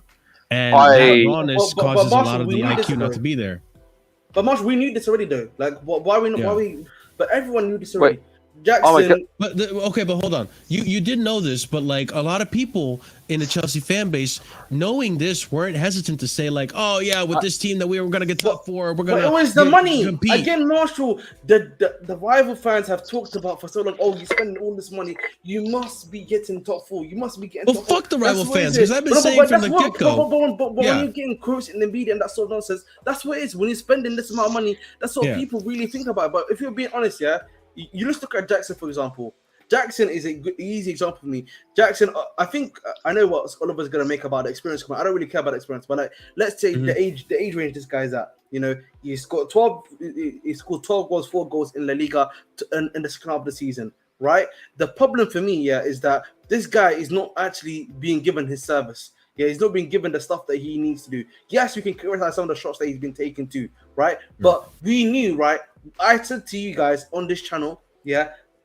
and that rawness causes a lot of the IQ not to be there? But Marshall, we knew this already, though. Like, why we not? Yeah. Why we? But everyone knew this already. Jackson. But hold on. You did know this, but like a lot of people in the Chelsea fan base, knowing this, weren't hesitant to say like, "Oh yeah, with this team that we were gonna get top 4, we're gonna." It was the money again, Marshall. The rival fans have talked about for so long. Oh, you're spending all this money. You must be getting top 4. You must be getting. Well, fuck the rival fans, because I've been saying from the get go. But when you're getting quotes in the media and that sort of nonsense, that's what it is. When you're spending this amount of money, that's what people really think about. But if you're being honest, you just look at Jackson, for example. Jackson is a good, easy example for me. Jackson, I think I know what Oliver's going to make about the experience. I don't really care about the experience, but like, let's say the age range this guy's at. He scored 12. He scored 12 goals, 4 goals in La Liga in the second half of the season. Right. The problem for me, is that this guy is not actually being given his service. Yeah, he's not being given the stuff that he needs to do. Yes, we can criticize some of the shots that he's been taken to, right? But we knew, right? I said to you guys on this channel,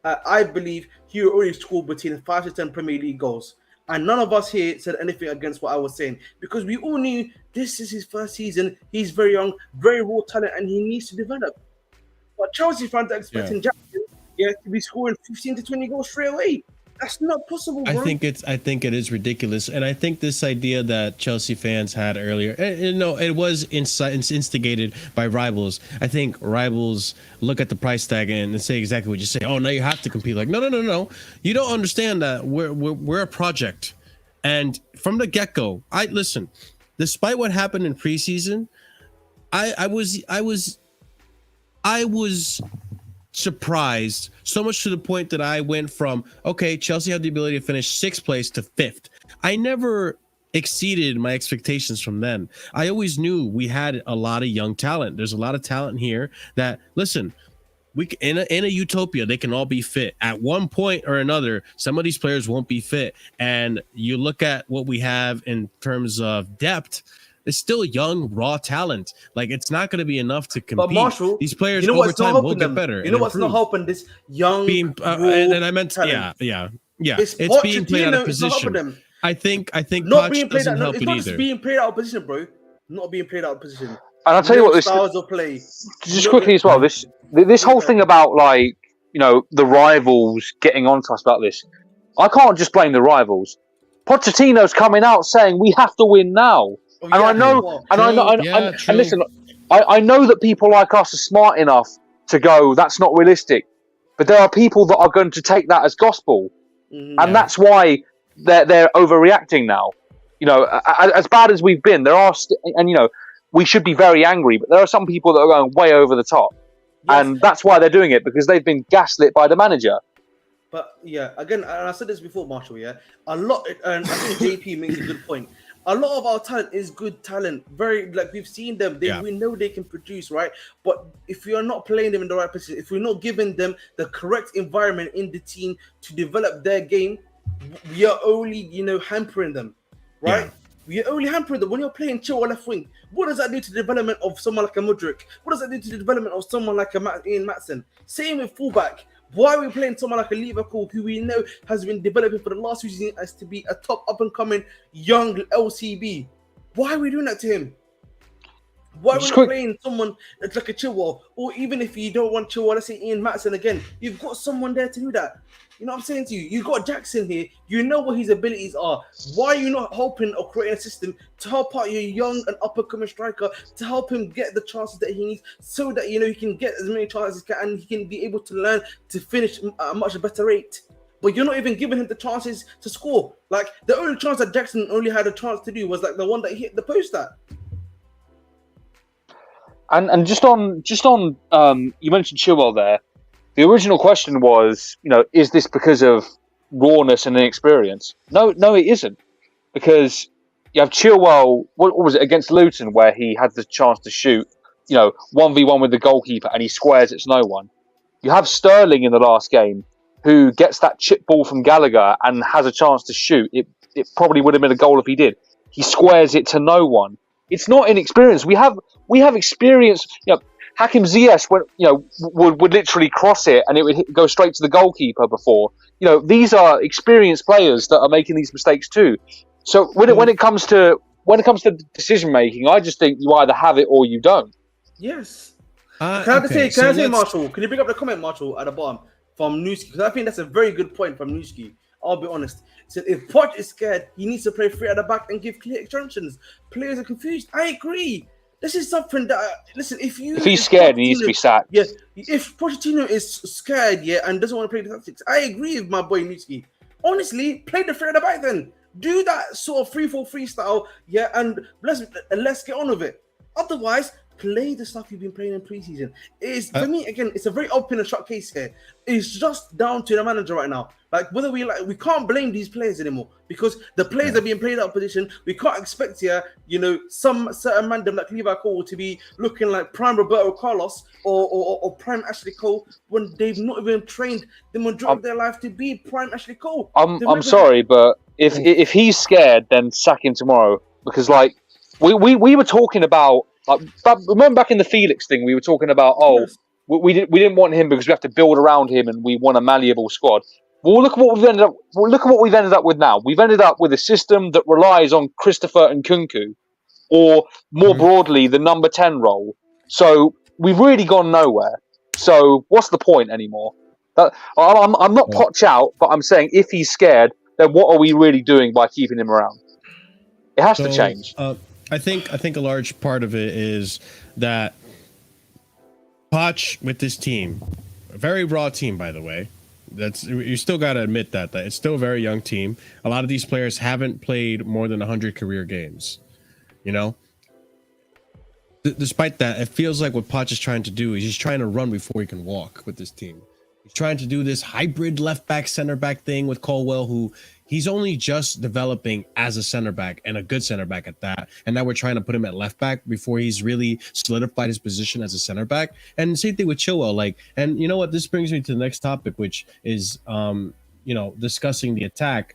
I believe he already scored between 5 to 10 Premier League goals. And none of us here said anything against what I was saying because we all knew this is his first season. He's very young, very raw talent, and he needs to develop. But Chelsea fans are expecting Jackson to be scoring 15 to 20 goals straight away. That's not possible, bro. I think it is ridiculous, and I think this idea that Chelsea fans had earlier, it was instigated by rivals. I think rivals look at the price tag and say exactly what you say. Oh, now you have to compete. Like, no. You don't understand that we're a project, and from the get go, listen. Despite what happened in preseason, I was surprised so much to the point that I went from, okay, Chelsea had the ability to finish 6th place to 5th. I never exceeded my expectations from them. I always knew we had a lot of young talent. There's a lot of talent here that, listen, in a utopia, they can all be fit. At one point or another, some of these players won't be fit. And you look at what we have in terms of depth, it's still young, raw talent. Like, it's not going to be enough to compete. But Marshall, these players over time will get better. You know what's not helping this young and I meant talent. Yeah. It's being played out of position. I think not being played doesn't out. help It's it not either. just being played out of position, bro. Not being played out of position. And I'll tell you what, this styles of play. Just quickly as well. This whole thing about, like, you know, the rivals getting on to us about this. I can't just blame the rivals. Pochettino's coming out saying we have to win now. And I know, and listen, I know that people like us are smart enough to go, that's not realistic. But there are people that are going to take that as gospel, and that's why they're overreacting now. You know, as bad as we've been, there are, and you know, we should be very angry. But there are some people that are going way over the top, and that's why they're doing it, because they've been gaslit by the manager. But yeah, again, and I said this before, Marshall. Yeah, and I think JP makes a good point. A lot of our talent is good talent. Very, like, we've seen them. We know they can produce, right? But if we are not playing them in the right position, if we're not giving them the correct environment in the team to develop their game, we are only, hampering them, right? Yeah. We are only hampering them. When you're playing Chilwell left wing, what does that do to the development of someone like a Mudryk? What does that do to the development of someone like a Ian Maatsen? Same with fullback. Why are we playing someone like a Liverpool, who we know has been developing for the last few seasons as to be a top up-and-coming young LCB? Why are we doing that to him? Why are we playing someone that's like a Chilwell? Or even if you don't want Chilwell, let's say Ian Maatsen again, you've got someone there to do that. You know what I'm saying to you? You've got Jackson here. You know what his abilities are. Why are you not hoping or creating a system to help out your young and up-and-coming striker, to help him get the chances that he needs, so that, he can get as many chances as he can, and he can be able to learn to finish at a much better rate? But you're not even giving him the chances to score. Like, the only chance that Jackson only had a chance to do was like the one that he hit the post at. And just on you mentioned Chilwell there. The original question was, is this because of rawness and inexperience? No, it isn't. Because you have Chilwell, what was it, against Luton, where he had the chance to shoot, 1v1 with the goalkeeper, and he squares it to no one. You have Sterling in the last game, who gets that chip ball from Gallagher and has a chance to shoot. It probably would have been a goal if he did. He squares it to no one. It's not inexperience. We have experience. Hakim Ziyech would literally cross it and it would go straight to the goalkeeper before. These are experienced players that are making these mistakes too. So when it comes to decision making, I just think you either have it or you don't. Yes. Can I say, Marshall? Can you bring up the comment, Marshall, at the bottom from Newski? Because I think that's a very good point from Newski. I'll be honest. So if Poch is scared, he needs to play free at the back and give clear instructions. Players are confused. I agree. This is something that, listen, if he's scared, he needs to be sacked. Yeah, if Pochettino is scared, and doesn't want to play the tactics, I agree with my boy Newski. Honestly, play the free at the back then. Do that sort of 3-4-3 style, and let's get on with it. Otherwise, play the stuff you've been playing in preseason. For me, again, it's a very open and shut case here. It's just down to the manager right now. Like, whether we can't blame these players anymore, because the players are being played out of position. We can't expect some certain random like Levi Cole to be looking like prime Roberto Carlos or prime Ashley Cole when they've not even trained the majority of their life to be prime Ashley Cole. I'm sorry, but if he's scared, then sack him tomorrow, because we were talking about. Remember back in the Felix thing, we were talking about, we didn't want him because we have to build around him and we want a malleable squad. Well, look at what we've ended up with now. We've ended up with a system that relies on Christopher and Kunku, or more broadly, the number 10 role. So we've really gone nowhere. So what's the point anymore? I'm not Poch out, but I'm saying if he's scared, then what are we really doing by keeping him around? It has to change. I think a large part of it is that Poch with this team, a very raw team, by the way. That's, you still got to admit that it's still a very young team. A lot of these players haven't played more than 100 career games. You know, despite that, it feels like what Poch is trying to do is he's trying to run before he can walk with this team. He's trying to do this hybrid left back, center back thing with Colwell, who he's only just developing as a center back and a good center back at that. And now we're trying to put him at left back before he's really solidified his position as a center back. And same thing with Chilwell. Like, and you know what? This brings me to the next topic, which is, you know, discussing the attack.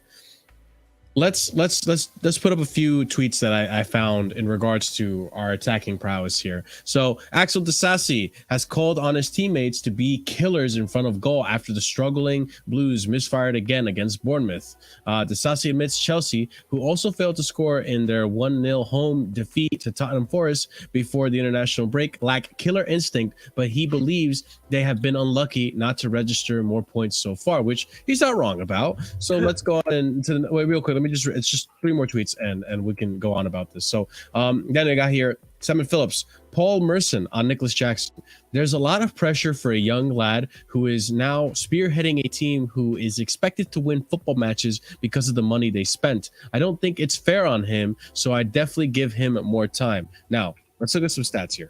Let's put up a few tweets that I found in regards to our attacking prowess here. So Axel Disasi has called on his teammates to be killers in front of goal after the struggling Blues misfired again against Bournemouth. Disasi admits Chelsea, who also failed to score in their 1-0 home defeat to Tottenham Forest before the international break, lack killer instinct, but he believes they have been unlucky not to register more points so far, which he's not wrong about. So let's go on into wait, real quick. It's just 3 more tweets and we can go on about this. So then I got here Simon Phillips, Paul Merson on Nicholas Jackson. There's a lot of pressure for a young lad who is now spearheading a team who is expected to win football matches because of the money they spent. I don't think it's fair on him, so I definitely give him more time. Now, let's look at some stats here.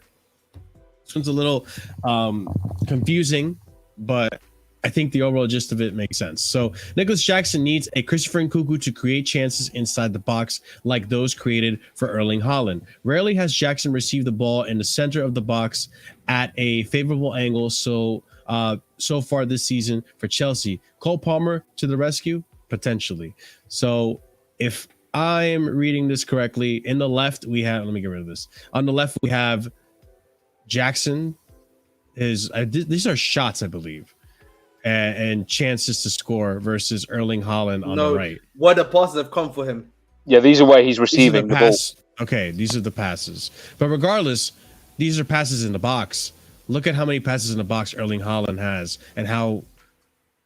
This one's a little confusing, but I think the overall gist of it makes sense. So Nicholas Jackson needs a Christopher Nkunku to create chances inside the box like those created for Erling Haaland. Rarely has Jackson received the ball in the center of the box at a favorable angle so far this season for Chelsea. Cole Palmer to the rescue? Potentially. So if I'm reading this correctly, in the left we have, let me get rid of this. On the left we have Jackson. These are shots, I believe. And chances to score versus Erling Haaland on the right. What the passes have come for him. Yeah, these are where he's receiving the ball. Okay, these are the passes. But regardless, these are passes in the box. Look at how many passes in the box Erling Haaland has and how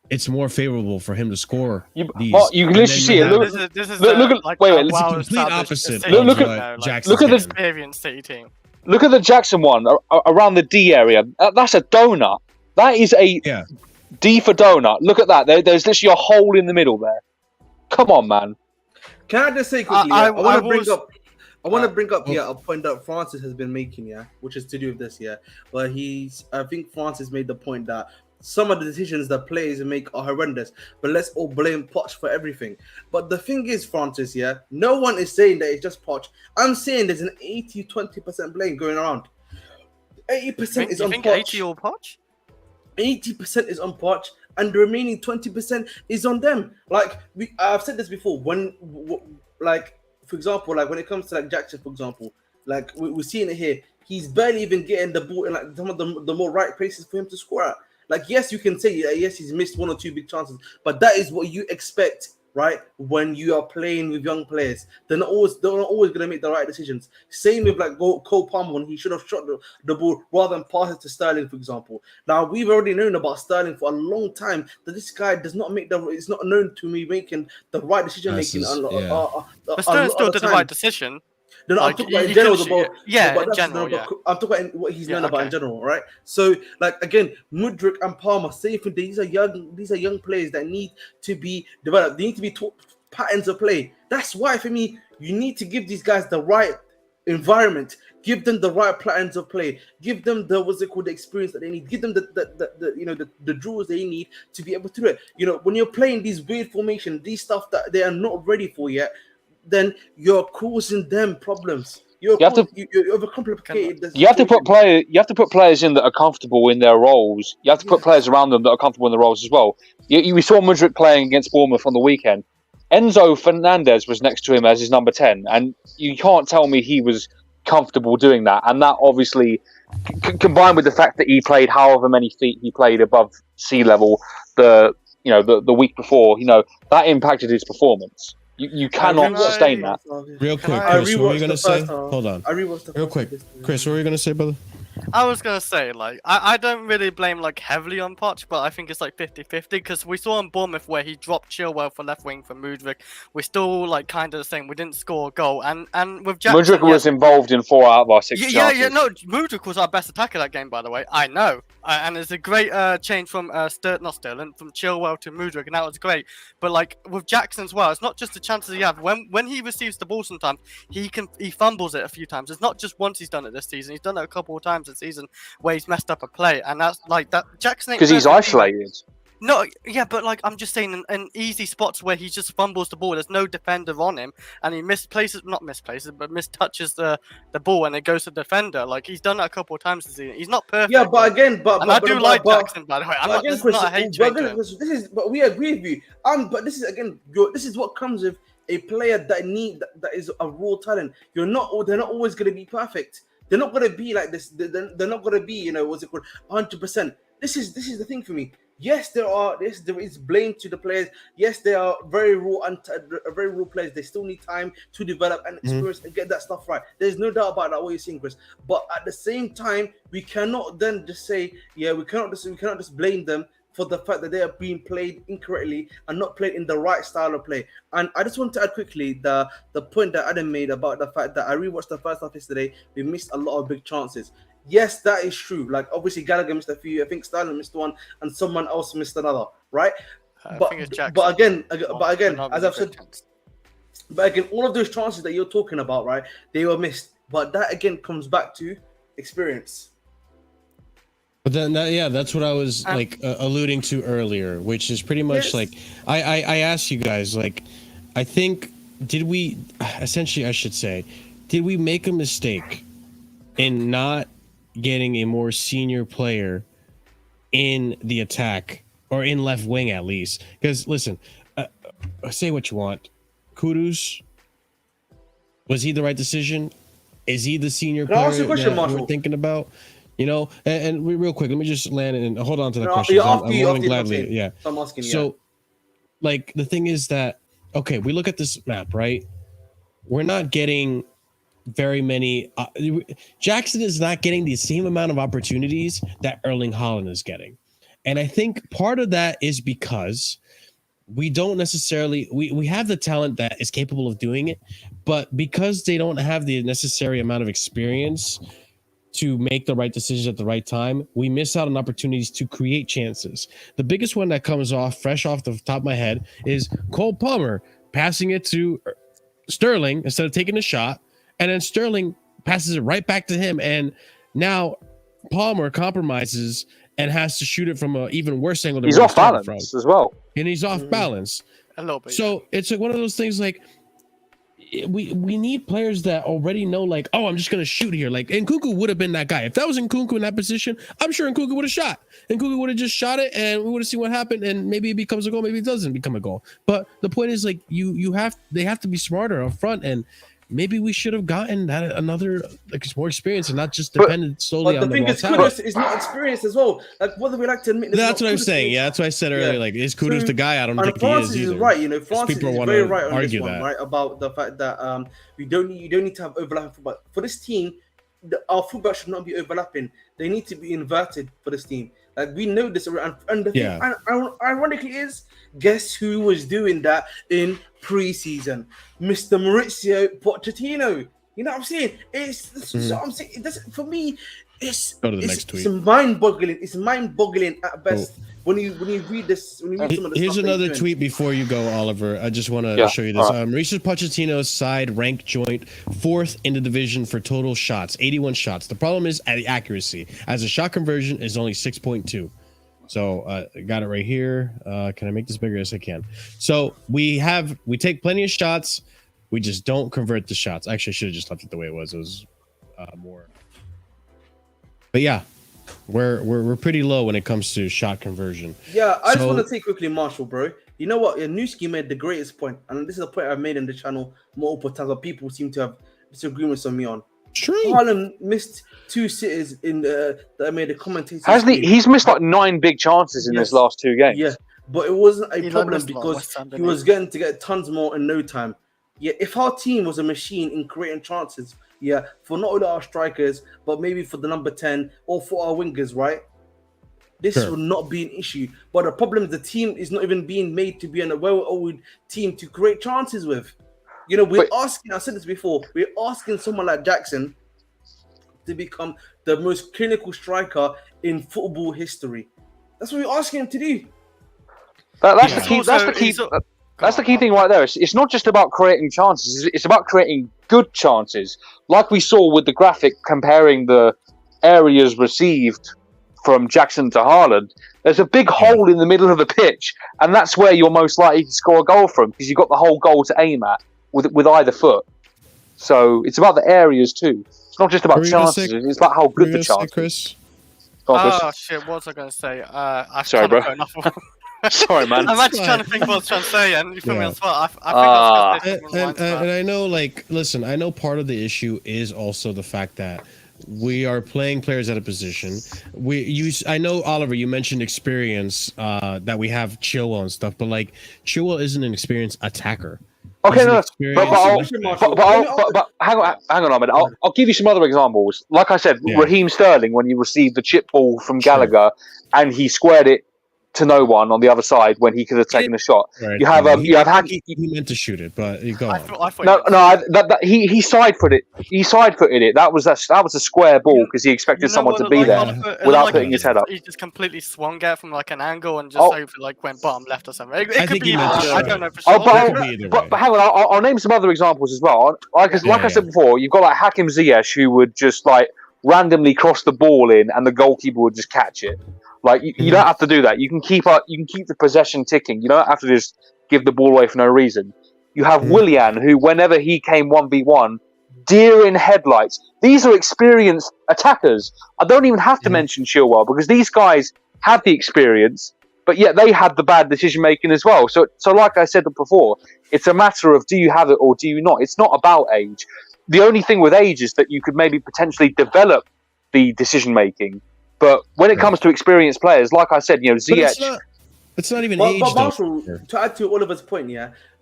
it's more favorable for him to score these. You can literally see it. Look at complete opposite. Look at Jackson. Look at the experienced City team. Look at the Jackson one around the D area. That's a donut. That is a D for donut. Look at that. There's literally a hole in the middle there. Come on, man. Can I just say quickly? I want to bring up a point that Francis has been making, which is to do with this, But I think Francis made the point that some of the decisions that players make are horrendous, but let's all blame Poch for everything. But the thing is, Francis, no one is saying that it's just Poch. I'm saying there's an 80-20% blame going around. 80% is on Poch. You think 80 or Poch? 80% is on Poch, and the remaining 20% is on them. Like I've said this before. For example, like when it comes to like Jackson, for example, like we're seeing it here. He's barely even getting the ball in like some of the more right places for him to score at. Like yes, you can say yes, he's missed 1 or 2 big chances, but that is what you expect, right? When you are playing with young players, they're not always going to make the right decisions. Same with like Cole Palmer when he should have shot the ball rather than pass it to Sterling, for example. Now we've already known about Sterling for a long time that this guy does not make it's not known to me making the right decision making. But Sterling still did the right decision. No, I'm talking about in general. I'm talking about what he's known about in general, right? So, like again, Mudryk and Palmer, these are young players that need to be developed. They need to be taught patterns of play. That's why, for me, you need to give these guys the right environment, give them the right patterns of play, give them the experience that they need, give them the drills they need to be able to do it. You know, when you're playing these weird formations, these stuff that they are not ready for yet, then you're causing them problems. You have to put players in that are comfortable in their roles. You have to put players around them that are comfortable in their roles as well. We saw Mudryk playing against Bournemouth on the weekend. Enzo Fernandez was next to him as his number 10, and you can't tell me he was comfortable doing that. And that obviously, combined with the fact that he played however many feet he played above sea level, the the week before, that impacted his performance. You cannot sustain that. Real quick, Chris, what were you going to say? Hold on. Real quick, Chris, what were you going to say, brother? I was gonna say, like, I don't really blame like heavily on Poch, but I think it's like 50-50 because we saw in Bournemouth where he dropped Chilwell for left wing for Mudryk. We're still like kind of the same. We didn't score a goal, and with Jackson, Mudryk was involved in 4 out of our 6 chances. No, Mudryk was our best attacker that game, by the way. I know, and it's a great change from not Sterling, from Chilwell to Mudryk, and that was great. But like with Jackson as well, it's not just the chances he has. When he receives the ball, sometimes he fumbles it a few times. It's not just once he's done it this season. He's done it a couple of times this season where he's messed up a play, and that's like that. Jackson because he's isolated. No, yeah, but like I'm just saying, in easy spots where he just fumbles the ball, there's no defender on him, and he mistouches the ball, and it goes to the defender. Like he's done that a couple of times this season. He's not perfect. Yeah, but again, I do like Jackson, by the way. I'm not, again, this Chris, is not a hate Chris, but we agree with you. But this is again, this is what comes with a player that is a raw talent. They're not always going to be perfect. They're not going to be like this. They're not going to be, what's it called, 100%. This is the thing for me. Yes, there is blame to the players. Yes, they are very raw players. They still need time to develop and experience and get that stuff right. There's no doubt about that. What you're saying, Chris. But at the same time, we cannot then just say, we cannot just blame them for the fact that they are being played incorrectly and not played in the right style of play. And I just want to add quickly the point that Adam made about the fact that I rewatched the first half yesterday. We missed a lot of big chances. Yes, that is true. Like obviously Gallagher missed a few. I think Sterling missed one, and someone else missed another. Right? But again, as I've said, all of those chances that you're talking about, right? They were missed. But that again comes back to experience. But then, that's what I was alluding to earlier, which is pretty much like I asked you guys, like, I think did we make a mistake in not getting a more senior player in the attack or in left wing at least? Because listen, say what you want, Kudus, was he the right decision? Is he the senior player that we're thinking about? And real quick, let me just land and hold on to the question. I'm gladly, yeah. I'm asking you. So, like, the thing is that, okay, we look at this map, right? We're not getting very many. Jackson is not getting the same amount of opportunities that Erling Haaland is getting. And I think part of that is because we don't necessarily, we have the talent that is capable of doing it, but because they don't have the necessary amount of experience to make the right decisions at the right time, we miss out on opportunities to create chances. The biggest one that comes fresh off the top of my head is Cole Palmer passing it to Sterling instead of taking a shot, and then Sterling passes it right back to him, and now Palmer compromises and has to shoot it from an even worse angle than he's off balance as well. And he's off balance. A little bit. So it's like one of those things like, we need players that already know, like, oh, I'm just going to shoot here. Like, Nkunku would have been that guy. If that was Nkunku in that position, I'm sure Nkunku would have shot. Nkunku would have just shot it, and we would have seen what happened, and maybe it becomes a goal, maybe it doesn't become a goal. But the point is, like, they have to be smarter up front, and maybe we should have gotten that another more experience and not just depended solely on the raw talent. Kudus is not experienced as well. Like, whether we like to admit this, that's what I'm saying. Yeah, that's what I said earlier. Like, is Kudus the guy? I don't think Francis he is either. Right, Francis is very right on this one, that. right? About the fact that you don't need to have overlapping football. For this team, our football should not be overlapping. They need to be inverted for this team. Like, we know this, and the thing, ironically is, guess who was doing that in pre-season? Mr. Maurizio Pochettino. You know what I'm saying? So I'm saying, for me, it's mind-boggling. It's mind-boggling at best. When you read this, when you read some of the here's another tweet before you go, Oliver. I just want to show you this. Mauricio Pochettino's side ranked joint 4th in the division for total shots, 81 shots. The problem is at the accuracy, as a shot conversion is only 6.2. So I got it right here. Can I make this bigger? Yes, I can. So we take plenty of shots. We just don't convert the shots. Actually, I should have just left it the way it was. It was more. But yeah. We're pretty low when it comes to shot conversion. Yeah, I just want to say quickly, Marshall, bro. You know what? Newski made the greatest point, and this is a point I've made in the channel multiple times, but people seem to have disagreements on me on. True. Haaland missed 2 sitters in that made a commentator. Hasn't he? He's missed like 9 big chances in his last 2 games. Yeah, but it wasn't a He problem missed a lot of because West Ham, he didn't was going to get tons more in no time. Yeah, if our team was a machine in creating chances, yeah, for not only our strikers, but maybe for the number 10 or for our wingers, right? This would not be an issue. But the problem is the team is not even being made to be a well-oiled team to create chances with. You know, we're asking, I said this before, we're asking someone like Jackson to become the most clinical striker in football history. That's what we're asking him to do. That's the key. That's the key thing right there. It's not just about creating chances. It's about creating good chances. Like we saw with the graphic comparing the areas received from Jackson to Haaland. There's a big hole in the middle of the pitch, and that's where you're most likely to score a goal from because you've got the whole goal to aim at with either foot. So it's about the areas too. It's not just about chances. It's about how good the chances. Chris? Oh shit! What was I going to say? Sorry, bro. Sorry, man. I'm actually trying to think what I was trying to say, and you put me on the spot. I think and I know, like, listen, I know part of the issue is also the fact that we are playing players at a position. I know, Oliver, you mentioned experience, that we have Chilwell and stuff, but like Chilwell isn't an experienced attacker. Okay, no, but hang on, Ahmed. I'll give you some other examples. Like I said, Raheem Sterling, when he received the chip ball from Gallagher and he squared it to no one on the other side when he could have taken a shot. Right. You have he meant to shoot it, but you go he side-footed it. He side-footed it. That was a square ball because he expected someone to be there without putting his head up. He just completely swung it from like an angle and just over like went bottom left or something. It could be. I don't know for sure. But hang on, I'll name some other examples as well. Like I said before, you've got like Hakim Ziyech who would just like randomly cross the ball in and the goalkeeper would just catch it. Like you don't have to do that. You can keep the possession ticking. You don't have to just give the ball away for no reason. You have Willian, who whenever he came 1v1, deer in headlights. These are experienced attackers. I don't even have to mention Chilwell because these guys have the experience, but yet they had the bad decision making as well. So like I said before, it's a matter of do you have it or do you not. It's not about age. The only thing with age is that you could maybe potentially develop the decision making. But when it comes to experienced players, like I said, Ziyech... It's not even age, Marshall, to add to Oliver's point,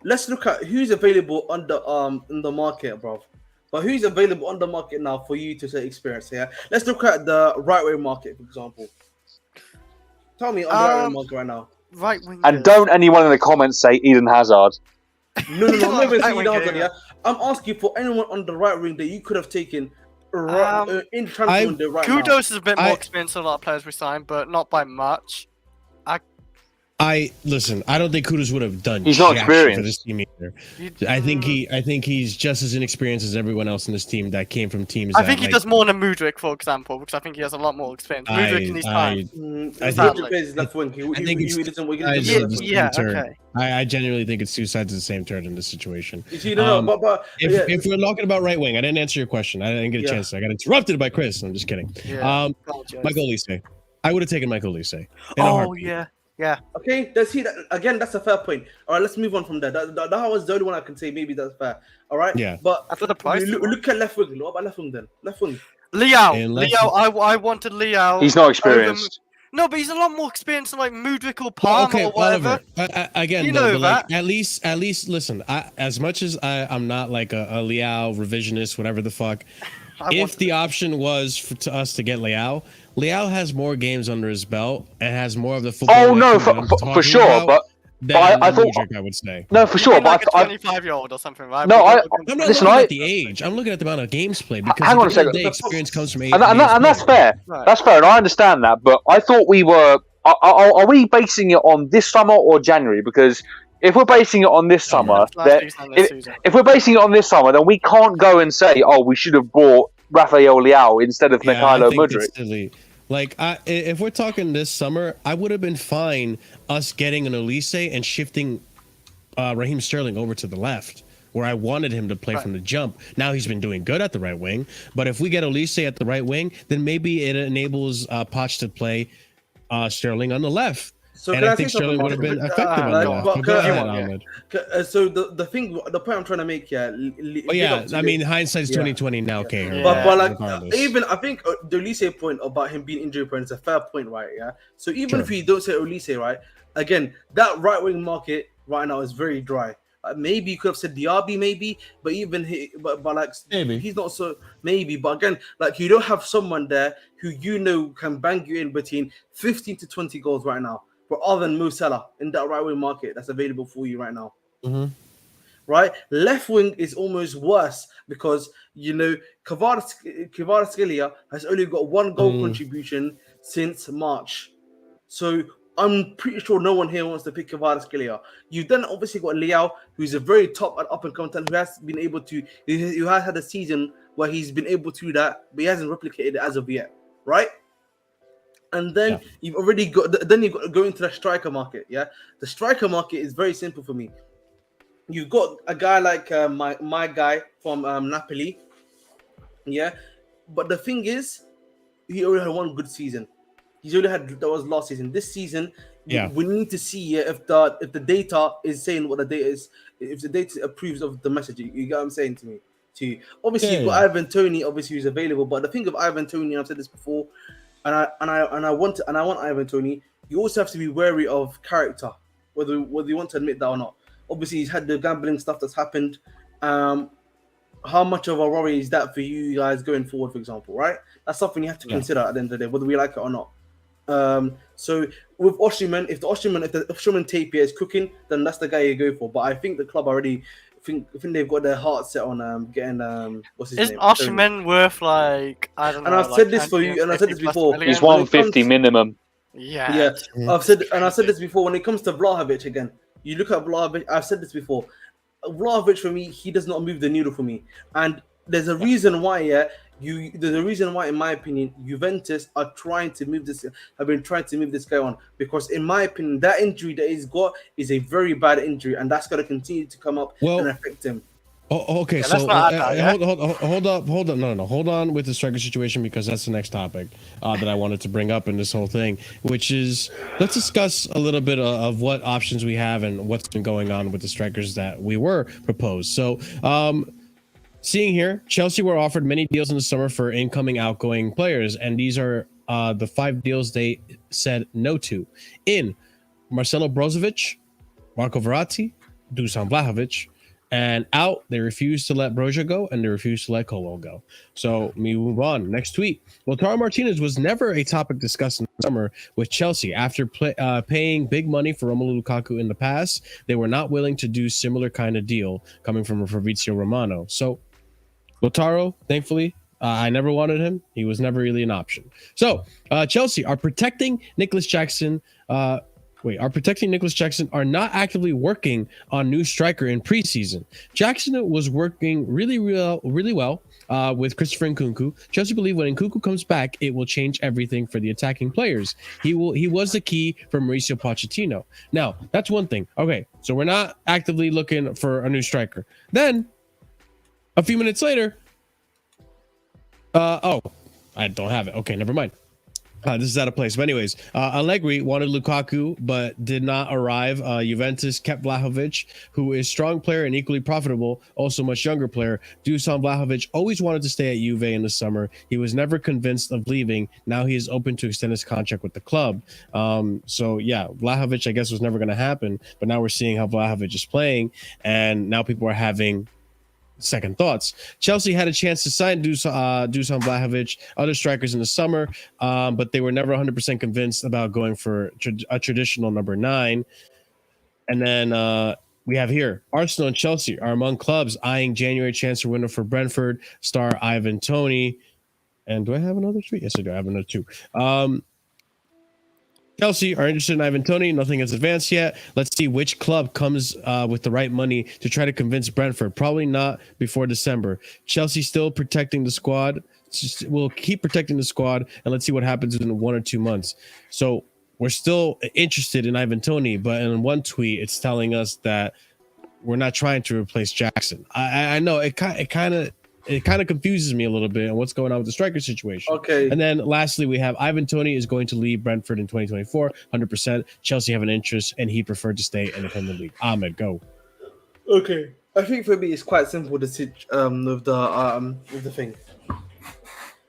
let's look at who's available on the in the market, bro. But who's available on the market now for you to say experience, Let's look at the right-wing market, for example. Tell me on the right-wing market right now. Right wing. And don't anyone in the comments say Eden Hazard. No, I'm not even saying Eden Hazard, I'm asking for anyone on the right wing that you could have taken in transfer window right now. Kudos is a bit more experienced than a lot of players we signed, but not by much. Listen. I don't think Kudos would have done. He's not experienced for this team either. I think he's just as inexperienced as everyone else in this team that came from teams. I think he does more than Mudryk, for example, because I think he has a lot more experience. Mudryk in his time. I genuinely think it's two sides of the same turd in this situation. If we're talking about right wing, I didn't answer your question. I didn't get a chance. I got interrupted by Chris. I'm just kidding. Michael Olise. I would have taken Michael Olise. Yeah. Okay, that's a fair point. All right, let's move on from there. That was the only one I can say. Maybe that's fair. All right. Yeah. But after the price, look at left wing. What about left wing then? Left wing. Leo. I wanted Leo. He's not experienced. No, but he's a lot more experienced than like Mudryk or Palmer or whatever. Again, like, at least listen. As much as I'm not like a Leao revisionist, whatever the fuck. If the option was to us to get Leao has more games under his belt and has more of the football. Oh no, for sure, but I thought I would say no for sure. But like a 25-year-old or something, right? No, I'm not looking at the age. I'm looking at the amount of games played because hang on a second. The experience comes from age. And that's fair. Right. That's fair, and I understand that. But I thought we were. Are we basing it on this summer or January? Because if we're basing it on this summer, if we're basing it on this summer, then we can't go and say, "Oh, we should have bought Rafael Leao instead of Mykhailo Mudryk." Like, if we're talking this summer, I would have been fine us getting an Olise and shifting Raheem Sterling over to the left, where I wanted him to play from the jump. Now he's been doing good at the right wing, but if we get Olise at the right wing, then maybe it enables Poch to play Sterling on the left. So and can I I say think something, Sterling would have been Marshall? effective on Like, that. but But go can- ahead, Ahmed. So the point I'm trying to make here. Oh yeah, I mean hindsight's 2020 now. Okay, Yeah. But like regardless. even I think the Olise point about him being injury prone is a fair point, right? Yeah. So even Sure. if you don't say Olise, right? Again, that right wing market right now is very dry. Maybe you could have said Diaby, maybe, but even but like Maybe. he's not so maybe. But again, like you don't have someone there who you know can bang you in between 15 to 20 goals right now. But other than Mo Salah in that right wing market that's available for you right now. Mm-hmm. Right, left wing is almost worse because you know Kvaratskhelia has only got one goal contribution since March, so I'm pretty sure no one here wants to pick Kvaratskhelia. You've then obviously got Liao, who's a very top and up and coming talent who has been able to, who has had a season where he's been able to do that, but he hasn't replicated it as of yet, right? And then you've already got, then you've got to go into the striker market. Yeah, the striker market is very simple for me. You've got a guy like my guy from Napoli, yeah. But the thing is, he only had one good season. He's only had that was last season. This season, we need to see if the data is saying what the data is. If the data approves of the message, you get what I'm saying to me. To you, obviously, you've got Ivan Toney, obviously who's available. But the thing of Ivan Toney, I've said this before, and I want Ivan Toney. You also have to be wary of character, whether you want to admit that or not. Obviously, he's had the gambling stuff that's happened. How much of a worry is that for you guys going forward, for example, right? That's something you have to consider at the end of the day, whether we like it or not. So with Osimhen, if the Osimhen tape here is cooking, then that's the guy you go for. But I think the club already I think they've got their heart set on getting what's his name? Isn't Osimhen worth like I don't know? And I've said this for you, and I said this before. He's 150 minimum. Yeah. I've said this before. When it comes to Vlahovic again, you look at Vlahovic. I've said this before. Vlahovic for me, he does not move the needle for me, and there's a reason why. There's a reason why, in my opinion, Juventus are trying to move this. Have been trying to move this guy on because, in my opinion, that injury that he's got is a very bad injury, and that's going to continue to come up and affect him. Oh, okay. Yeah, so hold up. No. Hold on with the striker situation because that's the next topic that I wanted to bring up in this whole thing, which is let's discuss a little bit of what options we have and what's been going on with the strikers that we were proposed. So, seeing here, Chelsea were offered many deals in the summer for incoming, outgoing players, and these are the 5 deals they said no to. In Marcelo Brozovic, Marco Verratti, Dusan Vlahovic. And out, they refused to let Broja go, and they refused to let Colwell go. So we move on. Next tweet. Lautaro Martinez was never a topic discussed in the summer with Chelsea. After paying big money for Romelu Lukaku in the past, they were not willing to do similar kind of deal coming from Fabrizio Romano. So Lautaro, thankfully, I never wanted him. He was never really an option. So Chelsea are protecting Nicholas Jackson. Nicholas Jackson are not actively working on new striker in preseason. Jackson was working really well with Christopher Nkunku. Chelsea believe when Nkunku comes back, it will change everything for the attacking players. He was the key for Mauricio Pochettino. Now, that's one thing. Okay, so we're not actively looking for a new striker. Then, a few minutes later, I don't have it. Okay, never mind. This is out of place. But anyways, Allegri wanted Lukaku, but did not arrive. Juventus kept Vlahovic, who is a strong player and equally profitable, also much younger player. Dusan Vlahovic always wanted to stay at Juve in the summer. He was never convinced of leaving. Now he is open to extend his contract with the club. So yeah, Vlahovic, I guess, was never going to happen. But now we're seeing how Vlahovic is playing, and now people are having second thoughts. Chelsea had a chance to sign Dusan Vlahovic, other strikers in the summer, but they were never 100% convinced about going for a traditional number 9. And then we have here, Arsenal and Chelsea are among clubs eyeing January transfer window for Brentford star Ivan Toney. And do I have another tweet? Yes, I do. I have another 2. Chelsea are interested in Ivan Toney. Nothing has advanced yet. Let's see which club comes with the right money to try to convince Brentford. Probably not before December. Chelsea still protecting the squad. We'll keep protecting the squad, and let's see what happens in 1 or 2 months. So we're still interested in Ivan Toney, but in one tweet, it's telling us that we're not trying to replace Jackson. I know it kind of it kind of confuses me a little bit on what's going on with the striker situation. Okay. And then lastly, we have Ivan Toney is going to leave Brentford in 2024, 100%. Chelsea have an interest, and he preferred to stay in the Premier League. Ahmed, go. Okay. I think for me, it's quite simple with the thing.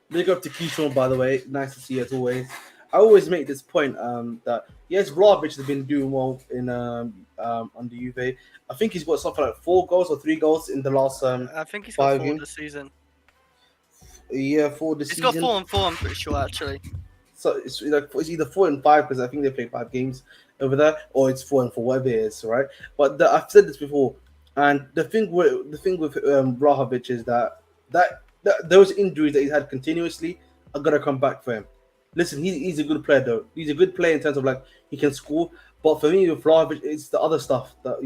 Big up to Keyshawn, by the way. Nice to see you as always. I always make this point that yes, Vlahovic has been doing well in under Juve. I think he's got something like 4 goals or 3 goals in the last I think he's got 5 4 games. this season. Yeah, 4 this He's season. got 4 and 4, I'm pretty sure, actually. So it's either 4 and 5 because I think they play 5 games over there, or it's 4 and 4, whatever it is, right? But I've said this before, and the thing with Vlahovic is that those injuries that he's had continuously are gonna come back for him. Listen, he's a good player though. He's a good player in terms of like he can score. But for me, with Vlahovic, it's the other stuff that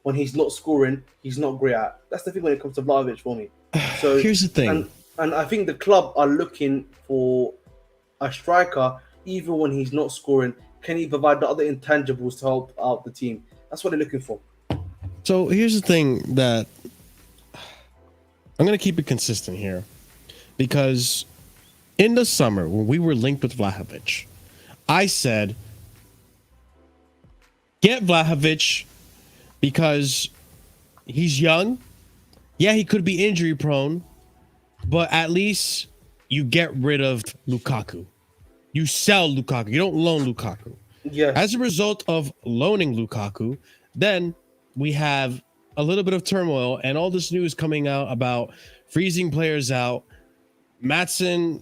when he's not scoring, he's not great at. That's the thing when it comes to Vlahovic for me. So here's the thing, and I think the club are looking for a striker, even when he's not scoring. Can he provide the other intangibles to help out the team? That's what they're looking for. So here's the thing that I'm going to keep it consistent here, because in the summer when we were linked with Vlahovic, I said, get Vlahovic because he's young. Yeah, he could be injury prone, but at least you get rid of Lukaku. You sell Lukaku. You don't loan Lukaku. Yeah. As a result of loaning Lukaku, then we have a little bit of turmoil and all this news coming out about freezing players out, Maatsen,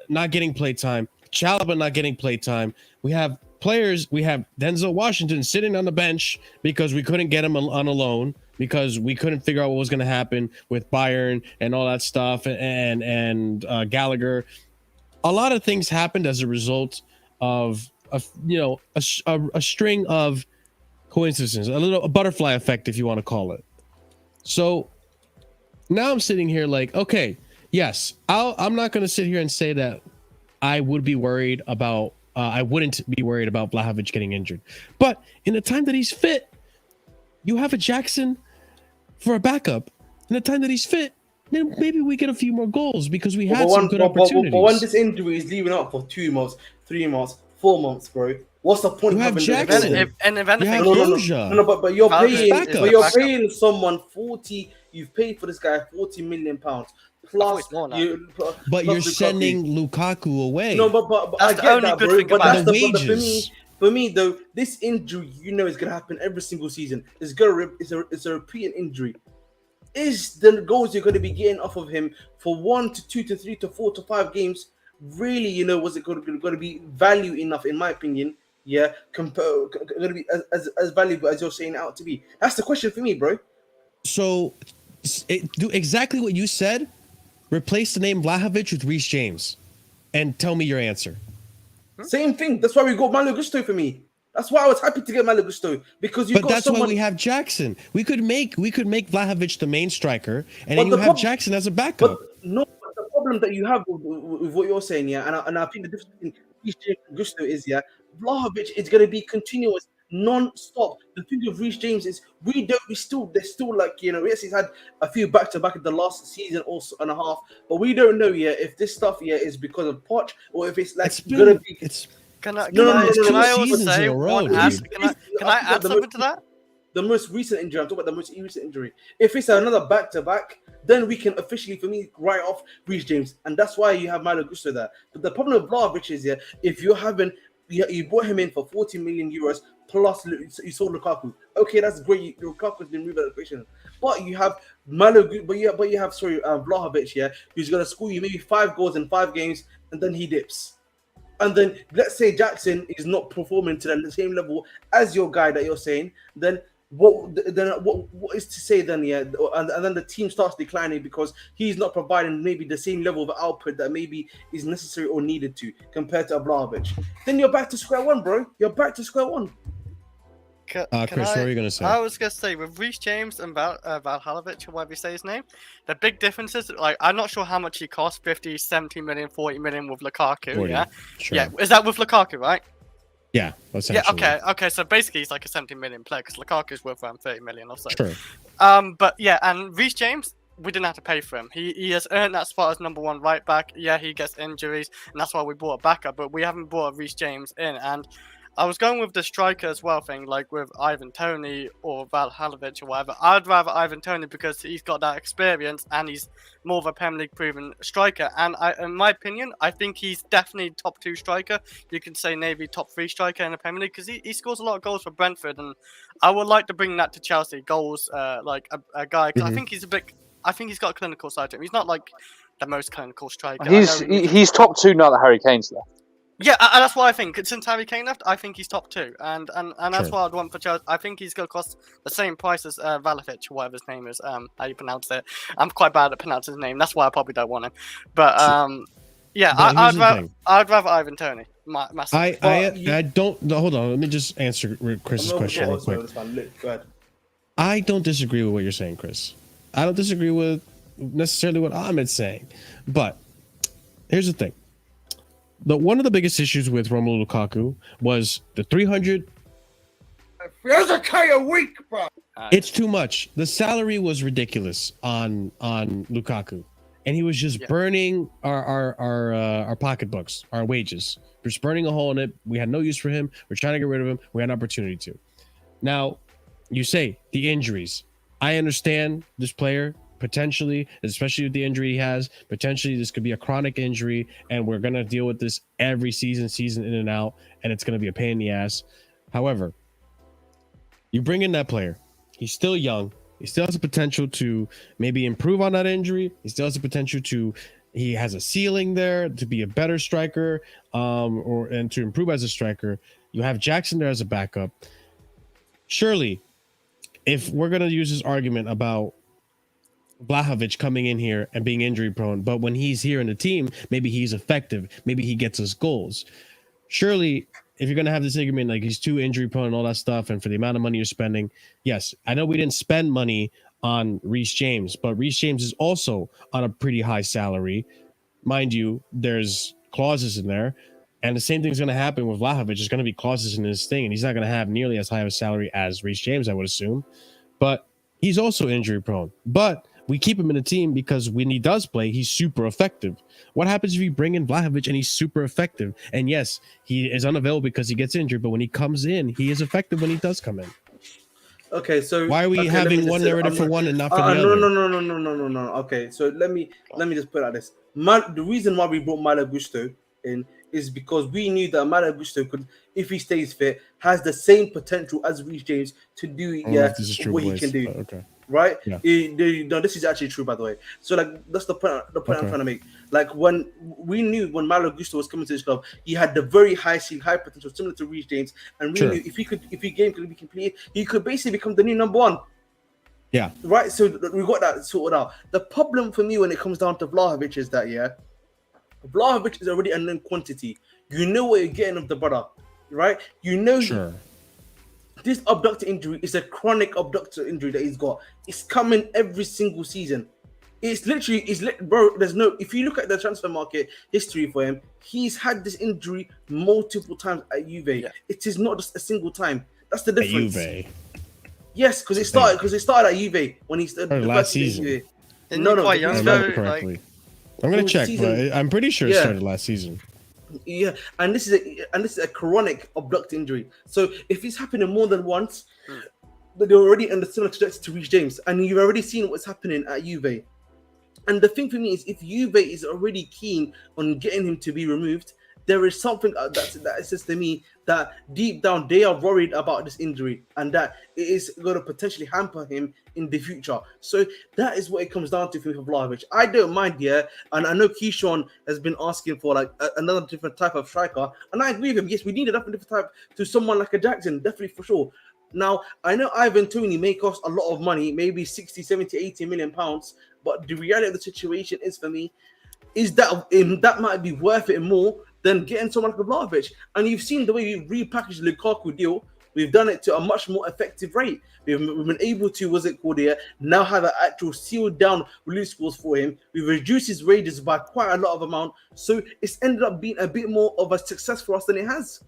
not getting playtime, Chalobah not getting playtime. We have players, we have Denzel Washington sitting on the bench because we couldn't get him on a loan, because we couldn't figure out what was going to happen with Bayern and all that stuff, and Gallagher. A lot of things happened as a result of a string of coincidences, a butterfly effect, if you want to call it. So now I'm sitting here like, okay, yes, I'm not going to sit here and say that I wouldn't be worried about Vlahovic getting injured. But in the time that he's fit, you have a Jackson for a backup. In the time that he's fit, then maybe we get a few more goals because we had some good opportunities. But when this injury is leaving out for 2 months, 3 months, 4 months, bro, what's the point? You have Jackson. If anything, no, but you're paying someone 40. You've paid for this guy 40 million pounds. Plus, you're sending Lukaku away. No, but I get that, bro. But that's the wages. For me, though, this injury, is gonna happen every single season. It's a repeating injury. Is the goals you're going to be getting off of him for 1 to 2 to 3 to 4 to 5 games really, was it going to be value enough, in my opinion? Yeah, going to be as valuable as you're saying it out to be? That's the question for me, bro. So, do exactly what you said. Replace the name Vlahovic with Reece James, and tell me your answer. Same thing. That's why we got Malo Gusto for me. That's why I was happy to get Malo Gusto, because why we have Jackson. We could make Vlahovic the main striker, and then you have Jackson as a backup. But the problem that you have with what you're saying, yeah, and I think the difference between Reece James and Gusto is, yeah, Vlahovic is going to be continuous, non-stop. The thing with Reece James is there's still like, yes, he's had a few back-to-back in the last season also and a half, but we don't know yet if this stuff is because of Poch or if it's like going to be. Can I also say can I add something to that? The most recent injury. I'm talking about the most recent injury. If it's another back-to-back, then we can officially, for me, write off Reece James, and that's why you have Malo Gusto there. But the problem with Vlahovic is, if you brought him in for 40 million euros plus you sold Lukaku. Okay, that's great. Lukaku's been moved out of the equation, but you have Vlahovic, who's gonna score you maybe 5 goals in 5 games, and then he dips. And then let's say Jackson is not performing to the same level as your guy that you're saying, then what is to say then, and then the team starts declining because he's not providing maybe the same level of output that maybe is necessary or needed to compared to Vlahovic. Then you're back to square one, bro. You're back to square one. Chris, what are you going to say? I was going to say, with Reece James and Vlahovic, or whatever you say his name, the big difference is, like, I'm not sure how much he cost, 50, 70 million, 40 million with Lukaku, 40, yeah? Sure. Yeah, is that with Lukaku, right? Yeah, essentially. Yeah, okay, so basically he's like a 70 million player, because Lukaku's worth around 30 million or so. Sure. But yeah, and Reece James, we didn't have to pay for him. He has earned that spot as number 1 right back. Yeah, he gets injuries, and that's why we brought a backup. But we haven't brought Reece James in. And I was going with the striker as well thing, like with Ivan Toney or Vlahovic or whatever. I'd rather Ivan Toney because he's got that experience and he's more of a Premier League proven striker. And in my opinion, I think he's definitely top 2 striker. You can say maybe top 3 striker in the Premier League because he scores a lot of goals for Brentford. And I would like to bring that to Chelsea. Goals, like a guy, because I think he's I think he's got a clinical side to him. He's not like the most clinical striker. He's top 2 now that Harry Kane's left. Yeah, that's what I think. Since Harry Kane left, I think he's top 2, and that's what I'd want for Chelsea. I think he's going to cost the same price as Vlahovic, whatever his name is. How you pronounce it? I'm quite bad at pronouncing his name. That's why I probably don't want him. But yeah, I'd rather Ivan Toney. I don't. No, hold on. Let me just answer Chris's question real quick. Go ahead. I don't disagree with what you're saying, Chris. I don't disagree with necessarily what Ahmed's saying, but here's the thing. One of the biggest issues with Romelu Lukaku was the 300. There's a K a week, bro. It's too much. The salary was ridiculous on Lukaku, and he was just burning our pocketbooks, our wages. We're just burning a hole in it. We had no use for him. We're trying to get rid of him. We had an opportunity to. Now, you say the injuries. I understand this player. Potentially, especially with the injury he has, potentially this could be a chronic injury, and we're going to deal with this every season in and out, and it's going to be a pain in the ass. However, you bring in that player. He's still young. He still has the potential to maybe improve on that injury. He still has the potential he has a ceiling there to be a better striker, and to improve as a striker. You have Jackson there as a backup. Surely, if we're going to use this argument about Vlahovic coming in here and being injury prone, but when he's here in the team, maybe he's effective, maybe he gets us goals. Surely, if you're going to have this argument like he's too injury prone and all that stuff, and for the amount of money you're spending, yes, I know we didn't spend money on Reece James, but Reece James is also on a pretty high salary. Mind you, there's clauses in there, and the same thing's going to happen with Vlahovic. There's going to be clauses in this thing, and he's not going to have nearly as high of a salary as Reece James, I would assume, but he's also injury prone. But we keep him in the team because when he does play, he's super effective. What happens if you bring in Vlahovic and he's super effective? And yes, he is unavailable because he gets injured, but when he comes in, he is effective when he does come in. Okay, so why are we having one narrative for one and not for the other? No. Okay, so let me just put it like this. The reason why we brought Malo Gusto in is because we knew that Malo Gusto could, if he stays fit, has the same potential as Reece James to do what he can do. Okay. Right? Yeah. No, this is actually true, by the way. So, like, that's the point I'm trying to make. Like, when we knew when Malo Gusto was coming to this club, he had the very high ceiling, high potential, similar to Reece James, and we knew if his game could be completed, he could basically become the new number 1. Yeah. Right? So we got that sorted out. The problem for me when it comes down to Vlahovic is that, Vlahovic is already a known quantity. You know what you're getting of the brother, right? You know. Sure. This abductor injury is a chronic abductor injury that he's got. It's coming every single season. It's literally, bro, there's no, if you look at the transfer market history for him, he's had this injury multiple times at Juve. Yeah. It is not just a single time. That's the difference. At Juve. Yes, because it started at Juve when he started last season. No, quite young. I'm going to check, but I'm pretty sure it started last season. Yeah, and this is a chronic abductor injury. So if it's happening more than once, they're already in the similar trajectory to Reece James, and you've already seen what's happening at Juve. And the thing for me is, if Juve is already keen on getting him to be removed, there is something that says to me that deep down they are worried about this injury and that it is going to potentially hamper him in the future. So that is what it comes down to for Vlahovic. I don't mind, and I know Keyshawn has been asking for like another different type of striker, and I agree with him. Yes, we need a different type to someone like a Jackson, definitely for sure. Now, I know Ivan Toney may cost a lot of money, maybe 60, 70, 80 million pounds, but the reality of the situation is, for me, is that that might be worth it more than getting someone like Vlahovic. And you've seen the way we repackaged the Lukaku deal. We've done it to a much more effective rate. We've been able to, now have an actual sealed down release clause for him. We've reduced his wages by quite a lot of amount. So it's ended up being a bit more of a success for us than it has.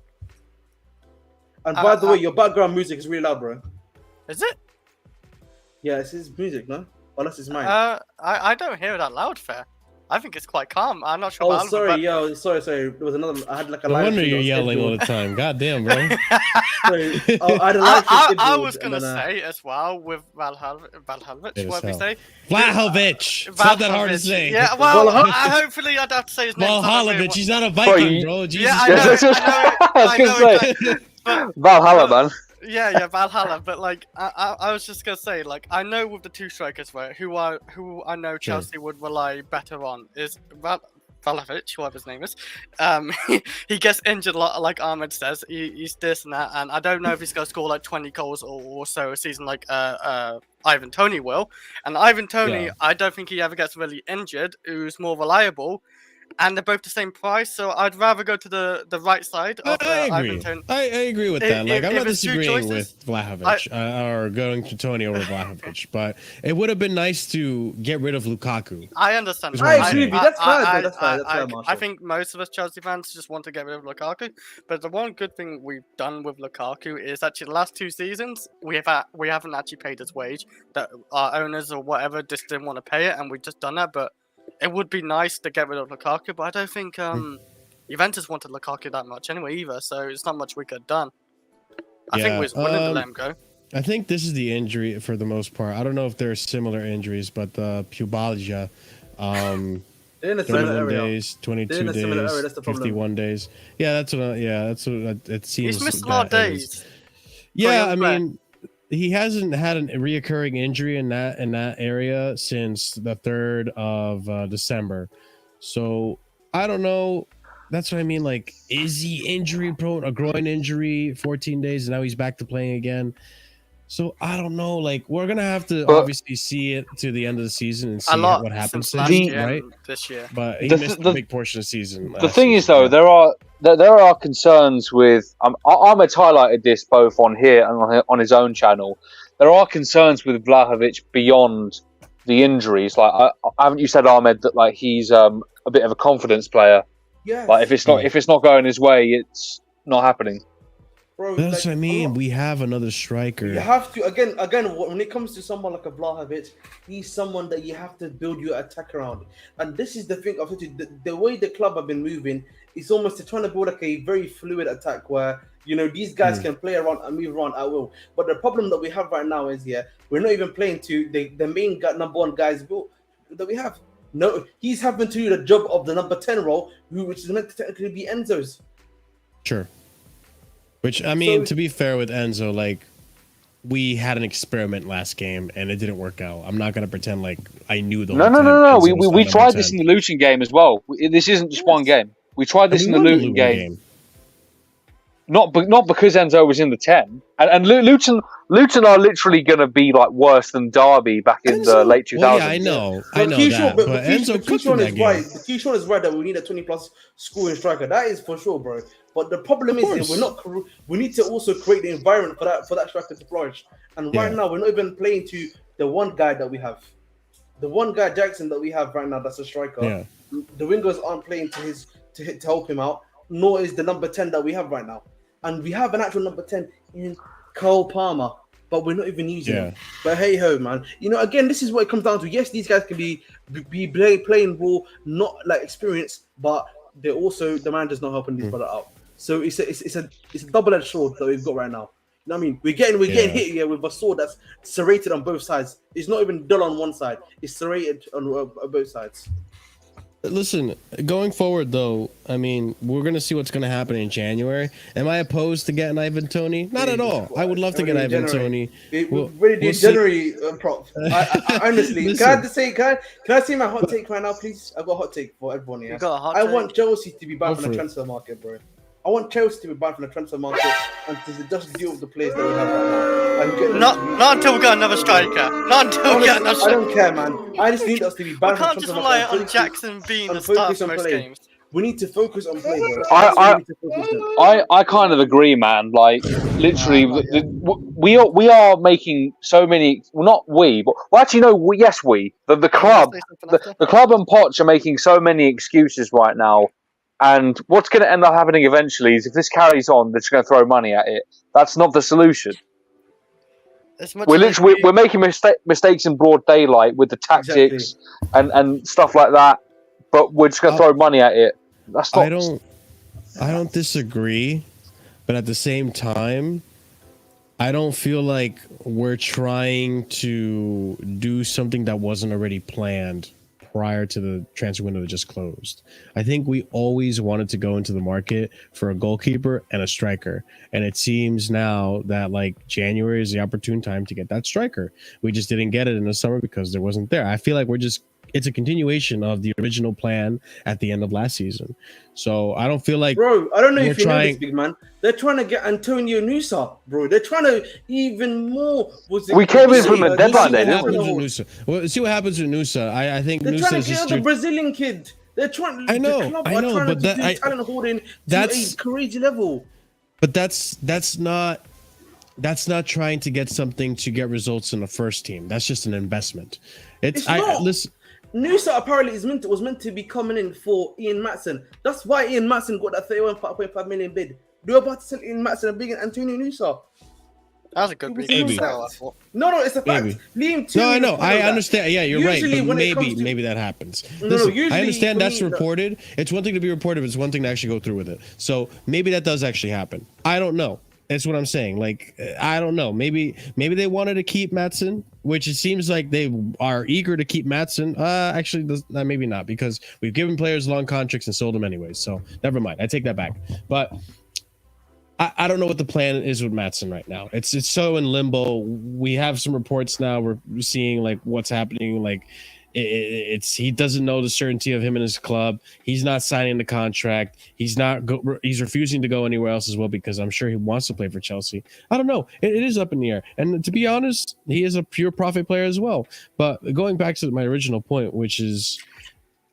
And by the way, your background music is really loud, bro. Is it? Yeah, it's his music, no? Or that's his mind. I don't hear it out loud, fair. I think it's quite calm. I'm not sure Oh, about sorry, sorry. There was another. I had like a No live wonder stream you're that was yelling all the time. God damn, bro. Sorry. I had a live stream I scheduled, was going to and then, say as well with Vlahovic, It is what did we hell. say? Vlahovic. It's not that hard to Vlahovic. say. Yeah, well, Vlahovic. hopefully I'd have to say his name. Vlahovic. He's not a Bro, Viking, bro. Jesus Yeah, I Christ. know. I was gonna say But, Valhalla, man. yeah, Valhalla. But like, I was just gonna say, like, I know with the two strikers, right, who I know Chelsea would rely better on is Vlahovic, whoever his name is. He gets injured a lot, like Ahmed says. He's this and that, and I don't know if he's gonna score like 20 goals or so a season like Ivan Toney will. And Ivan Toney, I don't think he ever gets really injured. Who's more reliable. And they're both the same price, so I'd rather go to the right side of I agree. Ivan Toney. I agree with that. Like, I'm not it's two disagreeing choices, with Vlahovic or going to Tony over Vlahovic, but it would have been nice to get rid of Lukaku. I understand. I agree with you. That's fine. That's fine. I Marshall. think most of us Chelsea fans just want to get rid of Lukaku. But the one good thing we've done with Lukaku is actually the last 2 seasons we haven't actually paid his wage. That our owners or whatever just didn't want to pay it, and we've just done that. But it would be nice to get rid of Lukaku, but I don't think Juventus wanted Lukaku that much anyway either, so it's not much we could have done. I think we was willing to let him go. I think this is the injury for the most part. I don't know if there are similar injuries, but the pubalgia, they're in a similar 21 area. days, 22 They're in a similar days, area, that's the problem. 51 days. Yeah, that's what it seems. He's missed a lot of that it is. days. Yeah, I young player. mean, he hasn't had a reoccurring injury in that area since the 3rd of December. So I don't know. That's what I mean. Like, is he injury prone? A groin injury, 14 days, and now he's back to playing again. So I don't know. Like, we're gonna have to obviously see it to the end of the season and see what happens since last then, year right? and this year. But he missed a big portion of the season. The thing is, though, there are concerns with. Ahmed's highlighted this both on here and on his own channel. There are concerns with Vlahovic beyond the injuries. Like, haven't you said, Ahmed, that like he's a bit of a confidence player? Yeah. Like, if it's not going his way, it's not happening. Bro, That's what I mean. lot. We have another striker. You have to again. When it comes to someone like a Vlahovic, he's someone that you have to build your attack around. And this is the thing. The way the club have been moving is almost to trying to build like a very fluid attack where these guys can play around and move around at will. But the problem that we have right now is we're not even playing to the main number 1 guys that we have. No, he's having to do the job of the number 10 role, which is meant to technically be Enzo's. Sure. Which, I mean, So- to be fair with Enzo, like, we had an experiment last game and it didn't work out. I'm not going to pretend like I knew the whole time. No. Enzo was We not tried number this 10. in the Luton game as well. This isn't just one game. We tried this in the won Luton game. Not because Enzo was in the 10. And Luton are literally going to be like worse than Derby back in the late 2000s. Well, yeah, I know that. But Enzo cooked in that game. Keyshawn is right that we need a 20+ scoring striker. That is for sure, bro. But the problem is we need to also create the environment for that striker to flourish. And right now we're not even playing to the one guy that we have. The one guy Jackson that we have right now that's a striker. Yeah. The wingers aren't playing to help him out, nor is the number 10 that we have right now. And we have an actual number 10 in Cole Palmer, but we're not even using him. But hey ho, man. Again, this is what it comes down to. Yes, these guys can be playing ball, not like experience, but they're also the manager's not helping these brother out. So it's a double-edged sword that we've got right now. You know what I mean? We're getting hit here with a sword that's serrated on both sides. It's not even dull on one side. It's serrated on both sides. Listen, going forward though, I mean, we're gonna see what's gonna happen in January. Am I opposed to getting Ivan Toney? Not at all. I would love to get Ivan Toney. We'll January prop. I honestly, can I say my hot take right now, please? I've got a hot take for everyone here. I want Chelsea to be banned from the transfer market, bro. I want Chelsea to be banned from the transfer market and to just deal with the players that we have right now. Not until we got another striker. Not until we get another striker. I don't care, man. I just need us to be banned from the transfer market. We can't just rely on Jackson being the star for most games. We need to focus on play, bro. I kind of agree, man. Like, literally, we are making so many. Well, not we, but actually, no. Yes, we. The club, the club and Poch are making so many excuses right now. And what's going to end up happening eventually is if this carries on, they're just going to throw money at it. That's not the solution. as much We're as literally we're making mistakes in broad daylight with the tactics and stuff like that, but we're just gonna throw money at it. That's not. I don't disagree, but at the same time, I don't feel like we're trying to do something that wasn't already planned prior to the transfer window that just closed. I think we always wanted to go into the market for a goalkeeper and a striker. And it seems now that like January is the opportune time to get that striker. We just didn't get it in the summer because there wasn't there. I feel like it's a continuation of the original plan at the end of last season. So I don't feel like, bro, I don't know if you know this, big man. They're trying to get Antonio Nusa, bro. They're trying to even more. We came in from a deadline there, didn't we? Well, see what happens with Nusa. I think they're Nusa trying to get the Brazilian kid. They're trying. I know, but talent holding to a crazy level. But that's not trying to get something to get results in the first team. That's just an investment. It's not. Listen. Nusa apparently was meant to be coming in for Ian Maatsen. That's why Ian Maatsen got that 31.5 million bid. They're about to sell Ian Maatsen and bring in Antonio Nusa. That's a good reason. No, it's a fact. No, I know. I understand. Yeah, you're usually right. But maybe that happens. Listen, I understand that's reported. It's one thing to be reported, but it's one thing to actually go through with it. So maybe that does actually happen. I don't know. That's what I'm saying. Like, I don't know. Maybe they wanted to keep Maatsen, which it seems like they are eager to keep Maatsen. Actually, maybe not, because we've given players long contracts and sold them anyways. So never mind. I take that back. But I don't know what the plan is with Maatsen right now. It's so in limbo. We have some reports now. We're seeing like what's happening. Like he doesn't know the certainty of him and his club. He's not signing the contract. He's refusing to go anywhere else as well, because I'm sure he wants to play for Chelsea. I don't know. It is up in the air. And to be honest, he is a pure profit player as well. But going back to my original point, which is,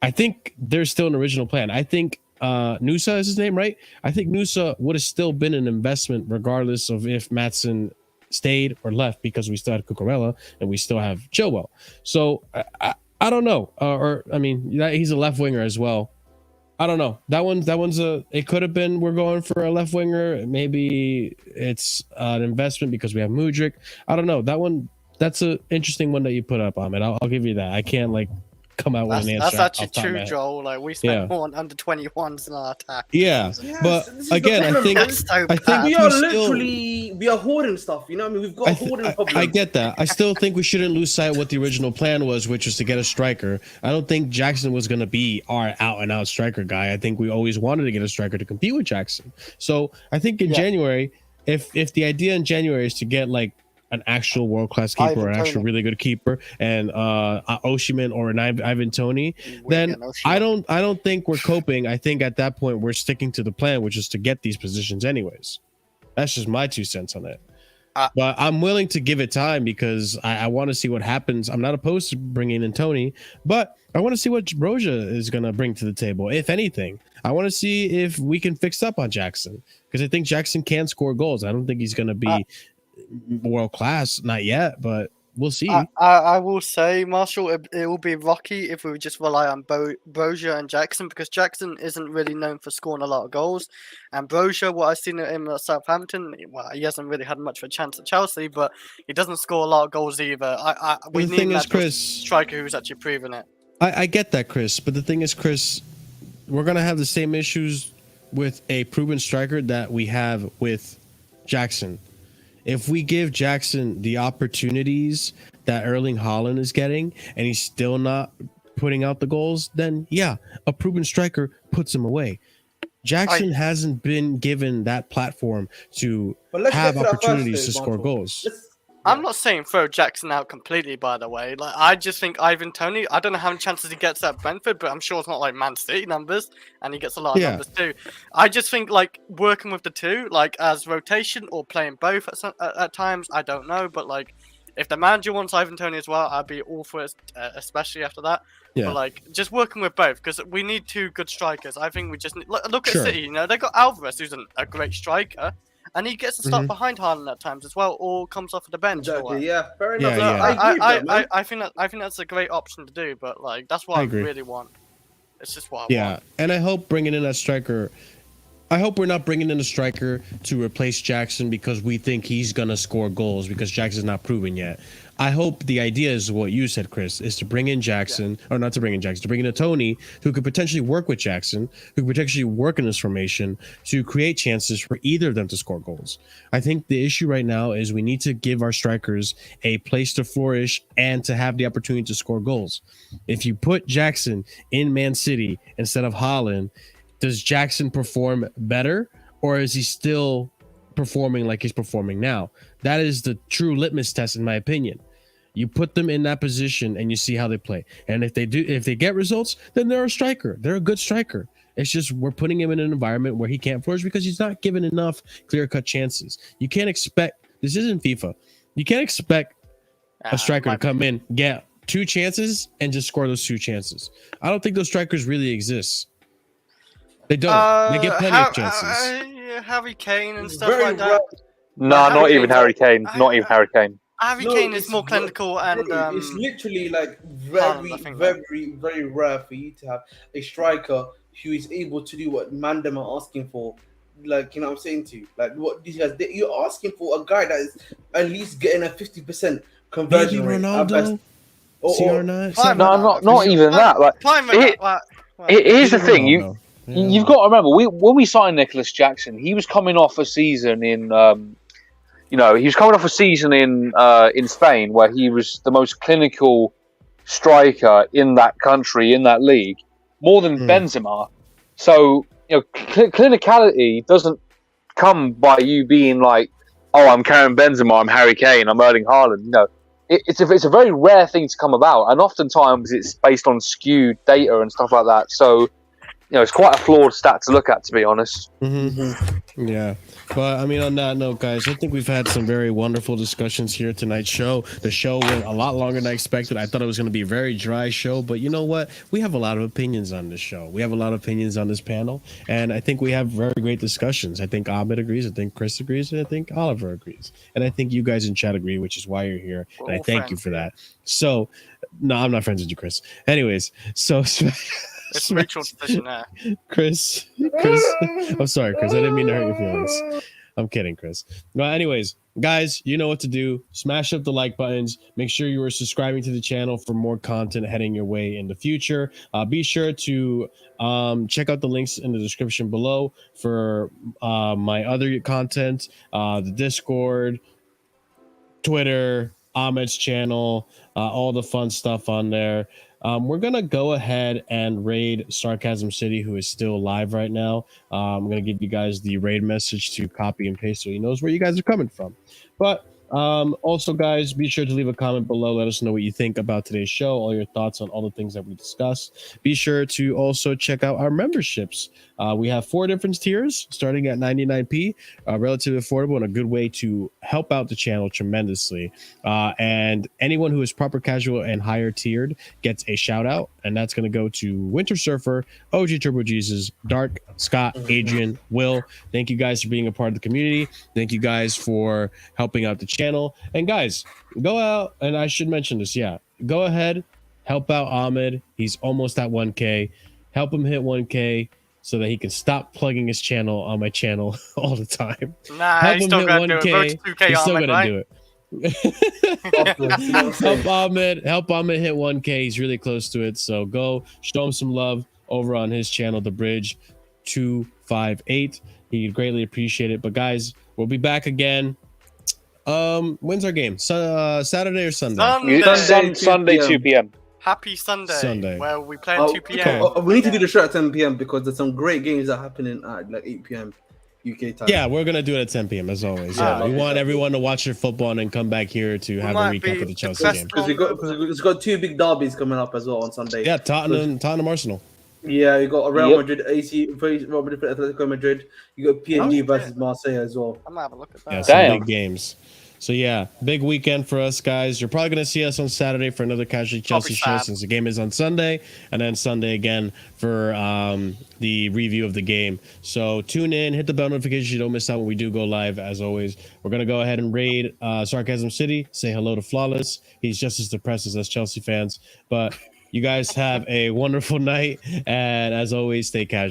I think there's still an original plan. I think Nusa is his name, right? I think Nusa would have still been an investment regardless of if Maatsen stayed or left, because we still had Cucurella and we still have Chilwell. So I don't know. He's a left winger as well. I don't know. That one's it could have been, we're going for a left winger. Maybe it's an investment because we have Mudryk. I don't know. That's an interesting one that you put up, Ahmed. I'll give you that. I can't come out with an answer. That's actually true, Joel. Like, we spent more on under 21s in our attack. Yeah, but again, I think we are hoarding stuff. You know what I mean? We've got hoarding problems. I get that. I still think we shouldn't lose sight of what the original plan was, which was to get a striker. I don't think Jackson was going to be our out-and-out striker guy. I think we always wanted to get a striker to compete with Jackson. So I think in January, if the idea in January is to get like an actual world-class keeper or an actual really good keeper and Osimhen or an Ivan Toney, then I don't think we're coping. I think at that point we're sticking to the plan, which is to get these positions anyways. That's just my 2 cents on it. But I'm willing to give it time because I want to see what happens. I'm not opposed to bringing in Toney, but I want to see what Broja is going to bring to the table, if anything. I want to see if we can fix up on Jackson, because I think Jackson can score goals. I don't think he's going to be world class, not yet, but we'll see. I will say, Marshall, it will be rocky if we just rely on Broja and Jackson, because Jackson isn't really known for scoring a lot of goals, and Broja, what I've seen him at Southampton, well, he hasn't really had much of a chance at Chelsea, but he doesn't score a lot of goals either. We need a striker who's actually proven it. I get that, Chris, but the thing is, Chris, we're gonna have the same issues with a proven striker that we have with Jackson. If we give Jackson the opportunities that Erling Haaland is getting and he's still not putting out the goals, then yeah, a proven striker puts him away. Jackson hasn't been given that platform to have opportunities to score goals. I'm not saying throw Jackson out completely, by the way. Like, I just think Ivan Toney, I don't know how many chances he gets at Brentford, but I'm sure it's not like Man City numbers, and he gets a lot of numbers too. I just think, like, working with the two, like, as rotation or playing both at times, I don't know, but, like, if the manager wants Ivan Toney as well, I'd be all for it, especially after that. Yeah. But, like, just working with both, because we need 2 good strikers. I think we just need, look at City, you know, they got Alvarez, who's a great striker. And he gets to start behind Haaland at times as well, or comes off of the bench. Exactly, yeah, fair enough. I think that's a great option to do, but like that's what I really want. It's just what I want. And I hope bringing in that striker I hope we're not bringing in a striker to replace Jackson because we think he's going to score goals because Jackson's not proven yet. I hope the idea is what you said, Chris, is to bring in Jackson, or not to bring in Jackson, to bring in a Tony who could potentially work with Jackson, who could potentially work in this formation to create chances for either of them to score goals. I think the issue right now is we need to give our strikers a place to flourish and to have the opportunity to score goals. If you put Jackson in Man City instead of Haaland, does Jackson perform better, or is he still performing like he's performing now? That is the true litmus test, in my opinion. You put them in that position and you see how they play. And if they get results, then they're a striker. They're a good striker. It's just we're putting him in an environment where he can't flourish because he's not given enough clear-cut chances. You can't expect, this isn't FIFA, you can't expect a striker to come in, get 2 chances, and just score those 2 chances. I don't think those strikers really exist. They don't. They get plenty of chances. Harry Kane and stuff like that. No, not even Harry Kane. Not even Harry Kane. Harry Kane is more clinical and it's literally like very rare for you to have a striker who is able to do what Mandem are asking for. Like, you know what I'm saying to you? Like, what these guys, you're asking for a guy that is at least getting a 50% conversion rate. Ronaldo? CR9? No, not even that. Like, here's the thing. You've got to remember, when we signed Nicholas Jackson, he was coming off a season in, he was coming off a season in Spain where he was the most clinical striker in that country, in that league, more than Benzema. So, clinicality doesn't come by you being like, oh, I'm Karim Benzema, I'm Harry Kane, I'm Erling Haaland. It's a very rare thing to come about, and oftentimes it's based on skewed data and stuff like that. So, it's quite a flawed stat to look at, to be honest. Yeah. But, I mean, on that note, guys, I think we've had some very wonderful discussions here tonight's show. The show went a lot longer than I expected. I thought it was going to be a very dry show. But you know what? We have a lot of opinions on this show. We have a lot of opinions on this panel. And I think we have very great discussions. I think Ahmed agrees. I think Chris agrees. And I think Oliver agrees. And I think you guys in chat agree, which is why you're here. And I thank you for that. So, no, I'm not friends with you, Chris. Anyways, so... It's mutual decision there. Chris. I'm sorry, Chris. I didn't mean to hurt your feelings. I'm kidding, Chris. Well, anyways, guys, you know what to do. Smash up the like buttons. Make sure you are subscribing to the channel for more content heading your way in the future. Be sure to check out the links in the description below for my other content, the Discord, Twitter, Ahmed's channel, all the fun stuff on there. We're going to go ahead and raid Sarcasm City, who is still live right now. I'm going to give you guys the raid message to copy and paste so he knows where you guys are coming from. But also, guys, be sure to leave a comment below. Let us know what you think about today's show, all your thoughts on all the things that we discussed. Be sure to also check out our memberships. We have 4 different tiers starting at 99p, relatively affordable and a good way to help out the channel tremendously. And anyone who is proper casual and higher tiered gets a shout out, and that's going to go to Winter Surfer, OG Turbo Jesus, Dark, Scott, Adrian, Will. Thank you guys for being a part of the community. Thank you guys for helping out the channel. And guys, go out, and I should mention this, go ahead, help out Ahmed. He's almost at 1K. Help him hit 1K so that he can stop plugging his channel on my channel all the time. Nah, he's still gonna do it. 2K, he's still Ahmed, gonna do it. Help Ahmed hit 1K. He's really close to it. So go show him some love over on his channel, The Bridge 258. He'd greatly appreciate it. But guys, we'll be back again. When's our game? Saturday or Sunday? Sunday 2 p.m. Happy Sunday. Well, we play at 2 p.m. Okay. We need to do the show at 10 p.m. because there's some great games that are happening at like 8 p.m. UK time. Yeah, we're gonna do it at 10 p.m. as always. Yeah, we want everyone to watch their football and then come back here to have a recap of the Chelsea game. Because it's got 2 big derbies coming up as well on Sunday. Yeah, Tottenham Arsenal. Yeah, you got Real Madrid, Real Madrid, Atletico Madrid. You got PSG versus Marseille as well. I'm gonna have a look at that. Yeah, some big games. So yeah, big weekend for us, guys. You're probably going to see us on Saturday for another Casually Chelsea show since the game is on Sunday, and then Sunday again for the review of the game. So tune in, hit the bell notification so you don't miss out when we do go live. As always, we're going to go ahead and raid Sarcasm City, say hello to Flawless. He's just as depressed as us Chelsea fans. But you guys have a wonderful night, and as always, stay casual.